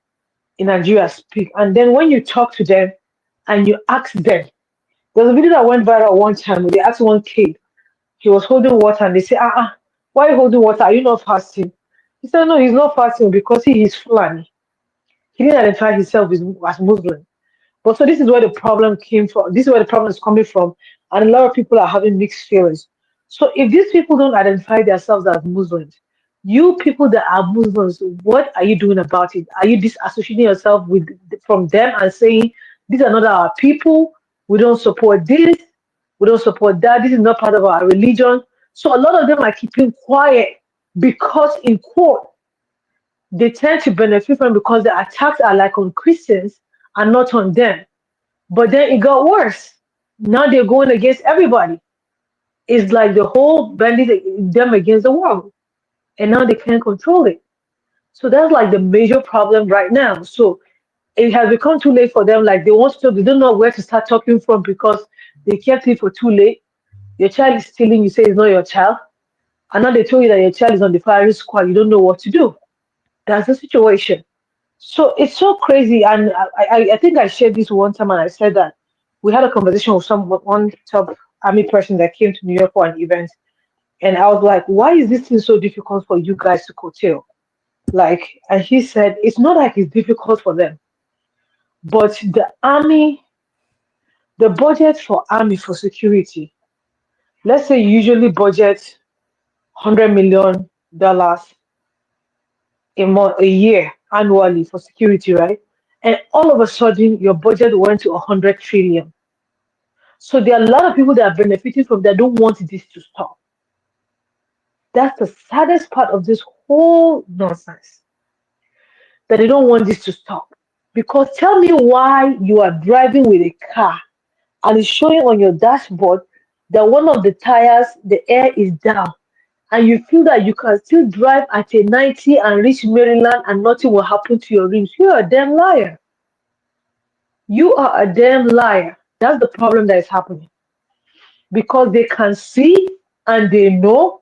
[SPEAKER 18] in Nigeria speak. And then when you talk to them and you ask them, there's a video that went viral one time where they asked one kid, he was holding water, and they say, why are you holding water? Are you not fasting? He said, no, he's not fasting because he is Fulani. He didn't identify himself as Muslim. But so this is where the problem came from. This is where the problem is coming from. And a lot of people are having mixed feelings. So if these people don't identify themselves as Muslims, you people that are Muslims, what are you doing about it? Are you disassociating yourself from them and saying, these are not our people, we don't support this, we don't support that, this is not part of our religion? So a lot of them are keeping quiet because in court, they tend to benefit from because the attacks are like on Christians and not on them. But then it got worse. Now they're going against everybody. It's like the whole bandit them against the world. And now they can't control it. So that's like the major problem right now. So it has become too late for them. Like they want to, they don't know where to start talking from because they kept it for too late. Your child is stealing, you say it's not your child. And now they told you that your child is on the firing squad. You don't know what to do. That's the situation. So it's so crazy. And I think I shared this one time and I said that we had a conversation with one top army person that came to New York for an event. And I was like, why is this thing so difficult for you guys to curtail? Like, and he said, it's not like it's difficult for them. But the army, the budget for army for security, let's say you usually budget $100 million a year annually for security, right? And all of a sudden, your budget went to 100 trillion. So there are a lot of people that are benefiting from that don't want this to stop. That's the saddest part of this whole nonsense, that they don't want this to stop. Because tell me why you are driving with a car and it's showing on your dashboard that one of the tires, the air is down, and you feel that you can still drive at a 90 and reach Maryland and nothing will happen to your rims. You're a damn liar. You are a damn liar. That's the problem that is happening. Because they can see and they know.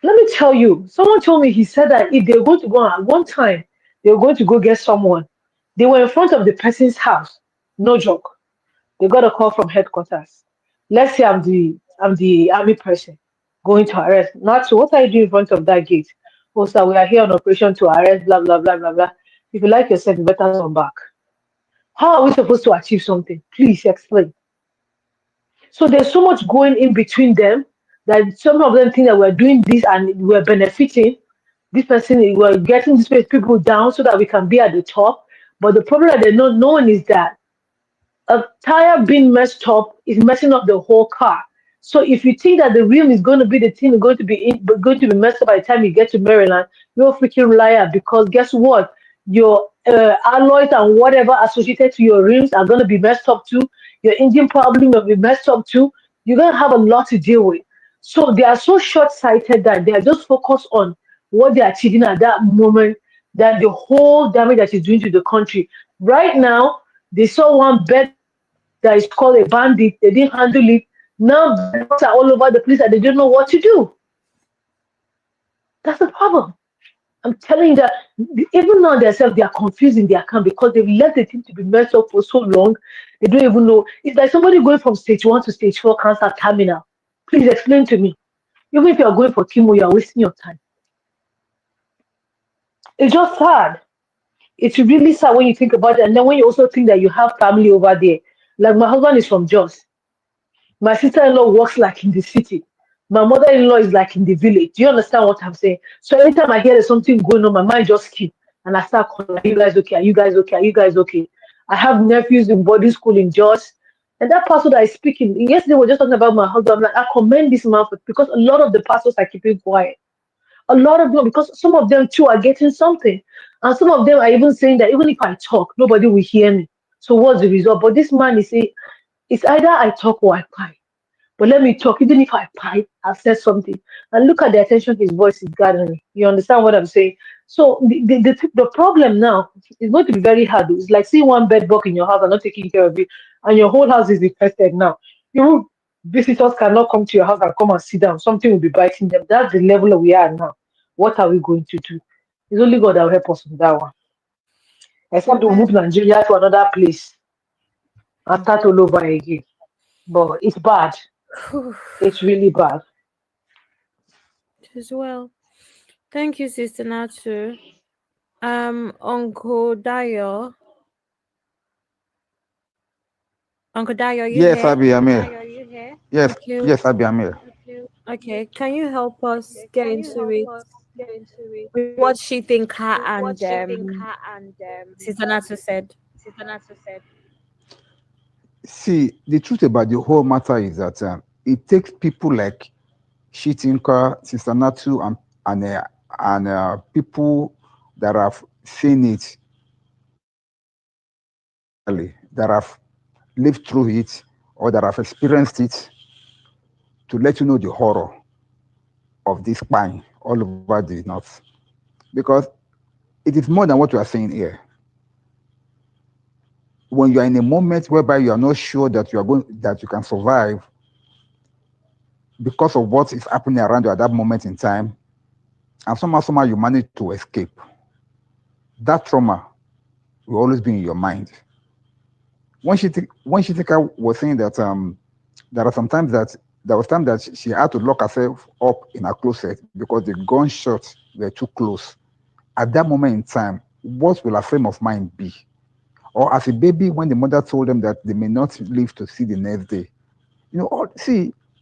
[SPEAKER 18] Let me tell you, someone told me, he said that if they're going to go at one time, they were going to go get someone. They were in front of the person's house. No joke. They got a call from headquarters. Let's say I'm the army person going to arrest. Not so, what are you doing in front of that gate? Oh, sir, we are here on operation to arrest, blah, blah, blah, blah, blah. If you like yourself, you better come back. How are we supposed to achieve something? Please explain. So there's so much going in between them that some of them think that we're doing this and we're benefiting. This person, we're getting these people down so that we can be at the top. But the problem that they're not knowing is that a tire being messed up is messing up the whole car. So if you think that the rim is going to be the thing going to be messed up by the time you get to Maryland, you're a freaking liar. Because guess what? Your alloys and whatever associated to your rims are going to be messed up too. Your engine problem will be messed up too. You're going to have a lot to deal with. So they are so short-sighted that they are just focused on what they are achieving at that moment, than the whole damage that is doing to the country. Right now, they saw one bed that is called a bandit. They didn't handle it. Now bandits are all over the place and they don't know what to do. That's the problem. I'm telling you that even now themselves, they are confused in their camp because they've let the thing to be messed up for so long. They don't even know. It's like somebody going from stage 1 to stage 4 cancer terminal. Please explain to me. Even if you are going for chemo, you are wasting your time. It's just sad. It's really sad when you think about it. And then when you also think that you have family over there. Like my husband is from Jos. My sister-in-law works like in the city. My mother-in-law is like in the village. Do you understand what I'm saying? So anytime I hear there's something going on, my mind just keeps. And I start calling, are you guys okay? Are you guys okay? Are you guys okay? I have nephews in boarding school in Jos. And that pastor that is speaking, yesterday we were just talking about my husband. I'm like, I commend this man for, because a lot of the pastors are keeping quiet. A lot of them, because some of them too are getting something. And some of them are even saying that even if I talk, nobody will hear me. So what's the result? But this man is saying, it's either I talk or I cry. But let me talk, even if I pipe, I've said something. And look at the attention his voice is gathering. You understand what I'm saying? So the problem now is going to be very hard. It's like seeing one bed bug in your house and not taking care of it, and your whole house is infested now. You visitors cannot come to your house and come and sit down. Something will be biting them. That's the level we are now. What are we going to do? It's only God that will help us with that one. Except to move Nigeria to another place and start all over again. But it's bad. It's really bad.
[SPEAKER 8] As well. Thank you, Sister Natsu. Uncle Dayo. Uncle Dayo, are you
[SPEAKER 14] Yes,
[SPEAKER 8] here?
[SPEAKER 14] Abi Amir. Yes,
[SPEAKER 8] Thank you.
[SPEAKER 14] yes, Abi Amir.
[SPEAKER 8] Okay, can you help us get into it? What she think her and Sister Natsu said.
[SPEAKER 14] See, the truth about the whole matter is that it takes people like Shitinka, Sister Natu, and people that have seen it, that have lived through it, or that have experienced it, to let you know the horror of this crime all over the north. Because it is more than what you are saying here. When you are in a moment whereby you are not sure that you can survive because of what is happening around you at that moment in time, and somehow you manage to escape, that trauma will always be in your mind. When Shitika was saying that there are some times that there was time that she had to lock herself up in her closet because the gunshots were too close. At that moment in time, what will her frame of mind be? Or as a baby, when the mother told them that they may not live to see the next day. You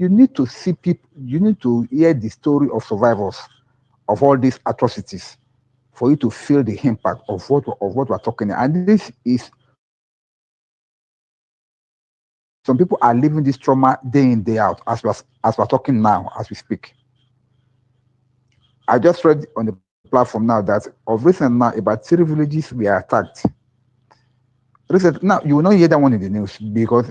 [SPEAKER 14] need to see people, you need to hear the story of survivors of all these atrocities for you to feel the impact of what we're talking about. And this is, some people are living this trauma day in, day out, as we're talking now, as we speak. I just read on the platform now that of recent now, about 3 villages were attacked. Now, you will not hear that one in the news because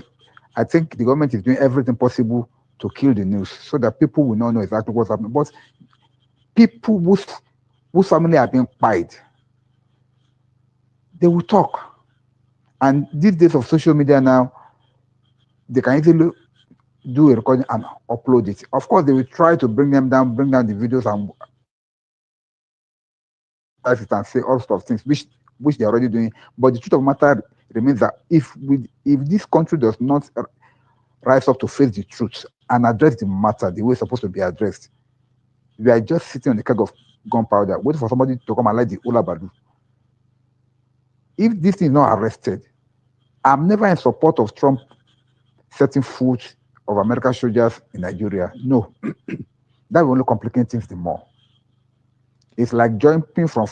[SPEAKER 14] I think the government is doing everything possible to kill the news so that people will not know exactly what's happening. But people whose family are being quiet, they will talk. And these days of social media now, they can easily do a recording and upload it. Of course, they will try to bring down the videos and say all sorts of things, which they're already doing. But the truth of the matter remains that if this country does not rise up to face the truth and address the matter the way it's supposed to be addressed, we are just sitting on the keg of gunpowder, waiting for somebody to come and light the Ula Badu. If this thing is not arrested, I'm never in support of Trump setting foot of American soldiers in Nigeria. No, that will only complicate things the more. It's like jumping from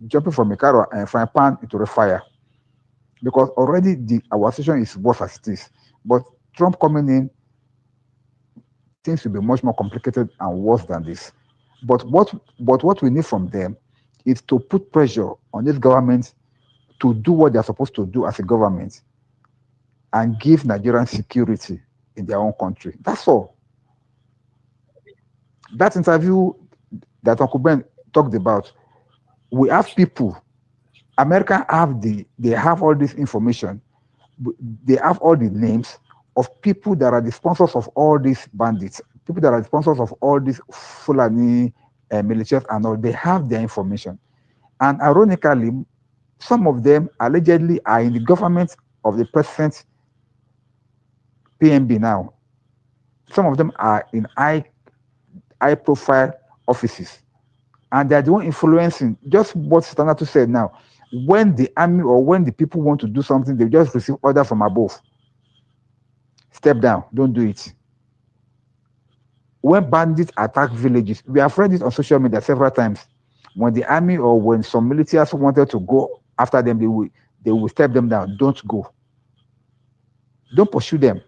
[SPEAKER 14] jumping from a car and frying pan into a fire. Because already our situation is worse as it is. But Trump coming in seems to be much more complicated and worse than this. But what we need from them is to put pressure on this government to do what they're supposed to do as a government and give Nigerians security in their own country. That's all. That interview that Uncle Ben talked about, we have people, America they have all this information. They have all the names of people that are the sponsors of all these bandits, people that are the sponsors of all these Fulani militias and all. They have their information. And ironically, some of them allegedly are in the government of the present PNB now. Some of them are in high profile offices. And they're the one influencing. Just what Stanatu said now. When the army or when the people want to do something, they just receive order from above. Step down, don't do it. When bandits attack villages, we have read it on social media several times. When the army or when some militias wanted to go after them, they will step them down. Don't go. Don't pursue them.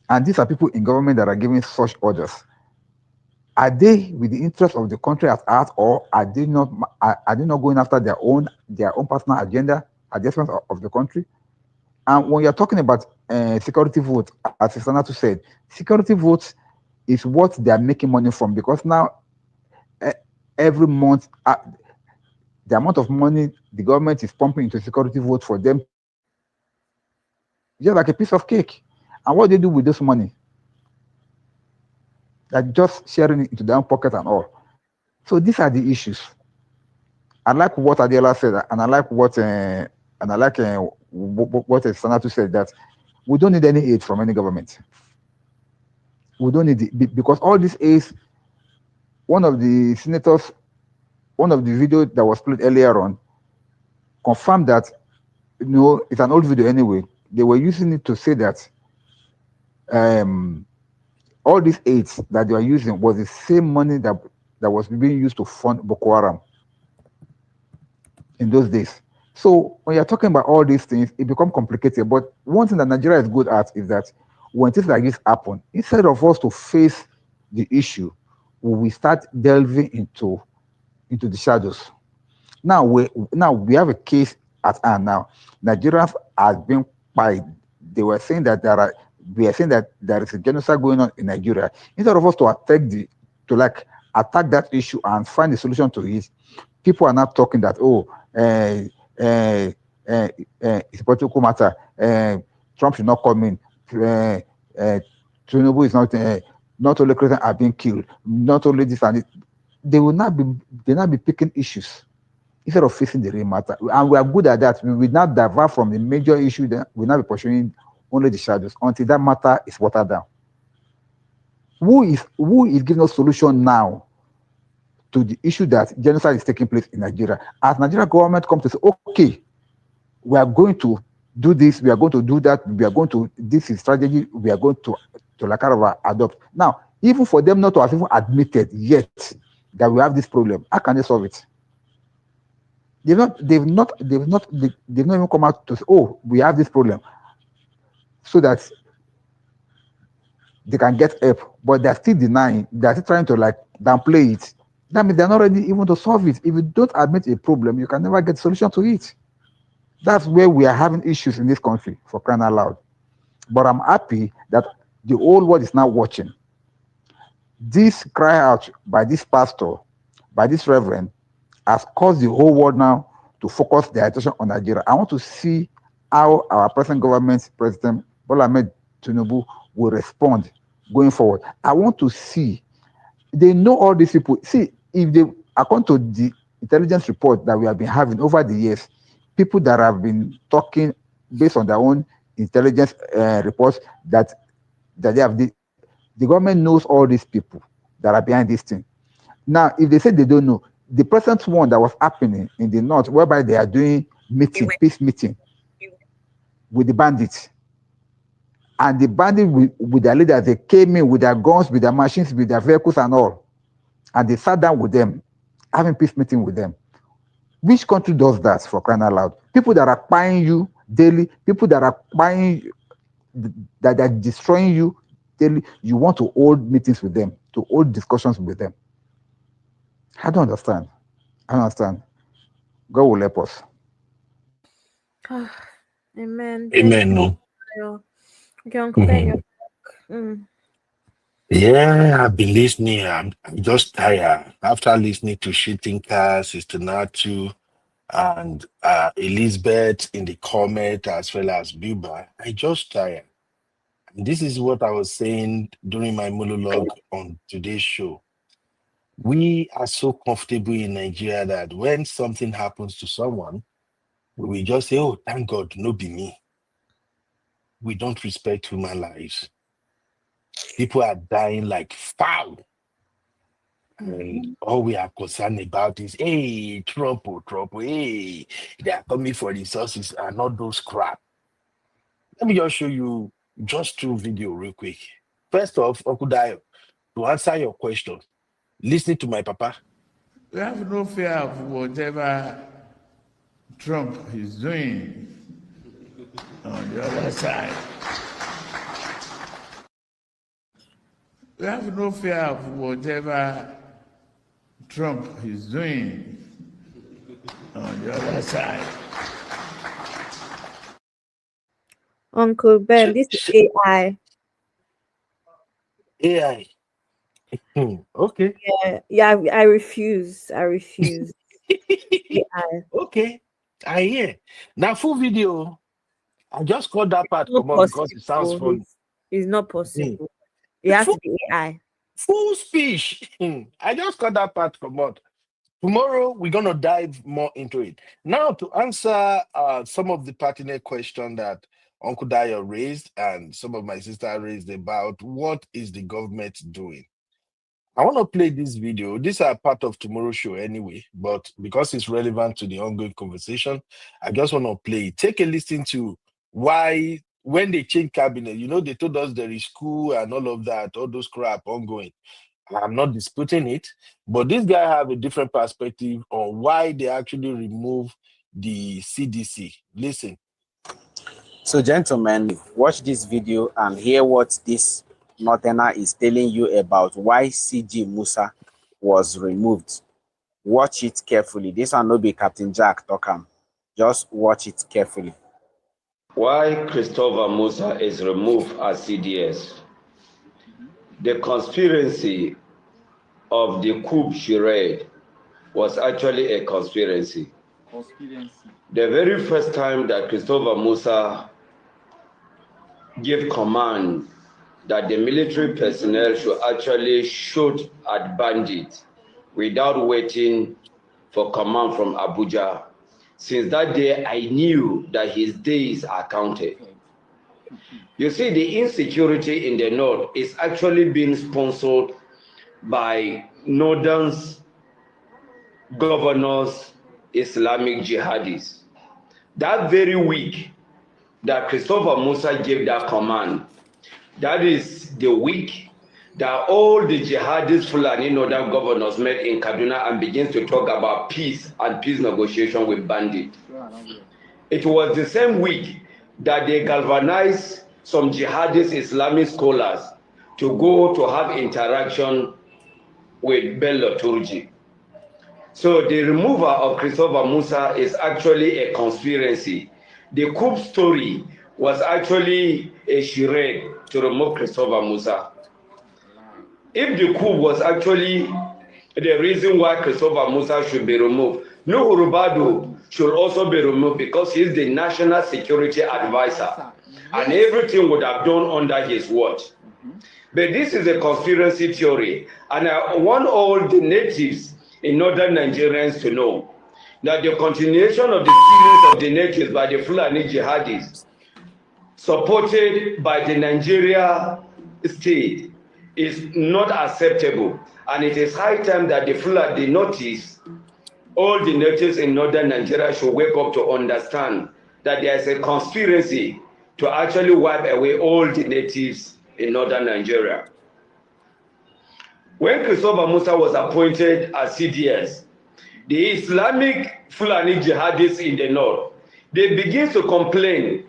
[SPEAKER 14] And these are people in government that are giving such orders. Are they with the interest of the country at heart, or are they not going after their own personal agenda, adjustments of the country? And when you're talking about security votes, as Sanatu said, security votes is what they are making money from, because now every month the amount of money the government is pumping into security votes for them, just like a piece of cake. And what do they do with this money? They're just sharing it into their own pocket and all. So these are the issues. I like what Adela said, and I like what Sanatu said, that we don't need any aid from any government. We don't need it, because all this is one of the senators, one of the videos that was played earlier on, confirmed that, it's an old video anyway. They were using it to say that all these aids that they were using was the same money that was being used to fund Boko Haram in those days. So when you're talking about all these things, it becomes complicated. But one thing that Nigeria is good at is that when things like this happen, instead of us to face the issue, we start delving into the shadows. Now we have a case at hand now. Nigerians are being quiet. They were saying that we are saying that there is a genocide going on in Nigeria. Instead of us to attack that issue and find a solution to it, people are not talking that, it's a political matter. Trump should not come in. Tinubu is not only Christians are being killed, not only this and it. They will not be picking issues instead of facing the real matter. And we are good at that. We will not divert from the major issue. Then we will not be pursuing only the shadows until that matter is watered down. Who is giving us solution now to the issue that genocide is taking place in Nigeria? As Nigeria government comes to say, okay, we are going to do this, we are going to do that, this is strategy, we are going to adopt. Now, even for them not to have even admitted yet that we have this problem, how can they solve it? They've not even come out to say, we have this problem, so that they can get help, but they're still denying, they're still trying to downplay it. That means they're not ready even to solve it. If you don't admit a problem, you can never get a solution to it. That's where we are having issues in this country, for crying out loud. But I'm happy that the whole world is now watching. This cry out by this pastor, by this reverend, has caused the whole world now to focus their attention on Nigeria. I want to see how our present government, President Bola Ahmed Tinubu, will respond going forward. I want to see. They know all these people. See, if they, according to the intelligence report that we have been having over the years, people that have been talking based on their own intelligence reports that they have, the government knows all these people that are behind this thing. Now, if they say they don't know, the present one that was happening in the north, whereby they are doing peace meeting with the bandits, and the bandits with their leaders, they came in with their guns, with their machines, with their vehicles and all, and they sat down with them, having peace meeting with them. Which country does that, for crying out loud? People that are buying you daily, people that are buying, that are destroying you daily, you want to hold meetings with them, to hold discussions with them. I don't understand. God will help us.
[SPEAKER 8] Amen.
[SPEAKER 3] Amen. No.
[SPEAKER 8] Okay, Uncle Ben,
[SPEAKER 3] Yeah, I've been listening. I'm just tired. After listening to Shitinka, Sister Natu, and Elizabeth in the comment, as well as Biba, I just tired. And this is what I was saying during my monologue on today's show. We are so comfortable in Nigeria that when something happens to someone, we just say, oh, thank God, no be me. We don't respect human lives. People are dying like fowl. And all we are concerned about is, hey, Trump, hey, they are coming for resources and not those crap. Let me just show you just 2 videos real quick. First off, Uncle Dayo, to answer your question, listening to my papa.
[SPEAKER 19] We have no fear of whatever Trump is doing on the other side. We have no fear of whatever Trump is doing on the other side.
[SPEAKER 8] Uncle Ben, this is AI.
[SPEAKER 3] AI. Okay.
[SPEAKER 8] Yeah, I refuse. AI.
[SPEAKER 3] Okay. I hear. Now, full video. I just called that part
[SPEAKER 8] Not
[SPEAKER 3] come on because it sounds
[SPEAKER 8] possible.
[SPEAKER 3] funny.
[SPEAKER 8] It's not possible. It has to be AI.
[SPEAKER 3] Full speech. I just got that part come out. Tomorrow, we're going to dive more into it. Now, to answer some of the pertinent questions that Uncle Dayo raised and some of my sister raised about what is the government doing. I want to play this video. These are part of tomorrow's show anyway, but because it's relevant to the ongoing conversation, I just want to play it. Take a listen to why, when they change cabinet, they told us there is coup and all of that, all those crap ongoing. I'm not disputing it, but this guy have a different perspective on why they actually remove the CDC. Listen.
[SPEAKER 20] So, gentlemen, watch this video and hear what this Northerner is telling you about why CG Musa was removed. Watch it carefully. This one no be Captain Jack Tokam. Just watch it carefully.
[SPEAKER 21] Why Christopher Musa is removed as CDS. The conspiracy of the coup charade was actually a conspiracy. The very first time that Christopher Musa gave command that the military personnel should actually shoot at bandits without waiting for command from Abuja. Since that day, I knew that his days are counted. You see, the insecurity in the north is actually being sponsored by northern governors, Islamic jihadis. That very week that Christopher Musa gave that command, that is the week that all the jihadist Fulani northern governors met in Kaduna and begins to talk about peace and peace negotiation with bandits. It was the same week that they galvanized some jihadist Islamic scholars to go to have interaction with Bello Turji. So the removal of Christopher Musa is actually a conspiracy. The coup story was actually a charade to remove Christopher Musa. If the coup was actually the reason why Christopher Musa should be removed, Nuhu Rubadu should also be removed because he is the national security advisor and everything would have done under his watch. But this is a conspiracy theory, and I want all the natives in northern Nigerians to know that the continuation of the killings of the natives by the Fulani jihadis, supported by the Nigeria state, is not acceptable, and it is high time that the Fulani notice all the natives in northern Nigeria should wake up to understand that there is a conspiracy to actually wipe away all the natives in northern Nigeria. When Christopher Musa was appointed as CDS, the Islamic Fulani jihadists in the north, they begin to complain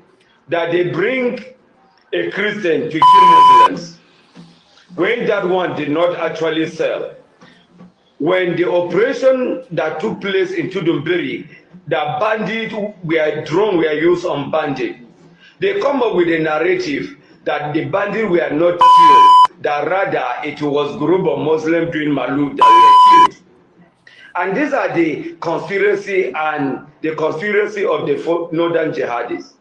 [SPEAKER 21] that they bring a Christian to kill Muslims, when that one did not actually sell. When the operation that took place in Tudumbiri, the bandits were used on bandits, they come up with a narrative that the bandits were not killed, that rather it was a group of Muslims doing Maluk that were killed. And these are the conspiracy and the conspiracy of the northern jihadists.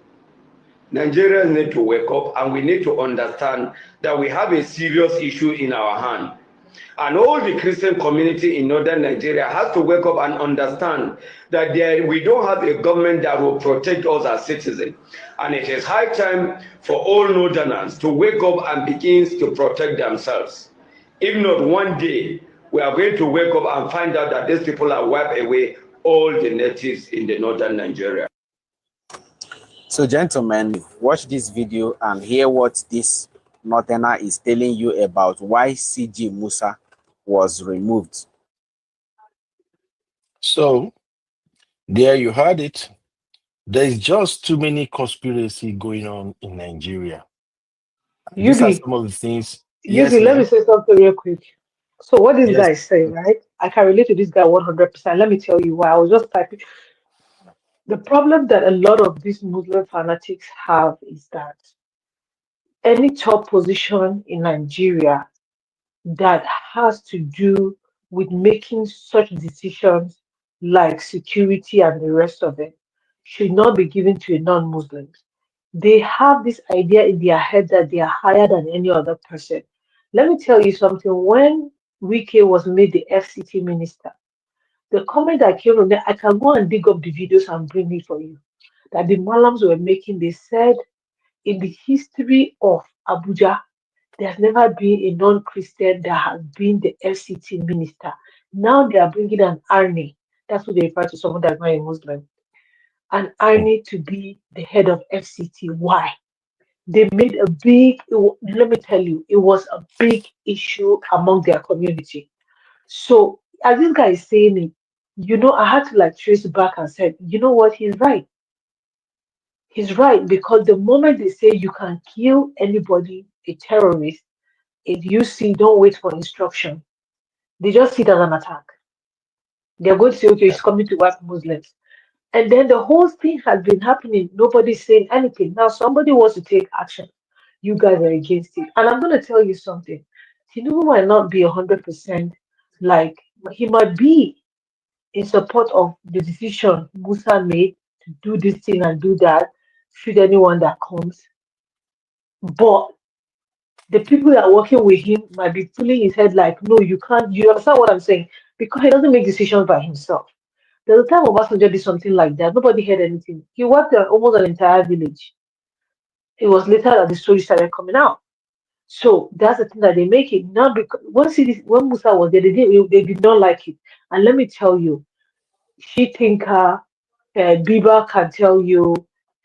[SPEAKER 21] Nigerians need to wake up, and we need to understand that we have a serious issue in our hand. And all the Christian community in northern Nigeria has to wake up and understand that we don't have a government that will protect us as citizens. And it is high time for all northerners to wake up and begin to protect themselves. If not, one day we are going to wake up and find out that these people are wiped away all the natives in the northern Nigeria.
[SPEAKER 20] So, gentlemen, watch this video and hear what this northerner is telling you about why CG Musa was removed.
[SPEAKER 3] So, there you heard it. There's just too many conspiracy going on in Nigeria. These are some of the things. Yes,
[SPEAKER 18] Let me
[SPEAKER 3] ma'am.
[SPEAKER 18] say something real quick. So what this
[SPEAKER 3] Yes.
[SPEAKER 18] guy is saying, right? I can relate to this guy 100%. Let me tell you why. I was just typing. The problem that a lot of these Muslim fanatics have is that any top position in Nigeria that has to do with making such decisions like security and the rest of it should not be given to a non-Muslim. They have this idea in their head that they are higher than any other person. Let me tell you something. When Wike was made the FCT minister, the comment that came from there, I can go and dig up the videos and bring it for you, that the Malams were making, they said, in the history of Abuja, there's never been a non-Christian that has been the FCT minister. Now they are bringing an Arni. That's what they refer to someone that's not a Muslim. An Arni to be the head of FCT. Why? They made a big, let me tell you, it was a big issue among their community. So as this guy is saying it, I had to like trace back and said, you know what, he's right. He's right, because the moment they say you can kill anybody, a terrorist, if you see, don't wait for instruction. They just see it as an attack. They're going to say, okay, he's coming to wipe Muslims. And then the whole thing has been happening. Nobody's saying anything. Now somebody wants to take action. You guys are against it. And I'm going to tell you something. Tinubu might not be 100% like, he might be in support of the decision Musa made to do this thing and do that, shoot anyone that comes. But the people that are working with him might be pulling his head like, no, you can't. You understand what I'm saying? Because he doesn't make decisions by himself. There's a time Obasanjo did something like that. Nobody heard anything. He wiped out almost an entire village. It was later that the story started coming out. So that's the thing that they make it now. Because when Musa was there, they did not like it. And let me tell you, Biba can tell you,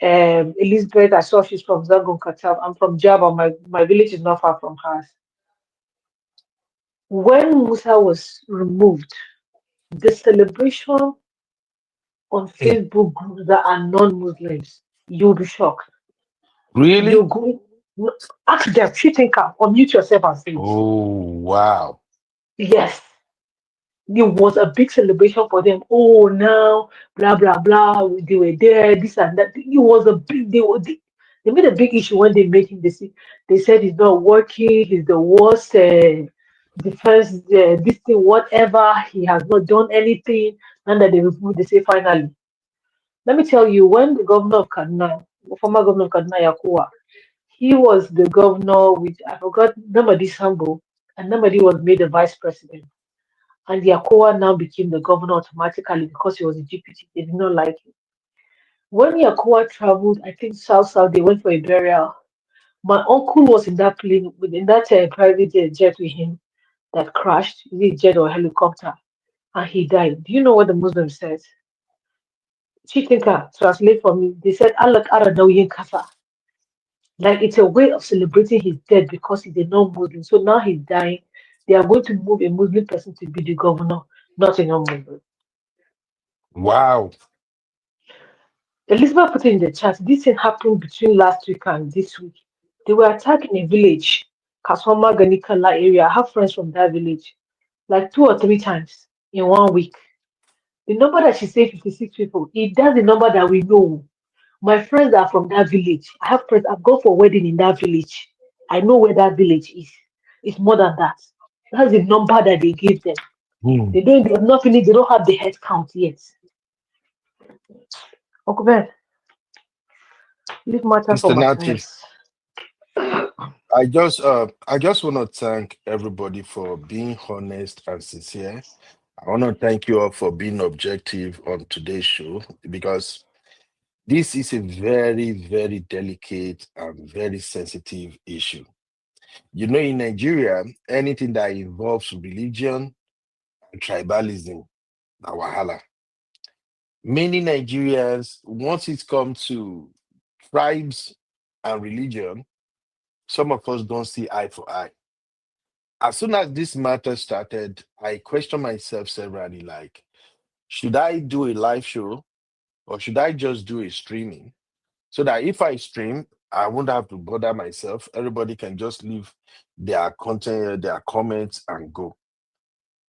[SPEAKER 18] Elizabeth, I saw she's from Zangon Katab. I'm from Java. My village is not far from hers. When Musa was removed, the celebration on Facebook groups that are non-Muslims, you'll be shocked.
[SPEAKER 3] Really?
[SPEAKER 18] You go ask them, unmute yourself and say it.
[SPEAKER 3] Oh, wow.
[SPEAKER 18] Yes. There was a big celebration for them. Oh, now, blah, blah, blah. They were there, this and that. It was a big, they made a big issue when they made him. They said he's not working, he's the worst defense, this thing, whatever. He has not done anything. And that they say, finally. Let me tell you, when the governor of Kaduna, former governor of Kaduna, Yakuwa, he was the governor with, I forgot, Namadi Sambo, and Namadi was made the vice president. And Yakuwa now became the governor automatically because he was a GPT. They did not like him. When Yakuwa traveled, I think south, they went for a burial. My uncle was in that plane, in that private jet with him that crashed, is it jet or helicopter, and he died. Do you know what the Muslim says? Chitinka, translate for me. They said, Allah Aradawiyin Kasa. Like it's a way of celebrating his death because he's a non-Muslim. So now he's dying. They are going to move a Muslim person to be the governor, not a non-Muslim.
[SPEAKER 3] Wow.
[SPEAKER 18] Elizabeth put it in the chat. This thing happened between last week and this week. They were attacking a village, Kaswama Ganikala area. I have friends from that village, like 2 or 3 times in 1 week. The number that she said, 56 people, that's the number that we know. My friends are from that village. I have friends, I've gone for a wedding in that village. I know where that village is. It's more than that. That's the number that they gave them. They have not finished, they don't have the head count yet. Uncle Ben, leave matter for my friends.
[SPEAKER 3] I just want to thank everybody for being honest and sincere. I want to thank you all for being objective on today's show, because this is a very, very delicate and very sensitive issue. In Nigeria, anything that involves religion and tribalism, na wahala. Many Nigerians, once it comes to tribes and religion, some of us don't see eye for eye. As soon as this matter started, I questioned myself severally, like, should I do a live show or should I just do a streaming? So that if I stream, I won't have to bother myself. Everybody can just leave their content, their comments, and go.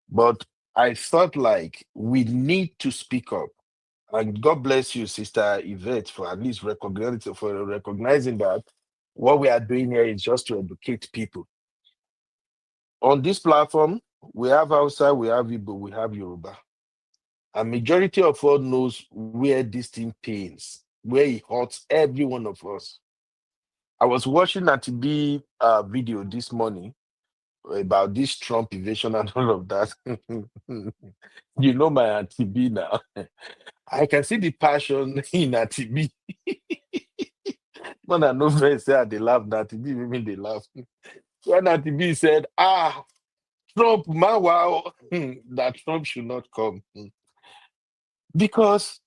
[SPEAKER 3] But I thought like we need to speak up. And God bless you, Sister Yvette, for at least recognizing that what we are doing here is just to educate people. On this platform, we have Hausa, we have Igbo, we have Yoruba. A majority of us knows where this thing pains, where it hurts every one of us. I was watching Atibi video this morning about this Trump invasion and all of that. You know my Atibi now. I can see the passion in Atibi. When I know friends say they laugh, Atibi maybe they laugh. When Atibi said, Trump, man, wow, that Trump should not come. Because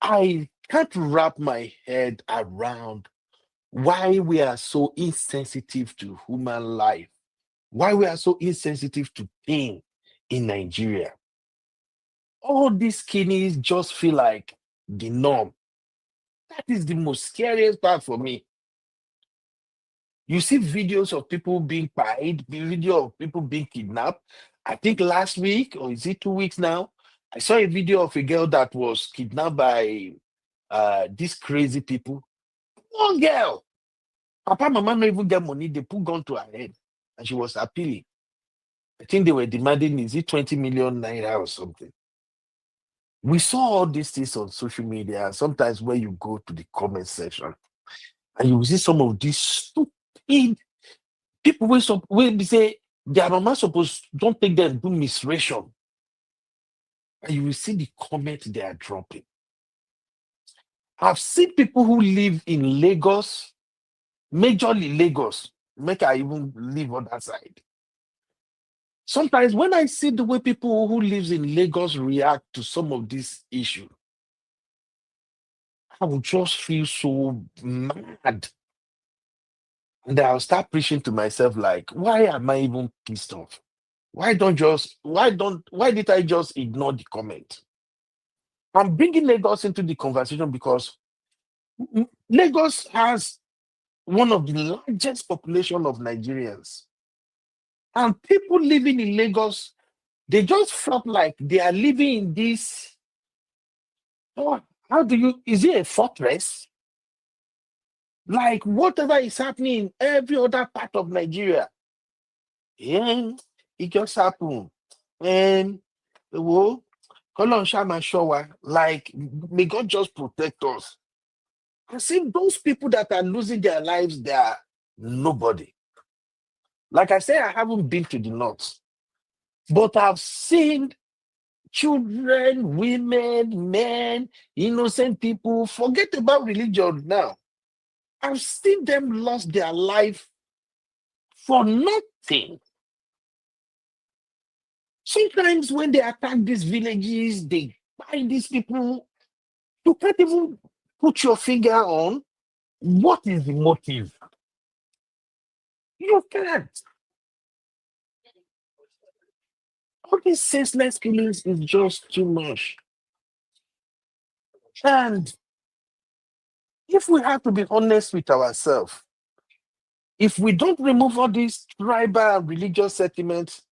[SPEAKER 3] I can't wrap my head around why we are so insensitive to human life, why we are so insensitive to pain in Nigeria. All these kidneys just feel like the norm. That is the most scariest part for me. You see videos of people being paid, video of people being kidnapped. I think last week, or is it 2 weeks now, I saw a video of a girl that was kidnapped by these crazy people. One girl. Papa, mama not even get money. They put gun to her head. And she was appealing. I think they were demanding, is it 20 million naira or something? We saw all these things on social media. And sometimes when you go to the comment section, and you will see some of these stupid people will say, their mama supposed don't take them do misration. And you will see the comment they are dropping. I've seen people who live in Lagos, majorly Lagos, make I even live on that side. Sometimes when I see the way people who live in Lagos react to some of these issues, I will just feel so mad. And I'll start preaching to myself like, why am I even pissed off? Why did I just ignore the comment? I'm bringing Lagos into the conversation because Lagos has one of the largest population of Nigerians. And people living in Lagos, they just felt like they are living in this, is it a fortress? Like whatever is happening in every other part of Nigeria, it just happened. And like, may God just protect us. I see those people that are losing their lives, they are nobody. Like I say, I haven't been to the north, but I've seen children, women, men, innocent people, forget about religion now. I've seen them lost their life for nothing. Sometimes when they attack these villages, they find these people. You can't even put your finger on what is the motive. You can't. All these senseless killings is just too much. And if we have to be honest with ourselves, if we don't remove all these tribal and religious sentiments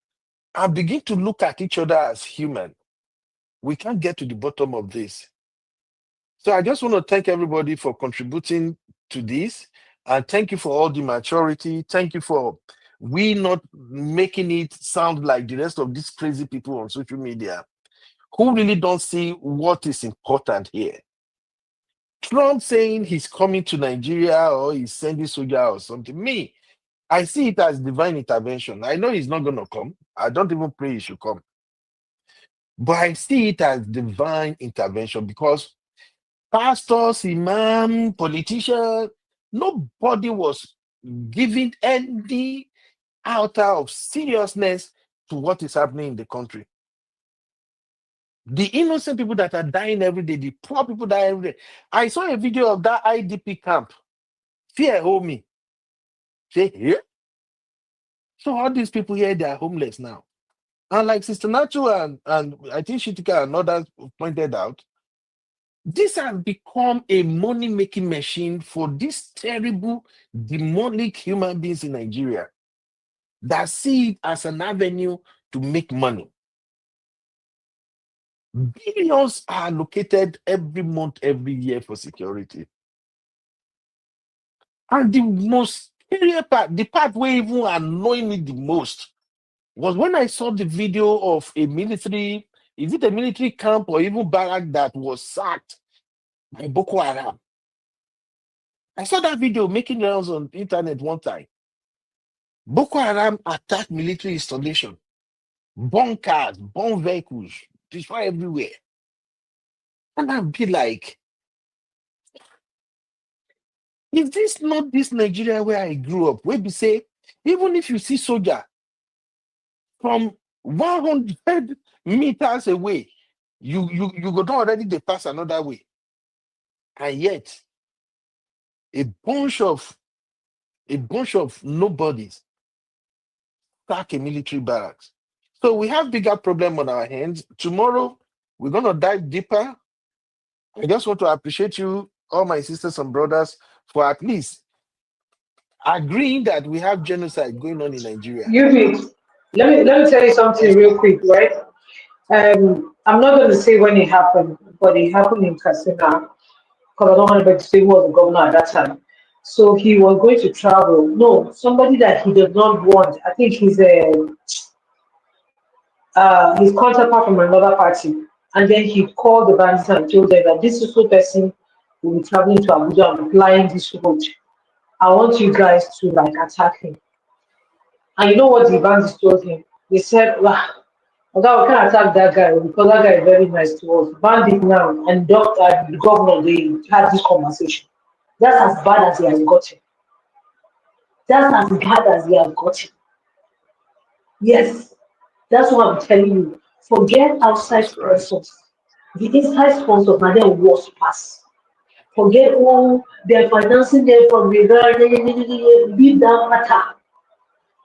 [SPEAKER 3] and begin to look at each other as human, we can't get to the bottom of this. So I just want to thank everybody for contributing to this. And thank you for all the maturity. Thank you for we not making it sound like the rest of these crazy people on social media who really don't see what is important here. Trump saying he's coming to Nigeria or he's sending soldier or something. Me, I see it as divine intervention. I know he's not going to come. I don't even pray he should come. But I see it as divine intervention because pastors, imam, politicians, nobody was giving any iota of seriousness to what is happening in the country. The innocent people that are dying every day, the poor people die every day. I saw a video of that IDP camp. Fear hold me. Say, here. So all these people here, they are homeless now. And like Sister Nacho and I think Shitika and others pointed out, this has become a money-making machine for these terrible, demonic human beings in Nigeria that see it as an avenue to make money. Billions are allocated every month, every year for security. And the most scary part, the part where even annoyed me the most, was when I saw the video of a military, is it a military camp or even barrack that was sacked by Boko Haram? I saw that video making rounds on the internet one time. Boko Haram attacked military installation, bomb cars, bomb vehicles, destroy everywhere. And I'd be like, is this not this Nigeria where I grew up? Where we say, even if you see soldier from 100 meters away, you go down already, they pass another way. And yet, a bunch of nobodies attack a military barracks. So we have bigger problem on our hands. Tomorrow, we're going to dive deeper. I just want to appreciate you, all my sisters and brothers, for at least agreeing that we have genocide going on in Nigeria.
[SPEAKER 18] Yubi, let me tell you something real quick, right? I'm not going to say when it happened, but it happened in Katsina, because I don't want to say who was the governor at that time. So he was going to travel. No, somebody that he does not want. I think he's his counterpart from another party. And then he called the bandits and told them that this is the person will be traveling to Abuja and flying this road. I want you guys to like attack him. And you know what the bandits told him? They said, wow, we can't attack that guy because that guy is very nice to us. Bandit now and the governor, they had this conversation. That's as bad as he has gotten. That's as bad as he has gotten. Yes, that's what I'm telling you. Forget outside sponsors. The inside sponsors are their worst pass. Forget all they're financing them from the leave that matter.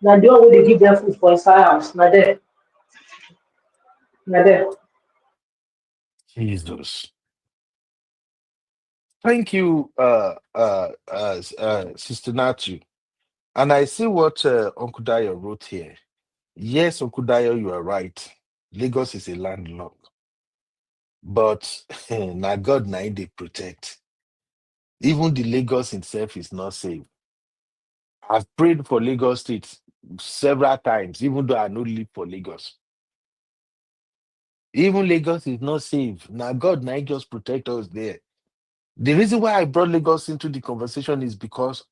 [SPEAKER 18] Now the one they give them food for inside house. Now there.
[SPEAKER 3] Jesus. Thank you, Sister Natu. And I see what Uncle Dayo wrote here. Yes, Uncle Dayo, you are right. Lagos is a landlocked. But now God now they protect. Even the Lagos itself is not safe. I've prayed for Lagos State several times, even though I don't live for Lagos. Even Lagos is not safe. Now God now just protect us there. The reason why I brought Lagos into the conversation is because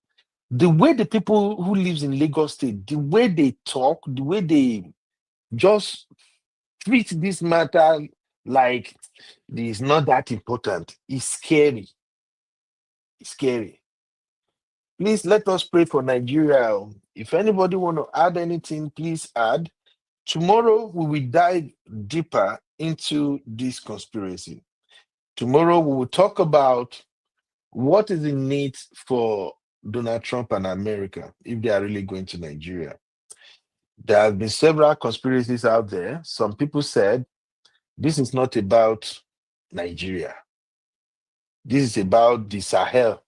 [SPEAKER 3] the way the people who lives in Lagos State, the way they talk, the way they just treat this matter like it's not that important, is scary. It's scary. Please let us pray for Nigeria. If anybody want to add anything, please add. Tomorrow we will dive deeper into this conspiracy. Tomorrow we will talk about what is the need for Donald Trump and America if they are really going to Nigeria. There have been several conspiracies out there. Some people said this is not about Nigeria. This is about the Sahel.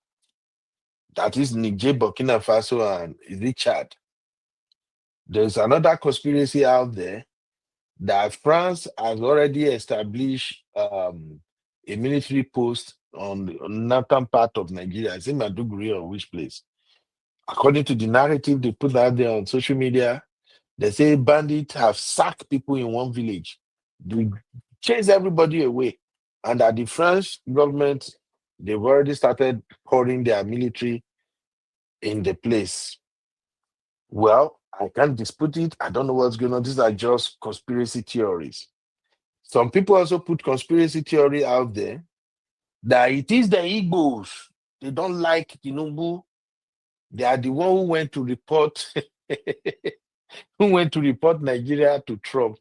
[SPEAKER 3] That is Niger, Burkina Faso, and Chad. There's another conspiracy out there that France has already established a military post on the northern part of Nigeria. I think Maiduguri or which place. According to the narrative they put out there on social media, they say bandits have sacked people in one village. They chase everybody away. And that the French government, they've already started pouring their military in the place. Well, I can't dispute it. I don't know what's going on. These are just conspiracy theories. Some people also put conspiracy theory out there that it is the Igbos. They don't like Tinubu. They are the one who went to report who went to report Nigeria to Trump.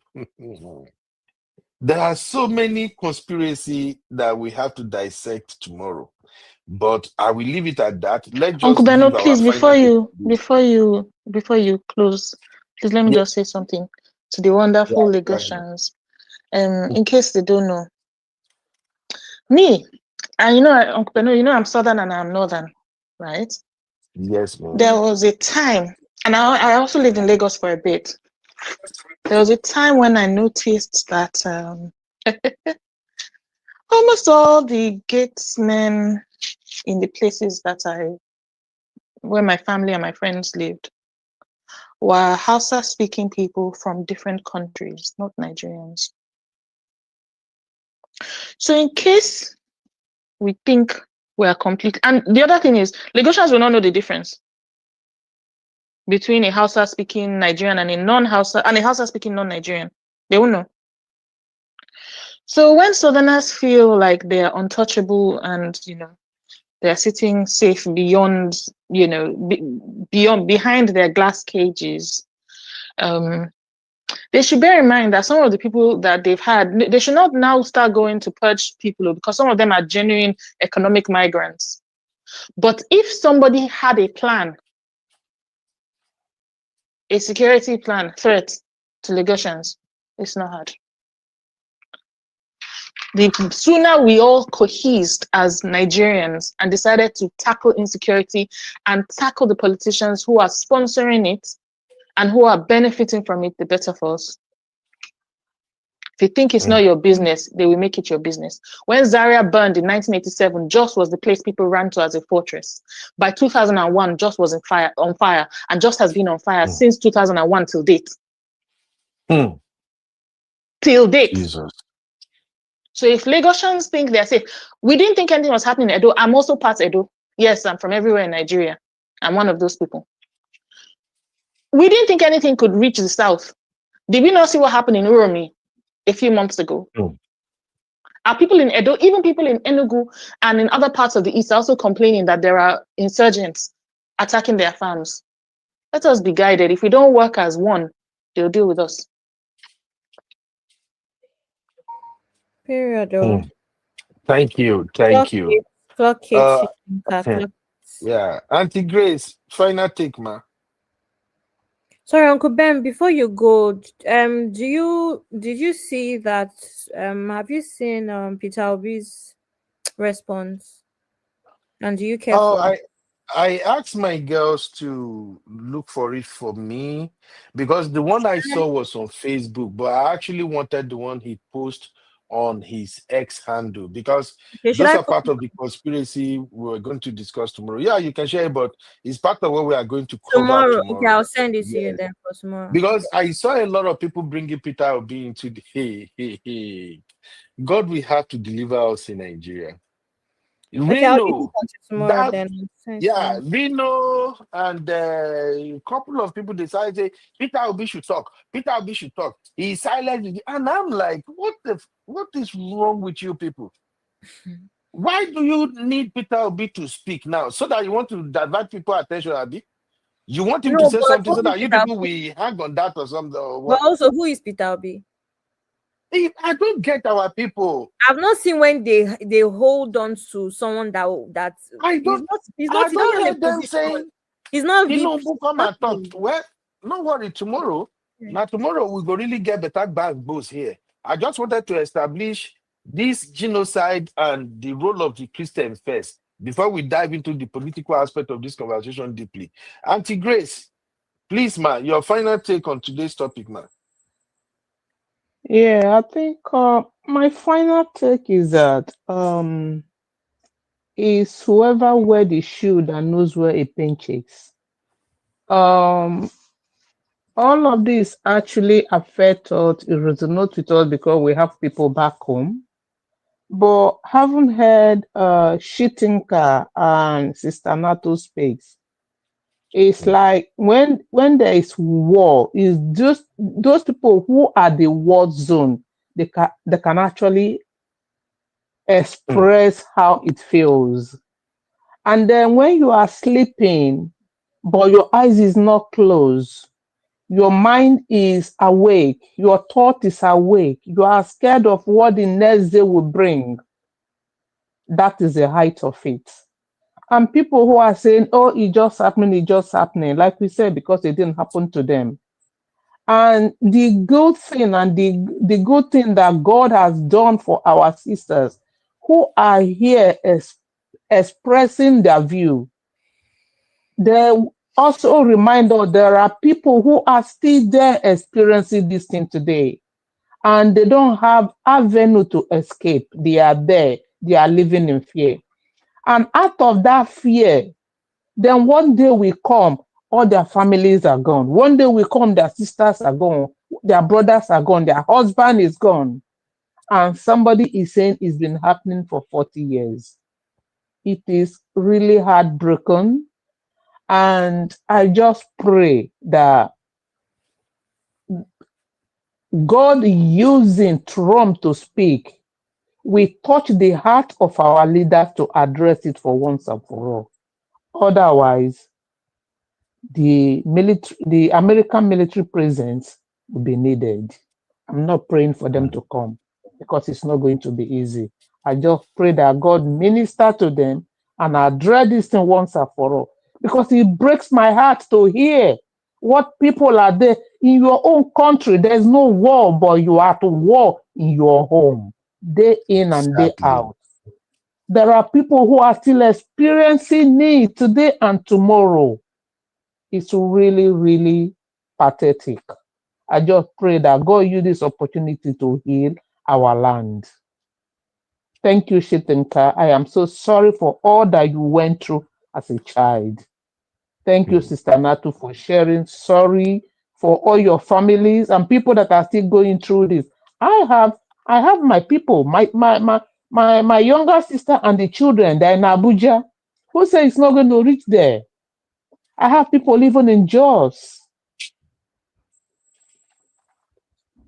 [SPEAKER 3] There are so many conspiracy that we have to dissect tomorrow, but I will leave it at that. Let's
[SPEAKER 16] Uncle
[SPEAKER 3] just
[SPEAKER 16] Beno,
[SPEAKER 3] give our
[SPEAKER 16] please,
[SPEAKER 3] final.
[SPEAKER 16] before you close, please let me
[SPEAKER 3] Yeah,
[SPEAKER 16] just say something to the wonderful
[SPEAKER 3] right.
[SPEAKER 16] Lagosians. In case they don't know, me, and Uncle Beno, I'm Southern and I'm Northern, right?
[SPEAKER 3] Yes, ma'am.
[SPEAKER 16] There was a time, and I also lived in Lagos for a bit. There was a time when I noticed that almost all the gatesmen in the places where my family and my friends lived were Hausa-speaking people from different countries, not Nigerians. So in case we think we are complete, and the other thing is, Lagosians will not know the difference between a Hausa-speaking Nigerian and a Hausa-speaking non-Nigerian. They won't know. So when Southerners feel like they are untouchable and they're sitting safe beyond, behind their glass cages, they should bear in mind that some of the people that they've had, they should not now start going to purge people because some of them are genuine economic migrants. But if somebody had a plan, a security plan, threat to Lagosians, it's not hard. The sooner we all cohesed as Nigerians and decided to tackle insecurity and tackle the politicians who are sponsoring it and who are benefiting from it, the better for us. If you think it's not your business, they will make it your business. When Zaria burned in 1987, Jos was the place people ran to as a fortress. By 2001, Jos was on fire, and Jos has been on fire since 2001 till date. Till date.
[SPEAKER 3] Jesus.
[SPEAKER 16] So if Lagosians think they're safe, we didn't think anything was happening in Edo. I'm also part Edo. Yes, I'm from everywhere in Nigeria. I'm one of those people. We didn't think anything could reach the south. Did we not see what happened in Uromi a few months ago? Are people in Edo, even people in Enugu and in other parts of the east, also complaining that there are insurgents attacking their farms? Let us be guided. If we don't work as one, they'll deal with us.
[SPEAKER 8] Period.
[SPEAKER 3] Thank you.
[SPEAKER 8] Clock it.
[SPEAKER 3] Yeah, Auntie Grace, final take, ma.
[SPEAKER 8] Sorry, Uncle Ben, before you go, did you see that have you seen Peter Obi's response? And do you care for it?
[SPEAKER 3] I asked my girls to look for it for me because the one I saw was on Facebook, but I actually wanted the one he posted on his X handle because those are part of the conspiracy we're going to discuss tomorrow. Yeah, you can share it, but it's part of what we are going to cover tomorrow.
[SPEAKER 8] Okay, I'll send it to you then for tomorrow.
[SPEAKER 3] Because I saw a lot of people bringing Peter Obi into the God will have to deliver us in Nigeria.
[SPEAKER 8] Okay, I'll leave it until tomorrow then.
[SPEAKER 3] Yeah, Reno and a couple of people decided Peter Obi should talk. Peter Obi should talk. He's silent, and I'm like, what is wrong with you people? Why do you need Peter Obi to speak now? So that you want to divert people's attention, Abi? You want him to say something so that you people will hang on that or something? Or what?
[SPEAKER 8] But also, who is Peter Obi?
[SPEAKER 3] I don't get our people.
[SPEAKER 8] I've not seen when they hold on to someone that
[SPEAKER 3] I don't.
[SPEAKER 8] He's not
[SPEAKER 3] hear them saying
[SPEAKER 8] he's not.
[SPEAKER 3] Who come and talk? Well, no worry. Tomorrow, now tomorrow we go really get better backbones here. I just wanted to establish this genocide and the role of the Christian first before we dive into the political aspect of this conversation deeply. Auntie Grace, please, ma, your final take on today's topic, ma.
[SPEAKER 13] Yeah, I think my final take is that is whoever wear the shoe that knows where a pin checks. All of this actually affect us, it resonates with us because we have people back home. But haven't heard Shitinka and Sister Nato speaks. It's like when there is war, is just those people who are the war zone, they can actually express how it feels. And then when you are sleeping, but your eyes is not closed, Your mind is awake. Your thought is awake. You are scared of what the next day will bring. That is the height of it. And people who are saying, oh, it's just happening, like we said, because it didn't happen to them. And the good thing and the good thing that God has done for our sisters who are here expressing their view, they also remind us there are people who are still there experiencing this thing today, and they don't have avenue to escape. They are there. They are living in fear. And out of that fear, then one day will come, all their families are gone. One day will come, their sisters are gone, their brothers are gone, their husband is gone. And somebody is saying it's been happening for 40 years. It is really heartbroken. And I just pray that God using Trump to speak will touch the heart of our leaders to address it for once and for all. Otherwise, the American military presence will be needed. I'm not praying for them to come because it's not going to be easy. I just pray that God minister to them and address this thing once and for all. Because it breaks my heart to hear what people are there in your own country. There's no war, but you are at war in your home, day in and day out. There are people who are still experiencing need today and tomorrow. It's really, really pathetic. I just pray that God use this opportunity to heal our land. Thank you, Shitinka. I am so sorry for all that you went through as a child. Thank you, Sister Natu, for sharing. Sorry for all your families and people that are still going through this. I have my people, my younger sister and the children, they're in Abuja, who say it's not going to reach there. I have people living in Jos.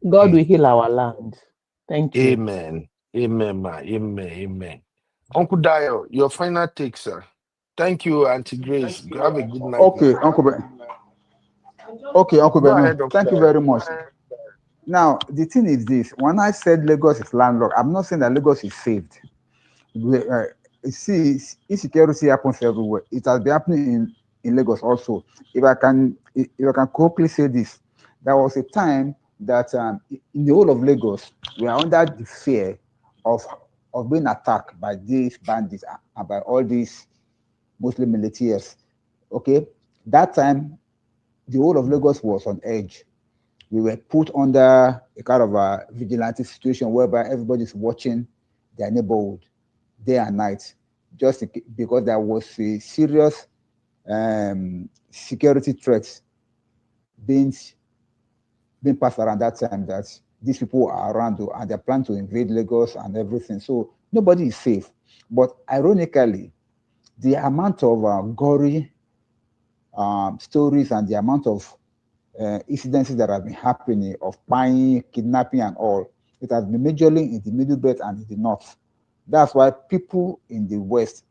[SPEAKER 13] God will heal our land. Thank you.
[SPEAKER 3] Amen. Amen, ma. Amen. Amen. Uncle Dio, your final take, sir. Thank you, Auntie Grace. Have a good night.
[SPEAKER 14] Okay, Uncle Ben. Okay, Uncle
[SPEAKER 3] Go
[SPEAKER 14] Ben.
[SPEAKER 3] ahead, Uncle
[SPEAKER 14] Thank you
[SPEAKER 3] Dio.
[SPEAKER 14] very much. Now, the thing is this. When I said Lagos is landlocked, I'm not saying that Lagos is saved. See, insecurity happens everywhere. It has been happening in Lagos also. If I can quickly say this, there was a time that in the whole of Lagos, we are under the fear of being attacked by these bandits and by all these Muslim militias. Okay, that time, the whole of Lagos was on edge. We were put under a kind of a vigilante situation whereby everybody's watching their neighborhood day and night, just because there was a serious security threat being passed around that time, that these people are around and they're planning to invade Lagos and everything. So nobody is safe. But ironically, the amount of gory stories and the amount of incidences that have been happening of buying, kidnapping and all, it has been majorly in the Middle Belt and in the North. That's why people in the West,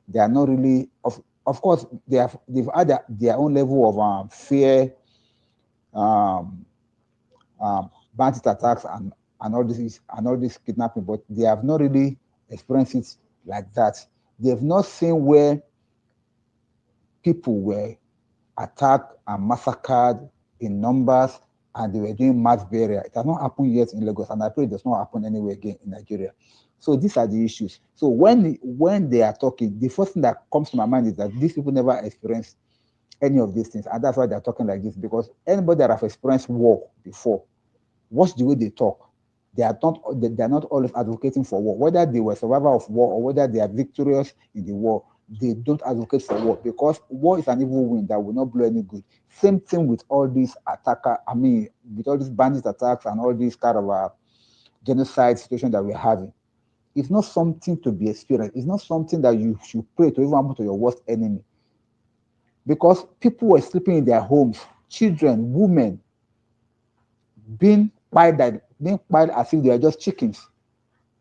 [SPEAKER 14] they are not really, of course, they've had their own level of fear, bandit attacks and all this kidnapping, but they have not really experienced it like that. They have not seen where people were attacked and massacred in numbers and they were doing mass burial. It has not happened yet in Lagos, and I pray it does not happen anywhere again in Nigeria. So these are the issues. So when they are talking, the first thing that comes to my mind is that these people never experienced any of these things, and that's why they're talking like this, because anybody that have experienced war before, watch the way they talk. They are not always advocating for war, whether they were survivor of war or whether they are victorious in the war. They don't advocate for war because war is an evil wind that will not blow any good. Same thing with all these with all these bandit attacks and all these kind of genocide situation that we're having. It's not something to be experienced. It's not something that you should pray to even happen to your worst enemy. Because people were sleeping in their homes, children, women, being piled as if they are just chickens.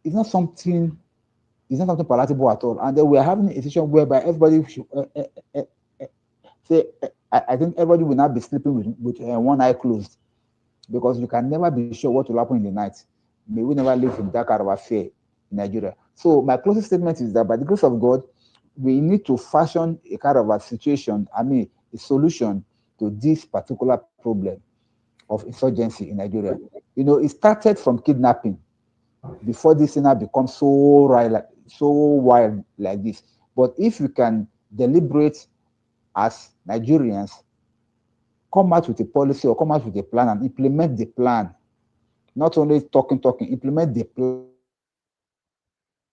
[SPEAKER 14] It's not something palatable at all. And then we're having a situation whereby everybody should say I think everybody will not be sleeping with one eye closed, because you can never be sure what will happen in the night. May we never live in that kind of affair in Nigeria. So my closing statement is that by the grace of God, we need to fashion a kind of a situation, a solution to this particular problem of insurgency in Nigeria. It started from kidnapping before this thing becomes so wild like this. But if you can deliberate as Nigerians, come out with a policy or come out with a plan and implement the plan. Not only talking, implement the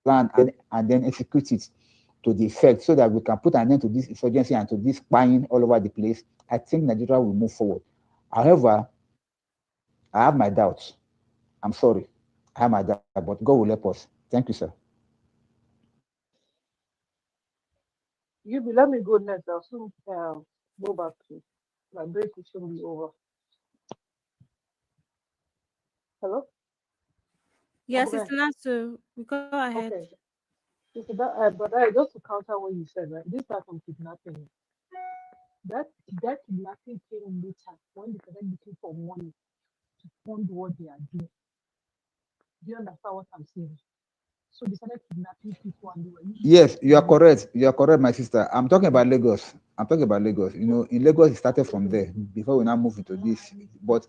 [SPEAKER 14] plan and then execute it to the effect, so that we can put an end to this insurgency and to this spying all over the place. I think Nigeria will move forward. However, I have my doubts. I'm sorry. I have my doubts, but God will help us. Thank you, sir.
[SPEAKER 18] Let me go next. I'll soon go back to my break. Will soon be over. Hello?
[SPEAKER 8] Yes, it's Nasu. Go ahead.
[SPEAKER 18] Okay. But just to counter what you said, right? This type of kidnapping, that kidnapping came later when they started looking for money to fund what they are doing. Do you understand what I'm saying? So they started kidnapping people and they were
[SPEAKER 14] Yes, you are correct. You are correct, my sister. I'm talking about Lagos. In Lagos, it started from there before we now move into this. But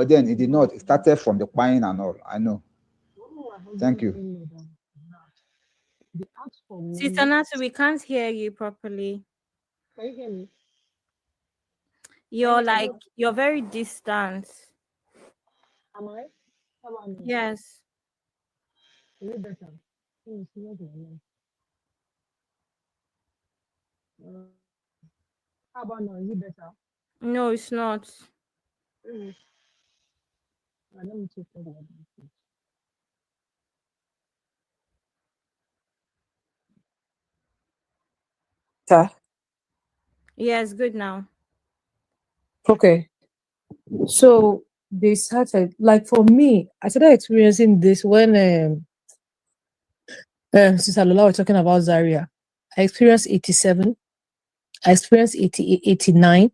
[SPEAKER 14] then it did not. It started from the buying and all. I know. Thank you.
[SPEAKER 8] Sister Nasu, we can't hear you properly.
[SPEAKER 18] Can you hear me?
[SPEAKER 8] You're very distant.
[SPEAKER 18] Am I? How about now?
[SPEAKER 8] Yes.
[SPEAKER 18] Is it better? How about now? Is it better?
[SPEAKER 8] No, it's not.
[SPEAKER 18] Let me check that. Sir?
[SPEAKER 8] Yes, good now.
[SPEAKER 15] Okay. So they started, like for me, I started experiencing this when Sister Lola was talking about Zaria. I experienced 87, I experienced 88, 89,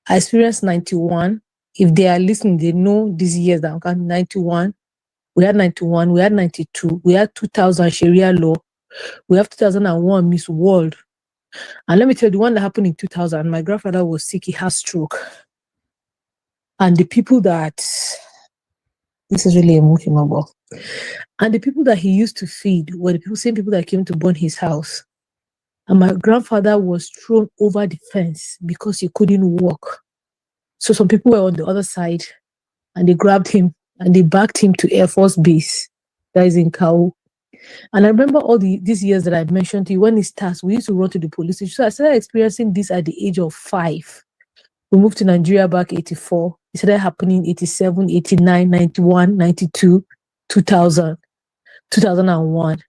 [SPEAKER 15] I experienced 91. If they are listening, they know these years that I'm counting. 91, we had 91, we had 92, we had 2000 Sharia law, we have 2001 Miss World. And let me tell you, the one that happened in 2000, my grandfather was sick, he had stroke. And the people that, this is really emotional, and the people that he used to feed were the same people that came to burn his house. And my grandfather was thrown over the fence because he couldn't walk. So some people were on the other side and they grabbed him and they backed him to Air Force Base, that is in Kau. And I remember all these years that I mentioned to you, when it starts, we used to run to the police station. So I started experiencing this at the age of 5. We moved to Nigeria back 84. It started happening 87, 89, 91, 92, 2000, 2001.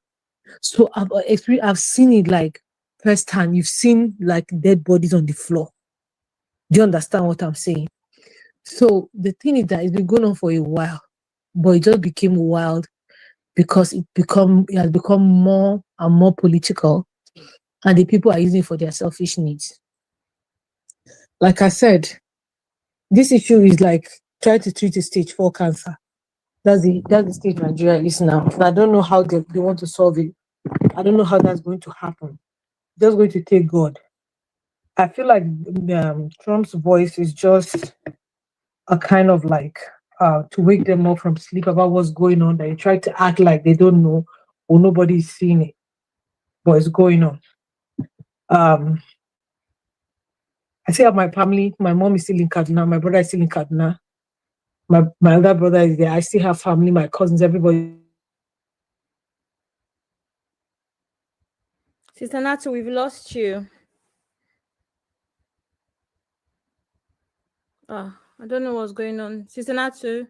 [SPEAKER 15] So I've seen it like firsthand. You've seen like dead bodies on the floor. Do you understand what I'm saying? So the thing is that it's been going on for a while, but it just became wild because it has become more and more political, and the people are using it for their selfish needs. Like I said, this issue is like trying to treat a stage 4 cancer. That's the stage Nigeria is now. And I don't know how they want to solve it. I don't know how that's going to happen. Just going to take God. I feel like Trump's voice is just a kind of like to wake them up from sleep about what's going on. They try to act like they don't know or nobody is seeing it, but it's going on. I still have my family. My mom is still in Kaduna. My brother is still in Kaduna. My other brother is there. I still have family, my cousins, everybody.
[SPEAKER 8] Sister Natu, we've lost you. Oh, I don't know what's going on. Sister Natu.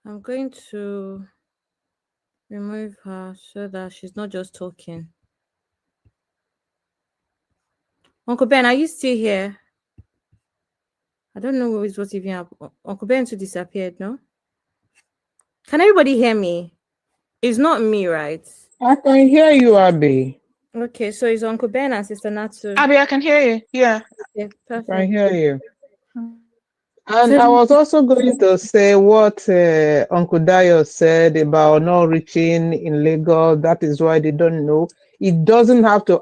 [SPEAKER 8] I'm going to remove her so that she's not just talking. Uncle Ben, are you still here? I don't know what's even happened. Uncle Ben disappeared, no? Can everybody hear me? It's not me, right?
[SPEAKER 13] I can hear you, Abby.
[SPEAKER 8] Okay, so it's Uncle Ben and Sister Natsu.
[SPEAKER 16] Abby, I can hear you. Yeah.
[SPEAKER 8] Okay,
[SPEAKER 13] I
[SPEAKER 8] perfect.
[SPEAKER 13] hear you.
[SPEAKER 16] Hmm.
[SPEAKER 13] And I was also going to say what Uncle Dio said about not reaching in Lagos. That is why they don't know. It doesn't have to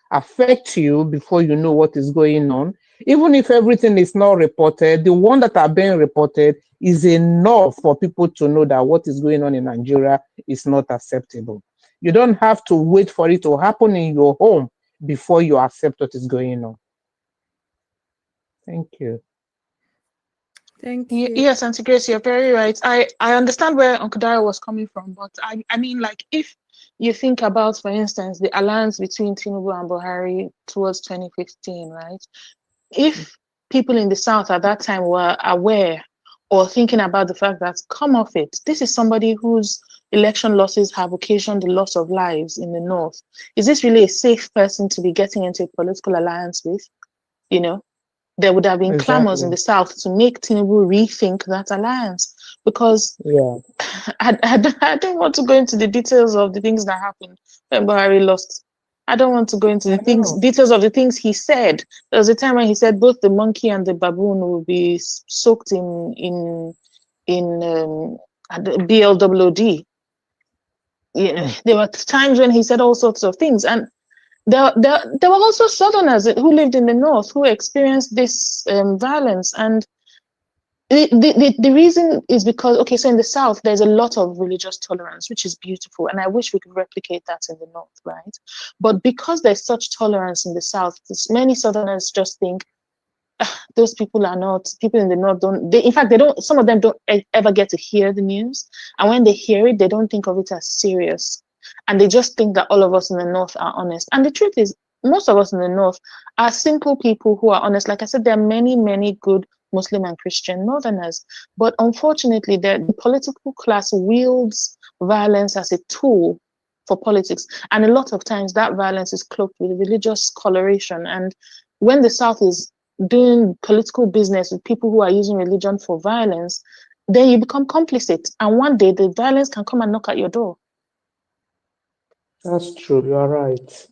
[SPEAKER 13] affect you before you know what is going on. Even if everything is not reported, the one that are being reported is enough for people to know that what is going on in Nigeria is not acceptable. You don't have to wait for it to happen in your home before you accept what is going on. Thank you.
[SPEAKER 8] Thank you.
[SPEAKER 16] Yes, Auntie Grace, you're very right. I understand where Uncle Dario was coming from, but I mean, like, if you think about, for instance, the alliance between Tinubu and Buhari towards 2015, right? If people in the South at that time were aware or thinking about the fact that, come off it, this is somebody whose election losses have occasioned the loss of lives in the North. Is this really a safe person to be getting into a political alliance with? You know? There would have been clamors in the South to make Tinubu rethink that alliance, because I don't want to go into the details of the things that happened when Buhari lost. I don't want to go into the details of the things he said. There was a time when he said both the monkey and the baboon will be soaked in BLWD. Yeah, there were times when he said all sorts of things, and there were also Southerners who lived in the North who experienced this violence. And the reason is because, okay, so in the South, there's a lot of religious tolerance, which is beautiful. And I wish we could replicate that in the North, right? But because there's such tolerance in the South, many Southerners just think, those people are not, people in the North in fact, some of them don't ever get to hear the news. And when they hear it, they don't think of it as serious. And they just think that all of us in the North are honest. And the truth is, most of us in the North are simple people who are honest. Like I said, there are many, many good Muslim and Christian Northerners. But unfortunately, the political class wields violence as a tool for politics. And a lot of times that violence is cloaked with religious coloration. And when the South is doing political business with people who are using religion for violence, then you become complicit. And one day the violence can come and knock at your door.
[SPEAKER 13] That's true. You are right.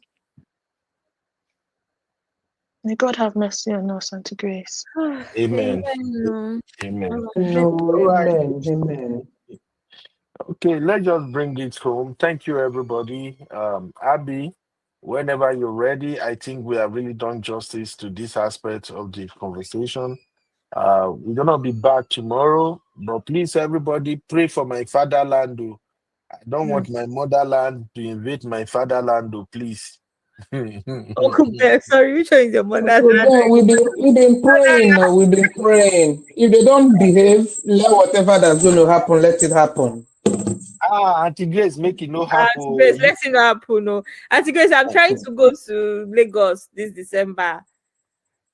[SPEAKER 16] May God have mercy on us, Auntie Grace.
[SPEAKER 3] Amen.
[SPEAKER 8] Amen.
[SPEAKER 3] Amen.
[SPEAKER 13] No,
[SPEAKER 3] All right.
[SPEAKER 13] amen. Amen.
[SPEAKER 3] Okay, let's just bring it home. Thank you, everybody. Abby, whenever you're ready, I think we have really done justice to this aspect of the conversation. We're gonna be back tomorrow, but please, everybody, pray for my fatherland. I don't want my motherland to invade my fatherland, please.
[SPEAKER 8] Uncle Ben, sorry, which one is your mother's
[SPEAKER 13] We've been praying. We've been praying. If they don't behave, let whatever that's going to happen, let it happen.
[SPEAKER 3] Auntie Grace, make it no happen.
[SPEAKER 8] Auntie Grace, let it not happen. No, Auntie Grace, I'm trying to go to Lagos this December.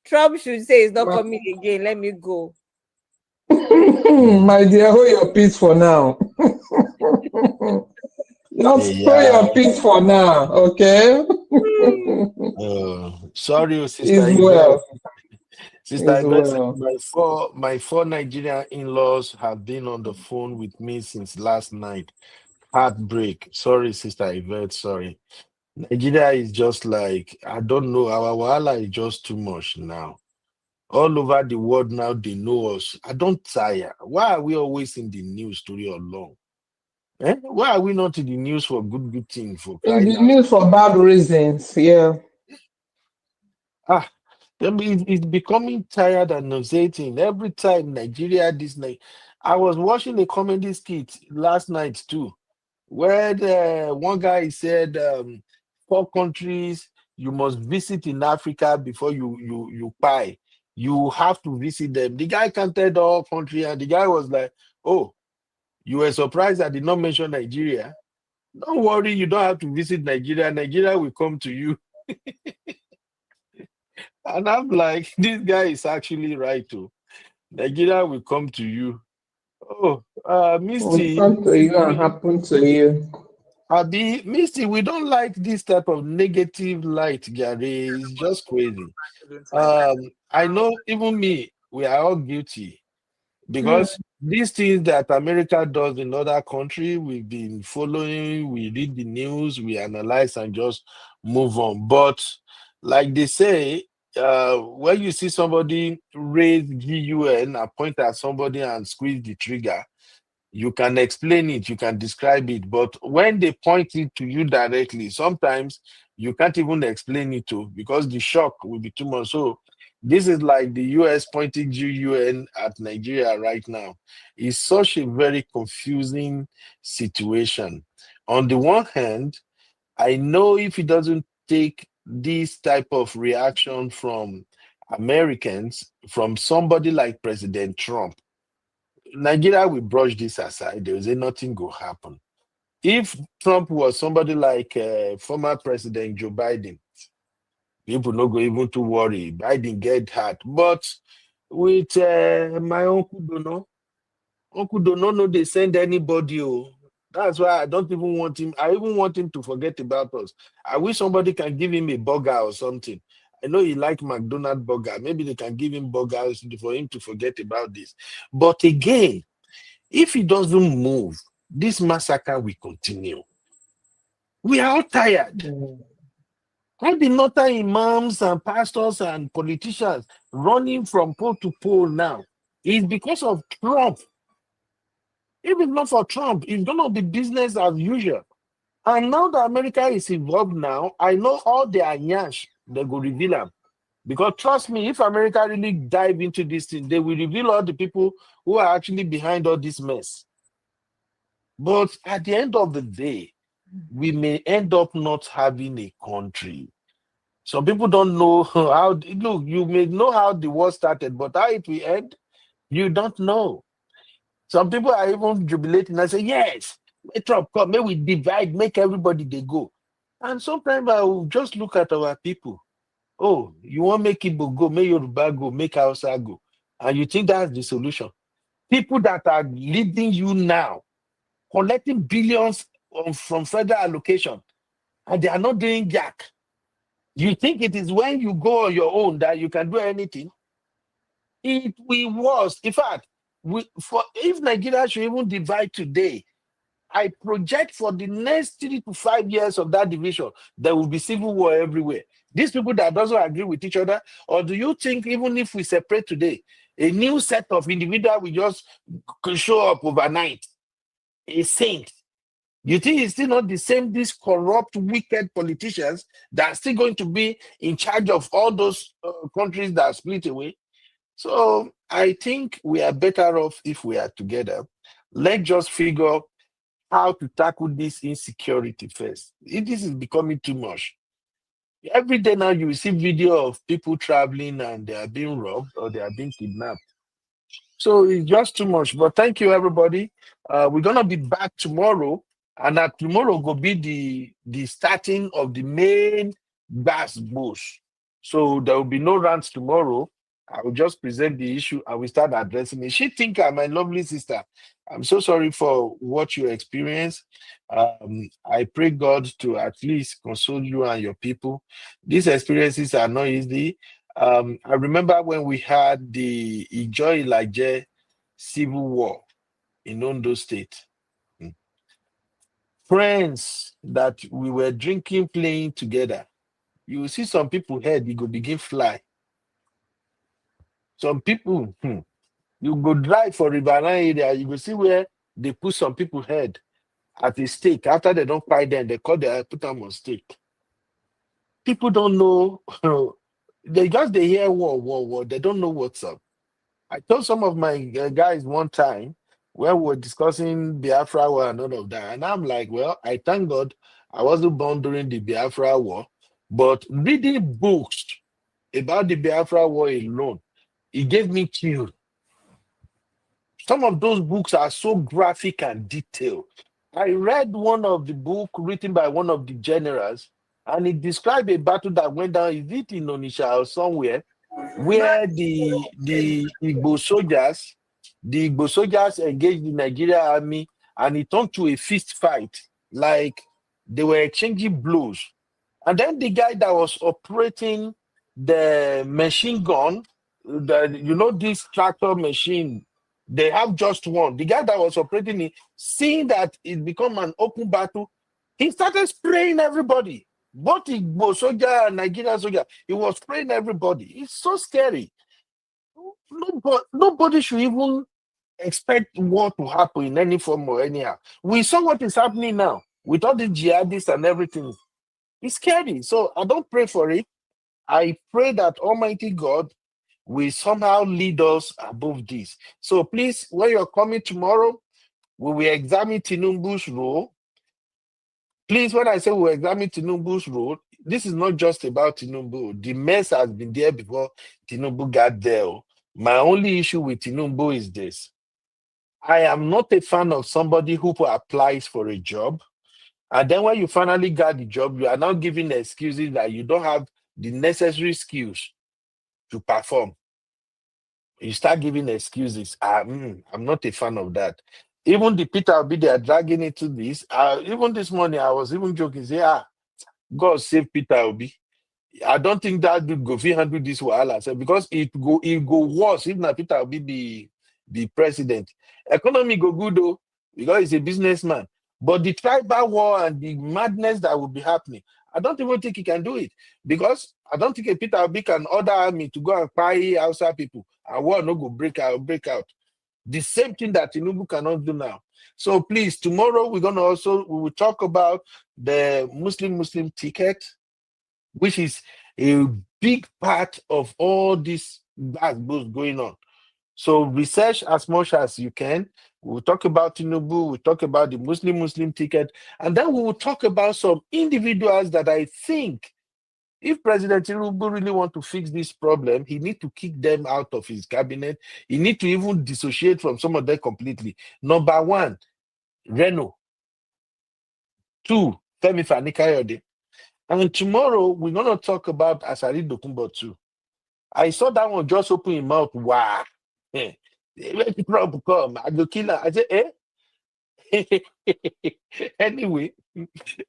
[SPEAKER 8] Trump should say he's not coming again. Let me go.
[SPEAKER 13] My dear, hold your peace for now. Hold your peace for now, okay?
[SPEAKER 3] Sorry, Sister
[SPEAKER 13] It's well.
[SPEAKER 3] Sister Yvette,
[SPEAKER 13] well.
[SPEAKER 3] my four Nigerian in-laws have been on the phone with me since last night. Heartbreak. Sorry, Sister Yvette, sorry. Nigeria is just like, I don't know, our wahala is just too much now. All over the world now, they know us. I don't tire. Why are we always in the news story alone? Why are we not in the news for good things? For
[SPEAKER 13] in the news for bad reasons, yeah.
[SPEAKER 3] It's becoming tired and nauseating. Every time Nigeria, this night. I was watching a comedy skit last night too, where one guy said 4 countries you must visit in Africa before you buy. You have to visit them. The guy counted all countries, and the guy was like, "Oh, you were surprised I did not mention Nigeria? Don't worry, you don't have to visit Nigeria. Nigeria will come to you." And I'm like, this guy is actually right too. Nigeria will come to you. Oh, Misty.
[SPEAKER 13] Will come to you and happen to you.
[SPEAKER 3] Abi, Misty, we don't like this type of negative light, Gary. It's just crazy. I know even me, we are all guilty. Because these things that America does in other countries, we've been following, we read the news, we analyze and just move on. But like they say, when you see somebody raise GUN and point at somebody and squeeze the trigger, you can explain it, you can describe it. But when they point it to you directly, sometimes you can't even explain it to, because the shock will be too much. So this is like the US pointing GUN at Nigeria right now. It's such a very confusing situation. On the one hand, I know if it doesn't take this type of reaction from Americans, from somebody like President Trump, Nigeria will brush this aside. They will say nothing will happen. If Trump was somebody like former President Joe Biden, people not go even to worry. Biden get hurt. But with my Uncle Dono, no, they send anybody. Oh. That's why I don't even want him. I even want him to forget about us. I wish somebody can give him a burger or something. I know he like McDonald's burger. Maybe they can give him burgers for him to forget about this. But again, if he doesn't move, this massacre will continue. We are all tired. All the northern imams and pastors and politicians running from pole to pole now is because of Trump. If it's not for Trump, it's going to be business as usual. And now that America is involved now, I know all their nyash, they go reveal them. Because trust me, if America really dive into this thing, they will reveal all the people who are actually behind all this mess. But at the end of the day, we may end up not having a country. Some people don't know how, look, you may know how the war started, but how it will end, you don't know. Some people are even jubilating and say, yes, may Trump come, may we divide, make everybody they go. And sometimes I will just look at our people. Oh, you want to make Igbo go, make Yoruba go, make Hausa go. And you think that's the solution. People that are leading you now, collecting billions from federal allocation, and they are not doing jack. You think it is when you go on your own that you can do anything? It will worse. In fact, if Nigeria should even divide today, I project for the next 3 to 5 years of that division, there will be civil war everywhere. These people that doesn't agree with each other, or do you think even if we separate today, a new set of individuals will just show up overnight? A saint. You think it's still not the same, these corrupt, wicked politicians that are still going to be in charge of all those countries that are split away? So I think we are better off if we are together. Let's just figure how to tackle this insecurity first. This is becoming too much. Every day now you see video of people traveling and they are being robbed or they are being kidnapped. So it's just too much. But thank you, everybody. We're going to be back tomorrow. And tomorrow will be the starting of the main gas boost. So there will be no rants tomorrow. I will just present the issue and we start addressing it. She Tinker, my lovely sister, I'm so sorry for what you experienced. I pray God to at least console you and your people. These experiences are not easy. I remember when we had the Ijo Elijah civil war in Ondo State. Friends that we were drinking, playing together. You will see some people head, you go begin fly. Some people, you go drive for Riverine area, you go see where they put some people head at a stake. After they don't fight them, they put them on stake. People don't know. They hear war. They don't know what's up. I told some of my guys one time when we were discussing Biafra war and all of that, and I'm like, well, I thank God I wasn't born during the Biafra war, but reading books about the Biafra war alone, it gave me chills. Some of those books are so graphic and detailed. I read one of the book written by one of the generals, and it described a battle that went down, is it in Onitsha or somewhere, where the Igbo soldiers engaged the Nigerian army, and it turned to a fist fight, like they were exchanging blows. And then the guy that was operating the machine gun, this tractor machine They have just one. The guy that was operating it, seeing that it become an open battle, he started spraying everybody. Both Igbo soldier and Nigerian soldier, he was spraying everybody. It's so scary. Nobody should even expect war to happen in any form or anyhow. We saw what is happening now with all the jihadists and everything. It's scary. So I don't pray for it. I pray that Almighty God will somehow lead us above this. So please, when you're coming tomorrow, we will examine Tinubu's role. Please, when I say we'll examine Tinubu's role, this is not just about Tinubu. The mess has been there before Tinubu got there. My only issue with Tinubu is this. I am not a fan of somebody who applies for a job, and then when you finally got the job, you are now giving excuses that you don't have the necessary skills to perform. You start giving excuses. I'm not a fan of that. Even the Peter Obi, they are dragging into this. Even this morning, I was even joking, say, God save Peter Obi. I don't think that dude go fit handle this wahala, so because it go worse if not Peter Obi be president. Economy go good though, because he's a businessman. But the tribal war and the madness that will be happening, I don't even think he can do it, because I don't think a Peter Obi can order army to go and buy outside people and war no go break out. The same thing that Tinubu cannot do now. So please, tomorrow we will talk about the Muslim ticket, which is a big part of all this bad buzz going on. So research as much as you can. We'll talk about Tinubu, we'll talk about the Muslim ticket, and then we will talk about some individuals that I think, if President Tinubu really want to fix this problem, he need to kick them out of his cabinet. He need to even dissociate from some of them completely. Number one, Reno. 2, Femi Fani-Kayode. And tomorrow, we're going to talk about Asari Dokubo too. I saw that one just open his mouth. Wow. When the problem come, I go kill her. I say, Anyway,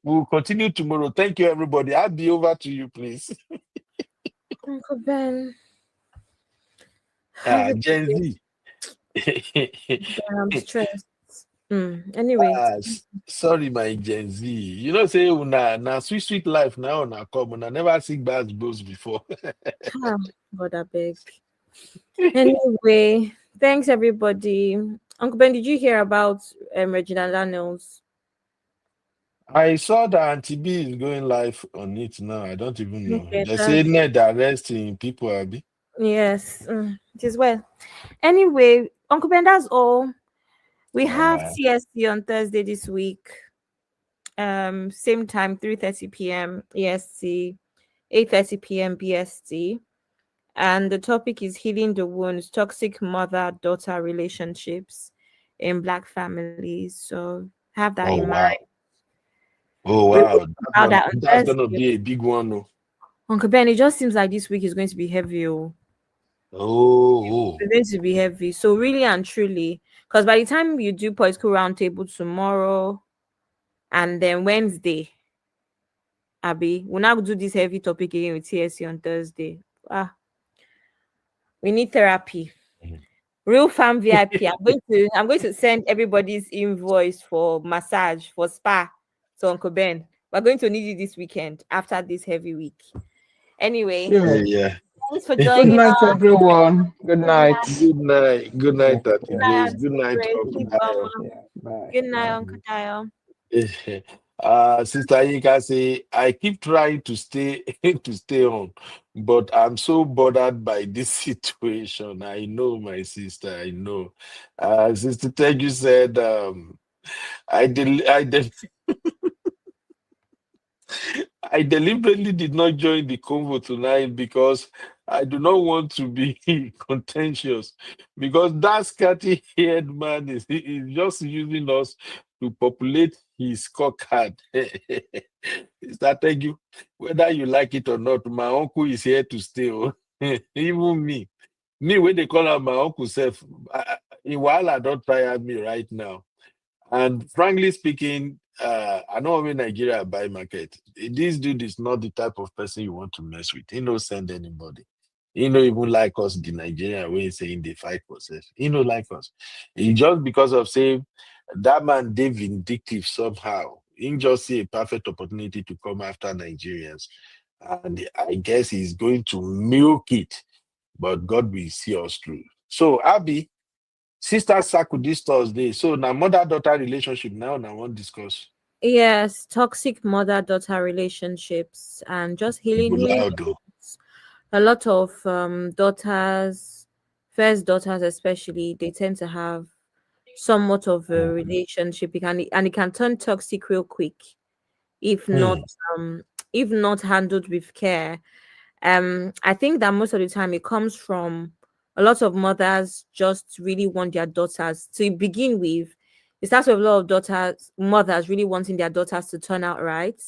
[SPEAKER 3] we'll continue tomorrow. Thank you, everybody. I'll be over to you, please.
[SPEAKER 8] Uncle Ben.
[SPEAKER 3] Gen Z.
[SPEAKER 8] I'm stressed. Anyway.
[SPEAKER 3] Sorry, my Gen Z. You know, say na sweet life now na come. I never see bad books before.
[SPEAKER 8] God, I beg. Anyway, thanks everybody. Uncle Ben, did you hear about Regina Daniels?
[SPEAKER 3] I saw that Auntie B is going live on it now. I don't even know.
[SPEAKER 8] Okay,
[SPEAKER 3] They say Ned arresting people, Abi.
[SPEAKER 8] Yes, it is well. Anyway, Uncle Ben, that's all. We have TSC on Thursday this week. Same time, 3:30 p.m. EST, 8:30 p.m. BST. And the topic is healing the wounds, toxic mother-daughter relationships in Black families. So have that in mind.
[SPEAKER 3] Oh, wow. That's going to be a big one. No?
[SPEAKER 8] Uncle Ben, it just seems like this week is going to be heavy. It's going to be heavy. So really and truly, because by the time you do political roundtable tomorrow and then Wednesday, Abby, we'll now do this heavy topic again with TSC on Thursday. We need therapy. Real Fam VIP. I'm going to send everybody's invoice for massage, for spa to Uncle Ben. We're going to need it this weekend after this heavy week. Anyway.
[SPEAKER 3] Yeah.
[SPEAKER 8] Thanks for joining.
[SPEAKER 13] Good night, everyone. Good night.
[SPEAKER 3] Good night. Good night, Tati. Good night, Uncle Dayo.
[SPEAKER 8] Good night, Uncle Dayo.
[SPEAKER 3] Sister Yinka say, I keep trying to stay on, but I'm so bothered by this situation. I know, my sister, I know. Sister Teju said, I deliberately did not join the convo tonight because I do not want to be contentious, because that scatty-haired man is just using us to populate his scorecard. Thank you. Whether you like it or not, my uncle is here to stay. Even me, when they call out my uncle self, while I don't try me right now. And frankly speaking, I know I'm in Nigeria buy market. This dude is not the type of person you want to mess with. He don't send anybody. He don't even like us, the Nigerian way saying they fight for self. He don't like us. He just because of saying that man they vindictive somehow. He just see a perfect opportunity to come after Nigerians. And I guess he's going to milk it. But God will see us through. So Abby, sister circle this Thursday. So now mother-daughter relationship now I want to discuss.
[SPEAKER 8] Yes, toxic mother-daughter relationships and just healing. A lot of daughters, first daughters especially, they tend to have somewhat of a relationship. It can turn toxic real quick if not handled with care. I think that most of the time it comes from a lot of mothers just really want their daughters to begin with. It starts with a lot of mothers really wanting their daughters to turn out right.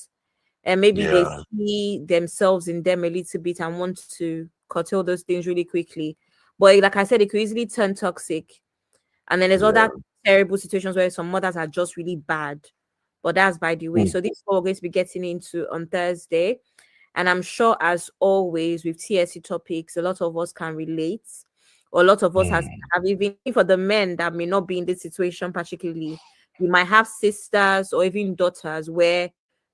[SPEAKER 8] And maybe they see themselves in them a little bit and want to curtail those things really quickly. But like I said, it could easily turn toxic. And then there's other terrible situations where some mothers are just really bad. But that's by the way. So this is what we're going to be getting into on Thursday. And I'm sure, as always, with TSC topics, a lot of us can relate. Or a lot of us have even for the men that may not be in this situation particularly, you might have sisters or even daughters where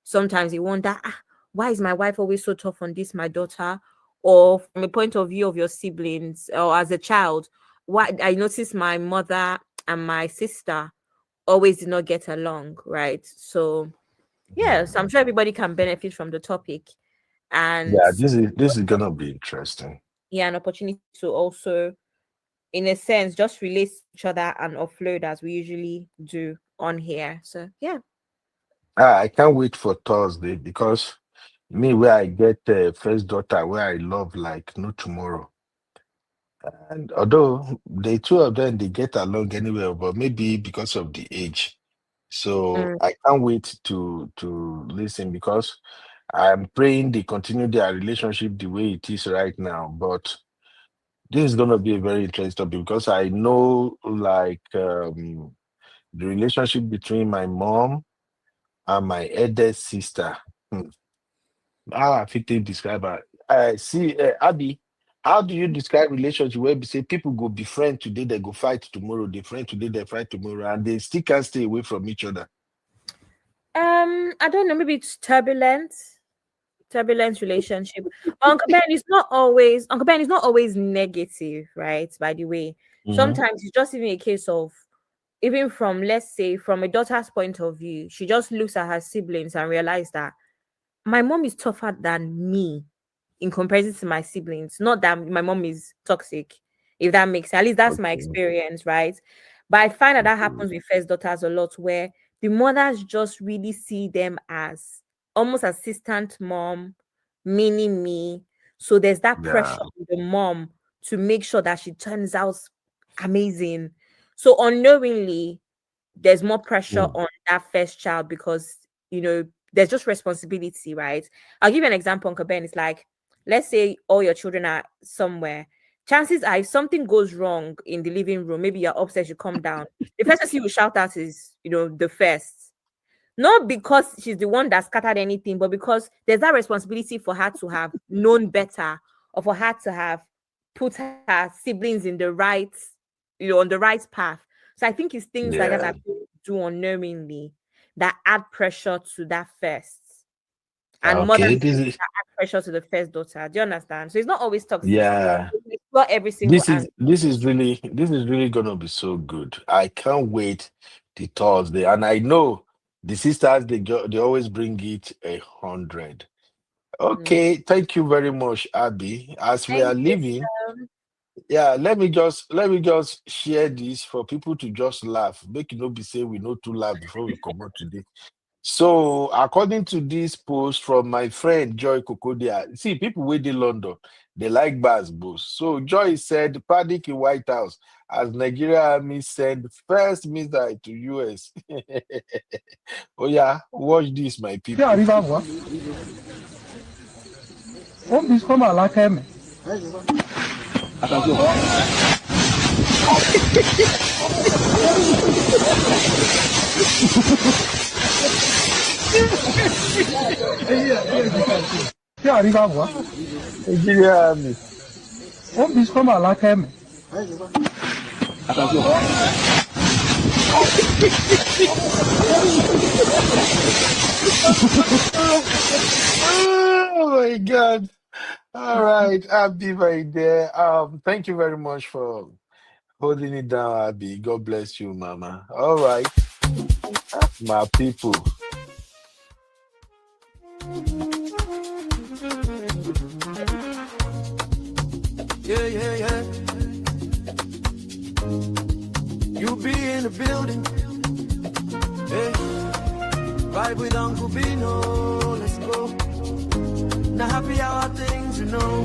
[SPEAKER 8] sometimes you wonder, why is my wife always so tough on this, my daughter? Or from a point of view of your siblings or as a child, why I noticed my mother and my sister always did not get along, right? So yes, I'm sure everybody can benefit from the topic. And
[SPEAKER 3] this is gonna be interesting.
[SPEAKER 8] Yeah, an opportunity to also, in a sense, just relate to each other and offload as we usually do on here. So yeah.
[SPEAKER 3] I can't wait for Thursday because me where I get first daughter where I love like no tomorrow. And although the two of them they get along anyway, but maybe because of the age. So I can't wait to listen because I'm praying they continue their relationship the way it is right now. But this is gonna be a very interesting topic because I know like the relationship between my mom and my eldest sister. How I fit describe her? Abby, how do you describe relationship where we say people go be friends today, they go fight tomorrow, they friend today, they fight tomorrow, and they still can't stay away from each other?
[SPEAKER 8] I don't know, maybe it's turbulent relationship. Uncle Ben is not always negative, right? By the way, sometimes it's just even a case of, even from, let's say, from a daughter's point of view, she just looks at her siblings and realizes that my mom is tougher than me in comparison to my siblings. Not that my mom is toxic, if that makes sense. At least that's my experience, right? But I find that happens with first daughters a lot, where the mothers just really see them as almost assistant mom, mini me. So there's that pressure on the mom to make sure that she turns out amazing. So unknowingly, there's more pressure on that first child because, there's just responsibility, right? I'll give you an example, Uncle Ben. It's like, let's say all your children are somewhere. Chances are, if something goes wrong in the living room, maybe you're upstairs, you come down, the first person you will shout at is, the first. Not because she's the one that scattered anything, but because there's that responsibility for her to have known better, or for her to have put her siblings in the right, on the right path. So I think it's things like that people do unknowingly that add pressure to that first. And mothers add pressure to the first daughter. Do you understand? So it's not always toxic.
[SPEAKER 3] Yeah.
[SPEAKER 8] It's not every single
[SPEAKER 3] this is really gonna be so good. I can't wait the Thursday. And I know the sisters they always bring it 100. Okay, thank you very much, Abby. As we are leaving, let me just share this for people to just laugh. Make it not be say we know to laugh before we come out today. So, according to this post from my friend Joy Kokodia, see, people wait in London, they like bars boost. So, Joy said, panic in White House as Nigeria Army send first missile to US. Oh yeah, watch this, my people. Nigeria Army. Oh my God. All right, Abby right there. Thank you very much for holding it down, Abby. God bless you, Mama. All right, my people.
[SPEAKER 2] Yeah, yeah, yeah. You be in the building. Hey, vibe with Uncle Bino. Let's go. Now happy hour things, you know.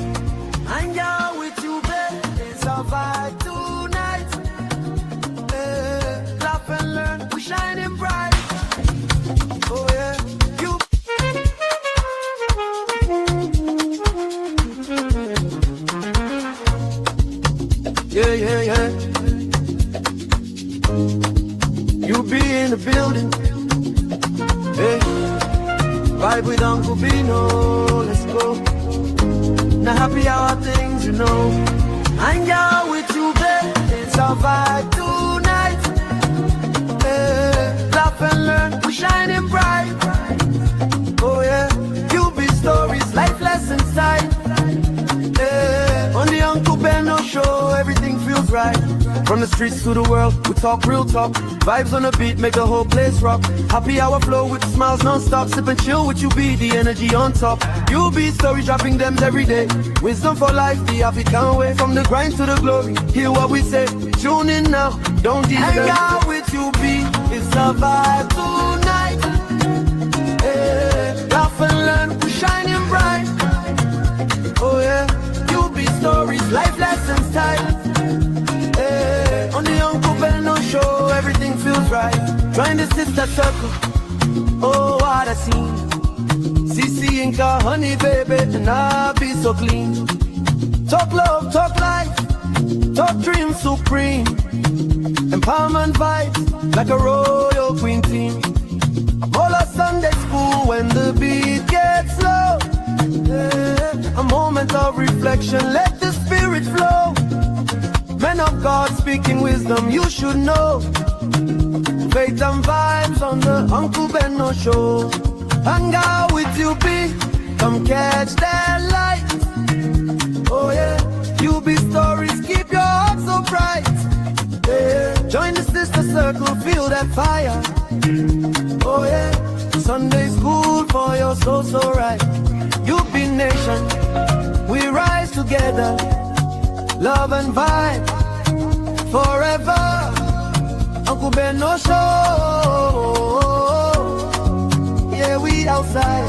[SPEAKER 2] Hang out with you, babe. It's our vibe tonight. Hey, laugh and learn. We shining bright. Oh yeah. You. Yeah, yeah, yeah. You be in the building. Hey, vibe with Uncle Bino. Let's go. Now happy hour things, you know. Hang out with you, babe. It's our vibe tonight. Hey, laugh and learn. We shining bright. Oh yeah. You be stories, life lessons tight. Yeah, on the Uncle Benno show, everything feels right. From the streets to the world, we talk real talk. Vibes on the beat, make the whole place rock. Happy hour flow with smiles non-stop. Sip and chill with you, be the energy on top. You be story dropping them every day. Wisdom for life, the African way. From the grind to the glory, hear what we say. Tune in now, don't delay. Hang out with you, be it's a vibe tonight. Hey, laugh and learn, we shining bright. Oh yeah, you be stories, life lessons tight. Hey, on the Uncle Benno show, everything feels right. Join the sister circle. Oh, what a scene. CC Inca, honey baby, and I be so clean. Talk love, talk life, talk dream supreme. Empowerment vibes, like a royal queen team. All a Sunday school when the beat gets low. Yeah, a moment of reflection, let the spirit flow. Men of God speaking wisdom, you should know. Faith and vibes on the Uncle Benno show. Hang out with you, be come catch that light. Oh yeah, you be stories, keep your heart so bright. Yeah, join the sister circle, feel that fire. Oh yeah, Sunday school for your soul so right. You be nation, we rise together. Love and vibe forever. Uncle Benno show. Yeah, we outside.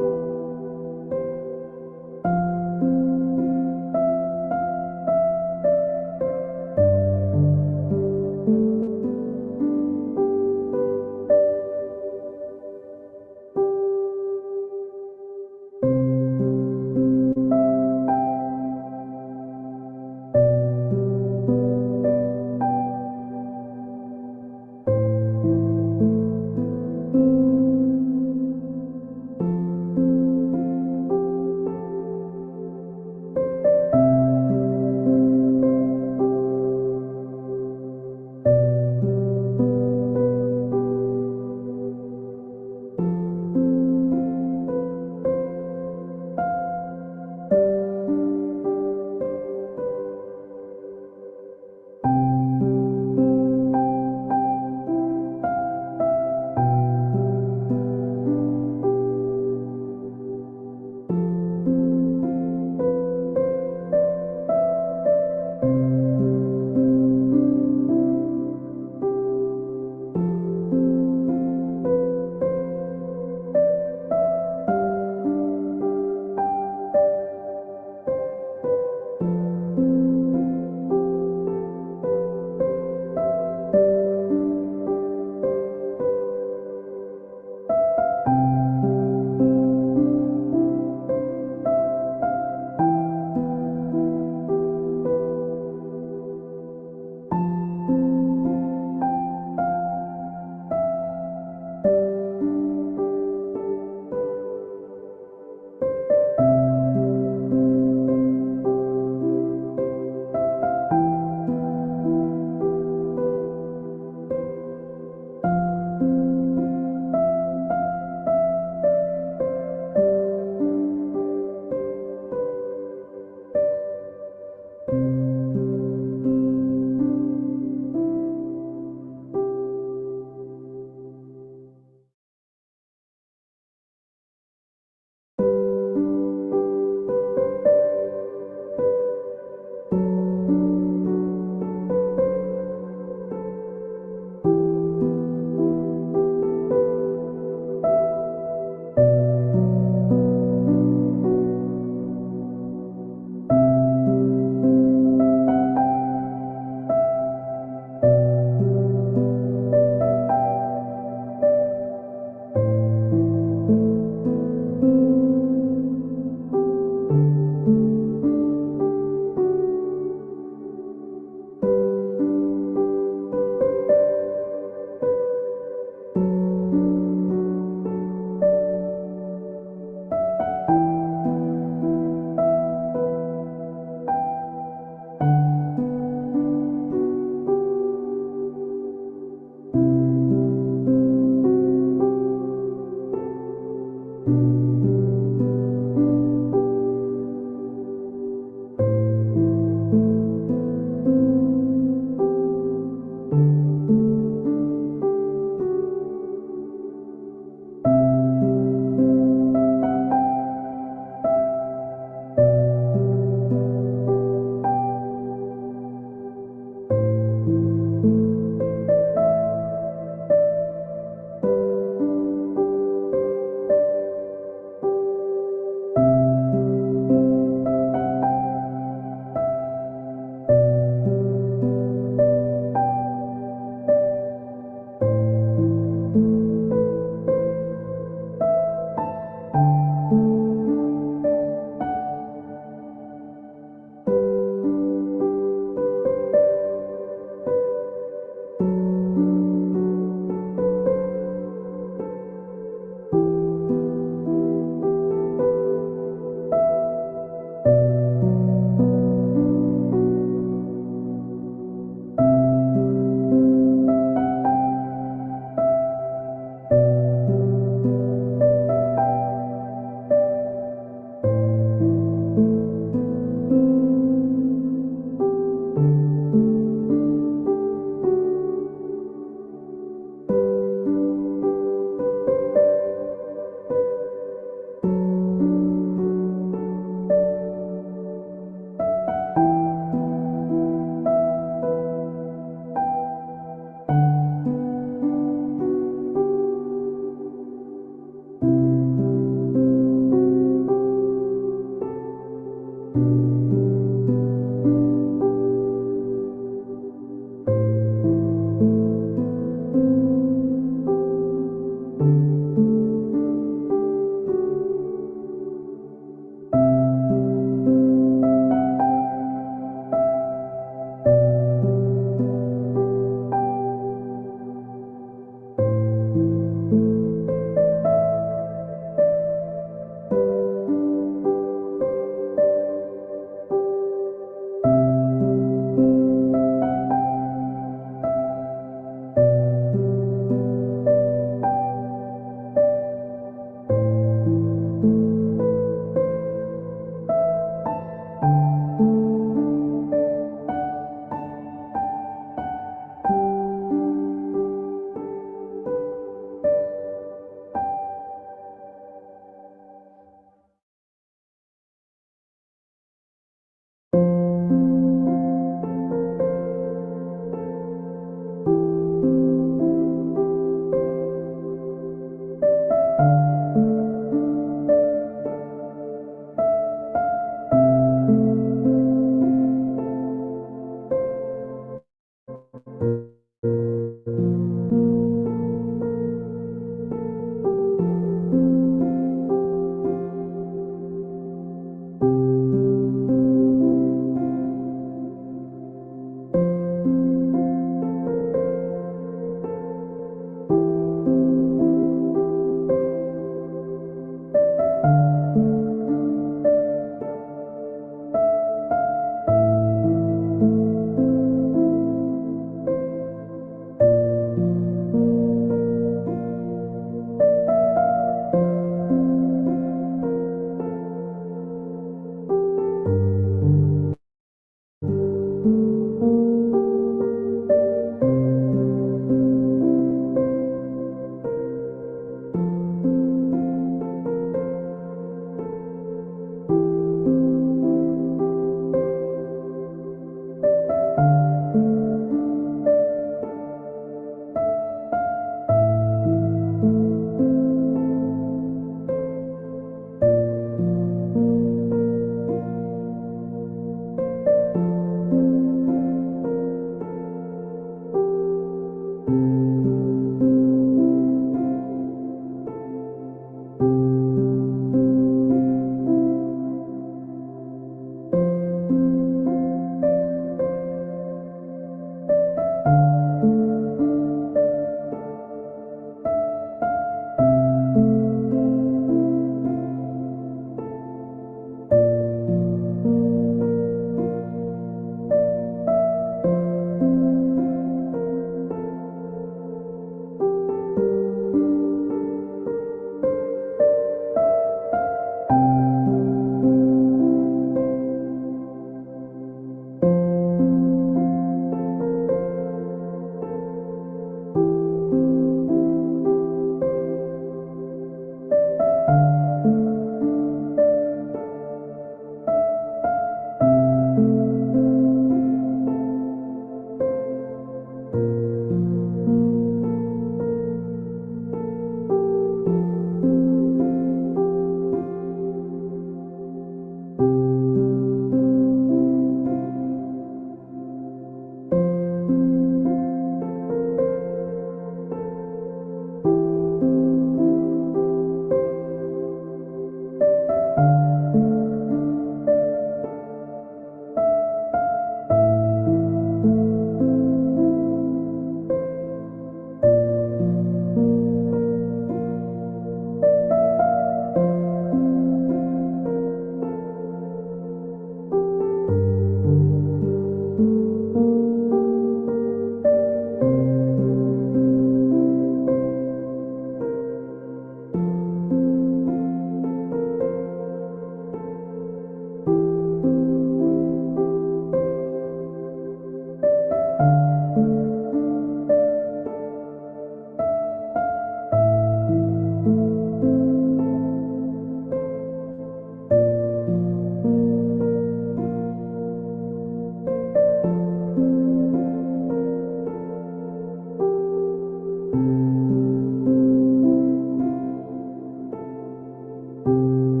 [SPEAKER 4] you.